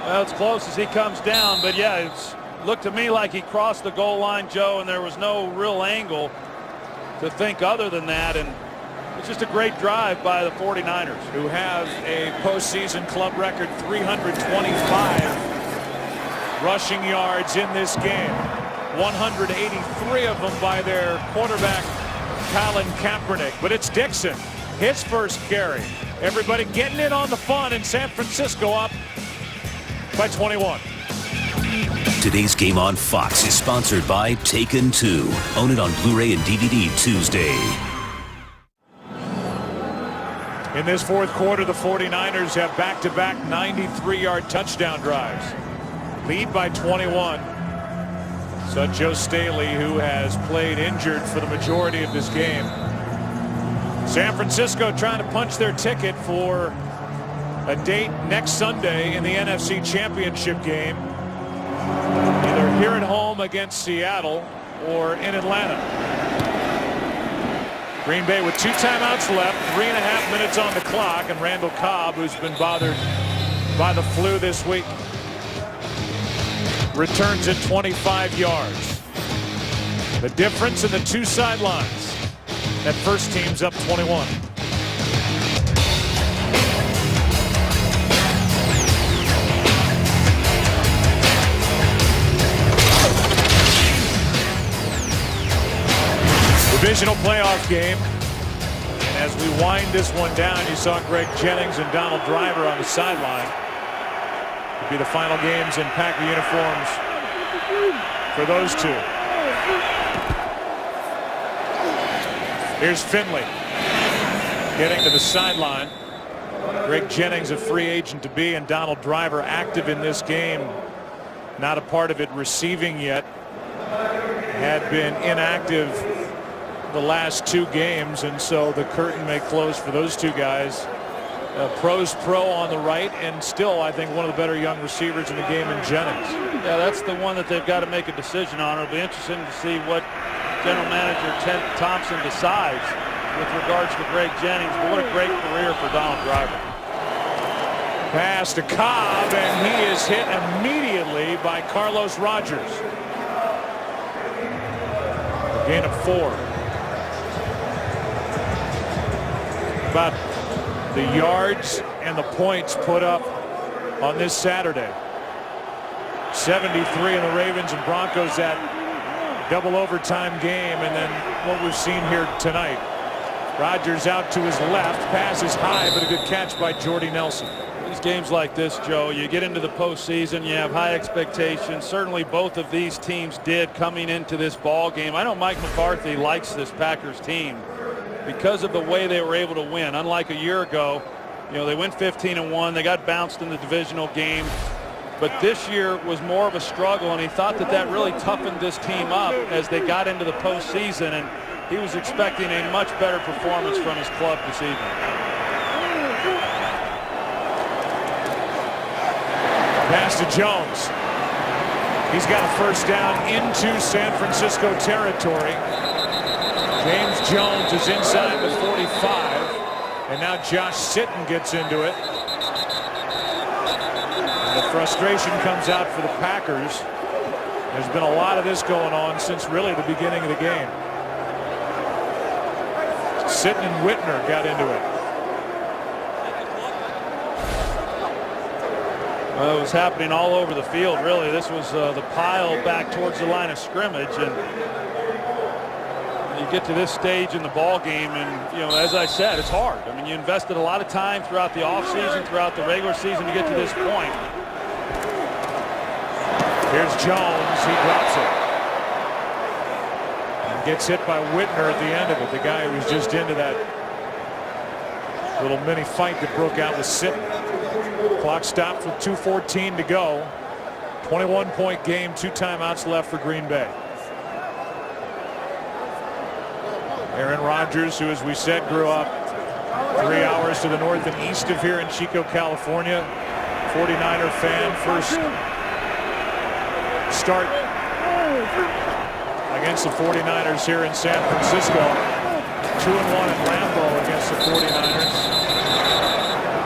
Speaker 3: Well, it's close as he comes down, but yeah, it's looked to me like he crossed the goal line, Joe, and there was no real angle to think other than that, and it's just a great drive by the 49ers,
Speaker 2: who have a postseason club record 325 rushing yards in this game. 183 of them by their quarterback Colin Kaepernick. But it's Dixon, his first carry. Everybody getting in on the fun, in San Francisco up by 21.
Speaker 1: Today's game on Fox is sponsored by Taken 2. Own it on Blu-ray and DVD Tuesday.
Speaker 2: In this fourth quarter, the 49ers have back-to-back 93-yard touchdown drives. Lead by 21. So Joe Staley, who has played injured for the majority of this game. San Francisco trying to punch their ticket for a date next Sunday in the NFC Championship game. Either here at home against Seattle or in Atlanta. Green Bay with 2 timeouts left, 3.5 minutes on the clock, and Randall Cobb, who's been bothered by the flu this week, returns at 25 yards. The difference in the two sidelines. That first team's up 21. Divisional playoff game. And as we wind this one down, you saw Greg Jennings and Donald Driver on the sideline. It'll be the final games in Packer uniforms for those two. Here's Finley getting to the sideline. Greg Jennings, a free agent to be, and Donald Driver active in this game. Not a part of it receiving yet. Had been inactive the last 2 games, and so the curtain may close for those two guys. Pro's pro on the right, and still I think one of the better young receivers in the game in Jennings.
Speaker 3: Yeah, that's the one that they've got to make a decision on. It'll be interesting to see what general manager Ted Thompson decides with regards to Greg Jennings. But what a great career for Donald Driver.
Speaker 2: Pass to Cobb, and he is hit immediately by Carlos Rogers. A gain of 4. About the yards and the points put up on this Saturday. 73 in the Ravens and Broncos, that double overtime game, and then what we've seen here tonight. Rodgers out to his left, pass is high, but a good catch by Jordy Nelson.
Speaker 3: These games like this, Joe, you get into the postseason, you have high expectations. Certainly both of these teams did coming into this ball game. I know Mike McCarthy likes this Packers team because of the way they were able to win. Unlike a year ago, you know, they went 15-1. They got bounced in the divisional game. But this year was more of a struggle, and he thought that that really toughened this team up as they got into the postseason, and he was expecting a much better performance from his club this evening.
Speaker 2: Pass to Jones. He's got a first down into San Francisco territory. James Jones is inside the 45, and now Josh Sitton gets into it. And the frustration comes out for the Packers. There's been a lot of this going on since really the beginning of the game. Sitton and Whitner got into it.
Speaker 3: Well, it was happening all over the field, really. This was the pile back towards the line of scrimmage, and you get to this stage in the ball game, and, you know, as I said, it's hard. I mean, you invested a lot of time throughout the offseason, throughout the regular season to get to this point.
Speaker 2: Here's Jones. He drops it. And gets hit by Whitner at the end of it. The guy who was just into that little mini fight that broke out with Sitton. Clock stopped with 2:14 to go. 21-point game, 2 timeouts left for Green Bay. Aaron Rodgers, who, as we said, grew up 3 hours to the north and east of here in Chico, California. 49er fan, first start against the 49ers here in San Francisco. 2-1 in Lambeau against the 49ers.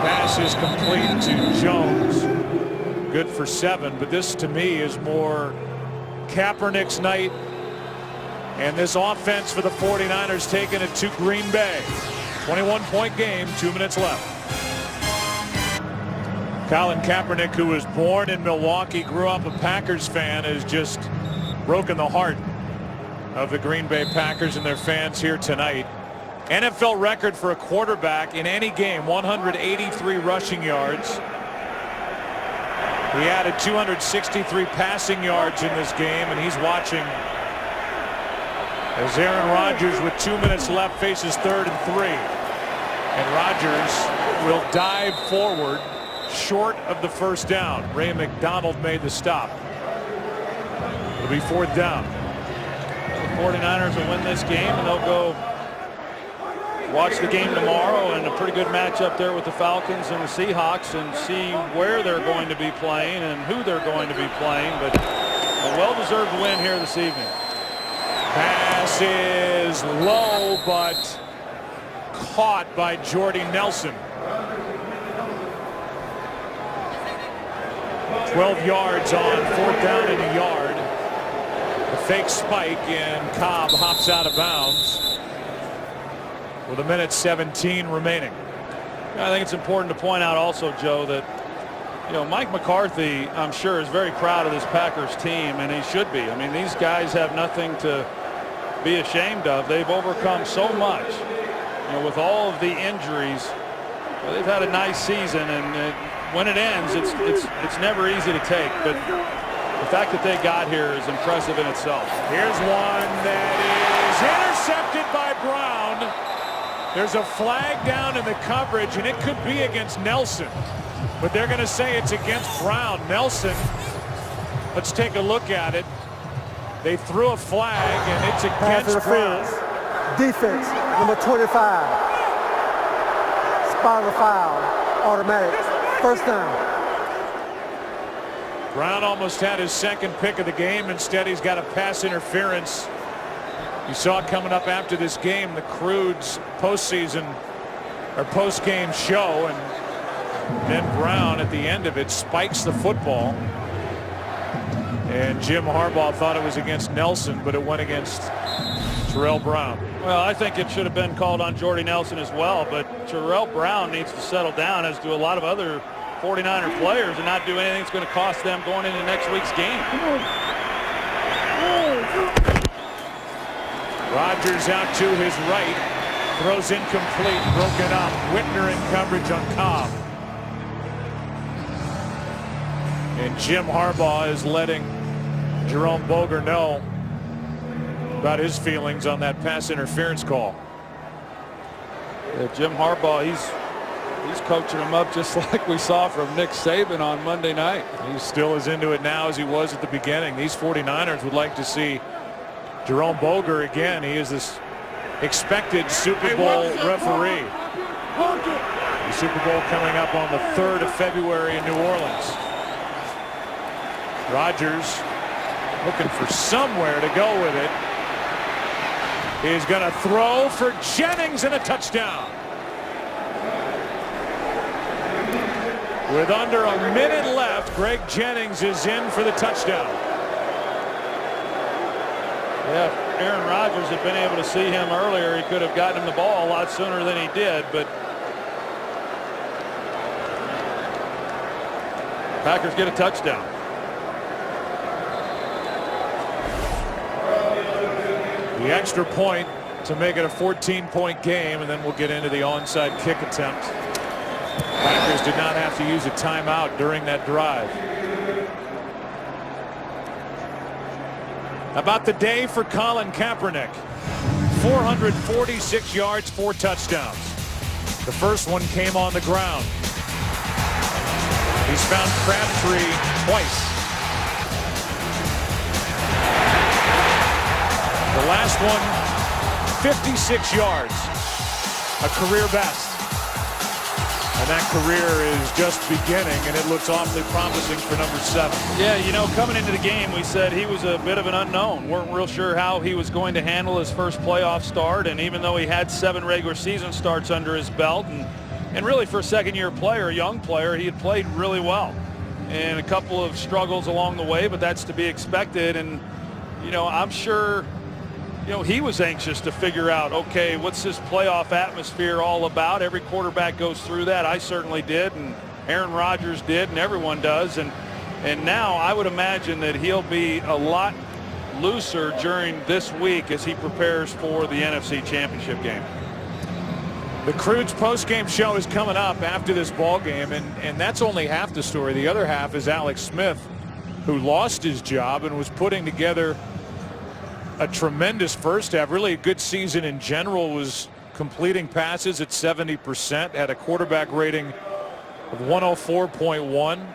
Speaker 2: Pass is complete to Jones. Good for 7, but this to me is more Kaepernick's night. And this offense for the 49ers taking it to Green Bay. 21-point game, 2 minutes left. Colin Kaepernick, who was born in Milwaukee, grew up a Packers fan, has just broken the heart of the Green Bay Packers and their fans here tonight. NFL record for a quarterback in any game, 183 rushing yards. He added 263 passing yards in this game, and he's watching as Aaron Rodgers, with 2 minutes left, faces 3rd and 3. And Rodgers will dive forward short of the first down. Ray McDonald made the stop. It'll be 4th down.
Speaker 3: The 49ers will win this game, and they'll go watch the game tomorrow, and a pretty good matchup there with the Falcons and the Seahawks, and see where they're going to be playing and who they're going to be playing. But a well-deserved win here this evening.
Speaker 2: Pass is low, but caught by Jordy Nelson. 12 yards on 4th down and a yard. A fake spike, and Cobb hops out of bounds with 1:17 remaining.
Speaker 3: I think it's important to point out also, Joe, that, you know, Mike McCarthy, I'm sure, is very proud of this Packers team, and he should be. I mean, these guys have nothing to be ashamed of. They've overcome so much, with all of the injuries. They've had a nice season, and when it ends, it's never easy to take. But the fact that they got here is impressive in itself.
Speaker 2: Here's one that is intercepted by Brown. There's a flag down in the coverage, and it could be against Nelson, but they're going to say it's against Brown. Nelson, let's take a look at it. They threw a flag, and it's against Brown.
Speaker 4: Defense, number 25. Spot of the foul, automatic. First down.
Speaker 2: Brown almost had his second pick of the game. Instead, he's got a pass interference. You saw it coming up after this game, the Crude's postseason or post-game show, and then Brown at the end of it spikes the football. And Jim Harbaugh thought it was against Nelson, but it went against Terrell Brown.
Speaker 3: Well, I think it should have been called on Jordy Nelson as well, but Terrell Brown needs to settle down, as do a lot of other 49er players, and not do anything that's going to cost them going into next week's game.
Speaker 2: Rodgers out to his right, throws incomplete, broken up. Whitner in coverage on Cobb. And Jim Harbaugh is letting Jerome Boger know about his feelings on that pass interference call.
Speaker 3: Yeah, Jim Harbaugh, he's coaching him up just like we saw from Nick Saban on Monday night.
Speaker 2: He's still as into it now as he was at the beginning. These 49ers would like to see Jerome Boger again. He is this expected Super Bowl referee. The Super Bowl coming up on the 3rd of February in New Orleans. Rodgers looking for somewhere to go with it. He's going to throw for Jennings and a touchdown. With under a minute left, Greg Jennings is in for the touchdown.
Speaker 3: Yeah, if Aaron Rodgers had been able to see him earlier, he could have gotten him the ball a lot sooner than he did, but Packers get a touchdown.
Speaker 2: The extra point to make it a 14-point game, and then we'll get into the onside kick attempt. Packers did not have to use a timeout during that drive. About the day for Colin Kaepernick. 446 yards, 4 touchdowns. The first one came on the ground. He's found Crabtree twice. The last one, 56 yards, a career best. And that career is just beginning, and it looks awfully promising for number 7.
Speaker 3: Yeah, coming into the game, we said he was a bit of an unknown. Weren't real sure how he was going to handle his first playoff start, and even though he had 7 regular season starts under his belt, and really for a second-year player, a young player, he had played really well. And a couple of struggles along the way, but that's to be expected. And, I'm sure he was anxious to figure out, okay, what's this playoff atmosphere all about? Every quarterback goes through that. I certainly did, and Aaron Rodgers did, and everyone does. And now I would imagine that he'll be a lot looser during this week as he prepares for the NFC Championship game.
Speaker 2: The Crude's post-game show is coming up after this ball game, and that's only half the story. The other half is Alex Smith, who lost his job and was putting together a tremendous first half, really a good season in general, was completing passes at 70%, had a quarterback rating of 104.1,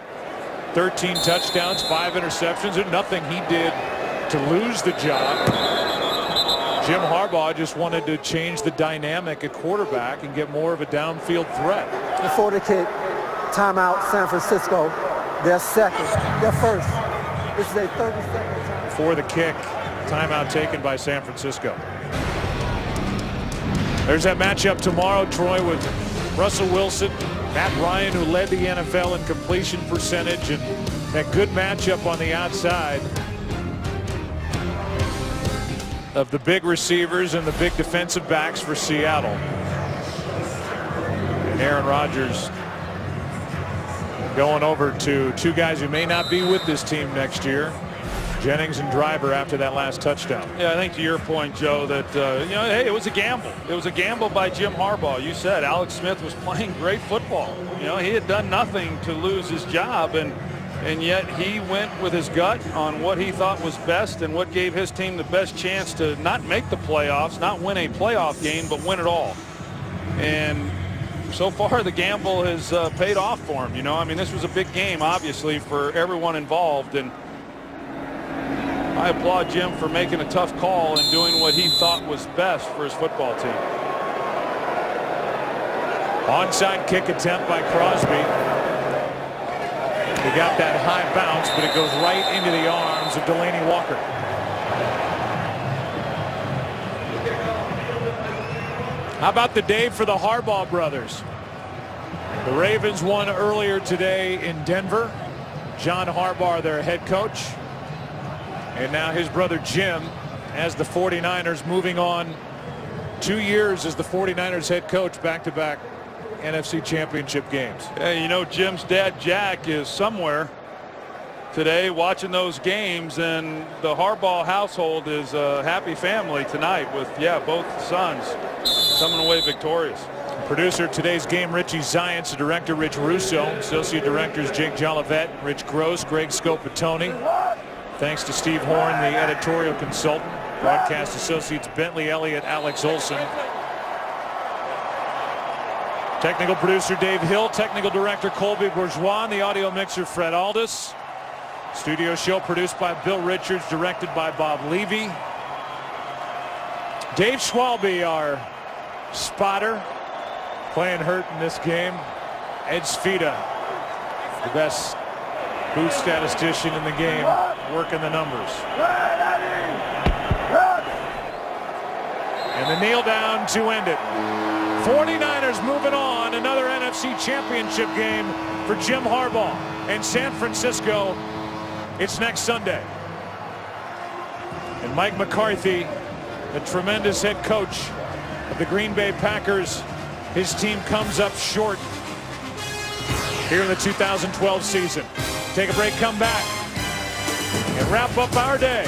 Speaker 2: 13 touchdowns, 5 interceptions, and nothing he did to lose the job. Jim Harbaugh just wanted to change the dynamic at quarterback and get more of a downfield threat.
Speaker 4: Before the kick, timeout, San Francisco. Their second, their first. This is a 30-second time.
Speaker 2: Before the kick, timeout taken by San Francisco. There's that matchup tomorrow, Troy, with Russell Wilson, Matt Ryan, who led the NFL in completion percentage, and that good matchup on the outside of the big receivers and the big defensive backs for Seattle. And Aaron Rodgers going over to 2 guys who may not be with this team next year. Jennings and Driver after that last touchdown.
Speaker 3: Yeah, I think to your point, Joe, that, hey, it was a gamble. It was a gamble by Jim Harbaugh. You said Alex Smith was playing great football. He had done nothing to lose his job, and yet he went with his gut on what he thought was best and what gave his team the best chance to not make the playoffs, not win a playoff game, but win it all. And so far, the gamble has paid off for him. I mean, this was a big game, obviously, for everyone involved, and I applaud Jim for making a tough call and doing what he thought was best for his football team.
Speaker 2: Onside kick attempt by Crosby. He got that high bounce, but it goes right into the arms of Delaney Walker. How about the day for the Harbaugh brothers? The Ravens won earlier today in Denver. John Harbaugh, their head coach. And now his brother Jim as the 49ers, moving on 2 years as the 49ers head coach, back-to-back NFC championship games.
Speaker 3: Hey, Jim's dad Jack is somewhere today watching those games, and the Harbaugh household is a happy family tonight with both sons coming away victorious.
Speaker 2: Producer of today's game, Richie Zients. The director, Rich Russo. Associate directors, Jake Jolivet, Rich Gross, Greg Scopatoni. Thanks to Steve Horn, the editorial consultant. Broadcast associates Bentley Elliott, Alex Olson. Technical producer Dave Hill, technical director Colby Bourgeois, and the audio mixer Fred Aldis. Studio show produced by Bill Richards, directed by Bob Levy. Dave Schwalbe, our spotter, playing hurt in this game. Ed Sfida, the best booth statistician in the game, working the numbers. And the kneel down to end it. 49ers moving on. Another NFC championship game for Jim Harbaugh. And San Francisco, it's next Sunday. And Mike McCarthy, the tremendous head coach of the Green Bay Packers, his team comes up short here in the 2012 season. Take a break, come back, and wrap up our day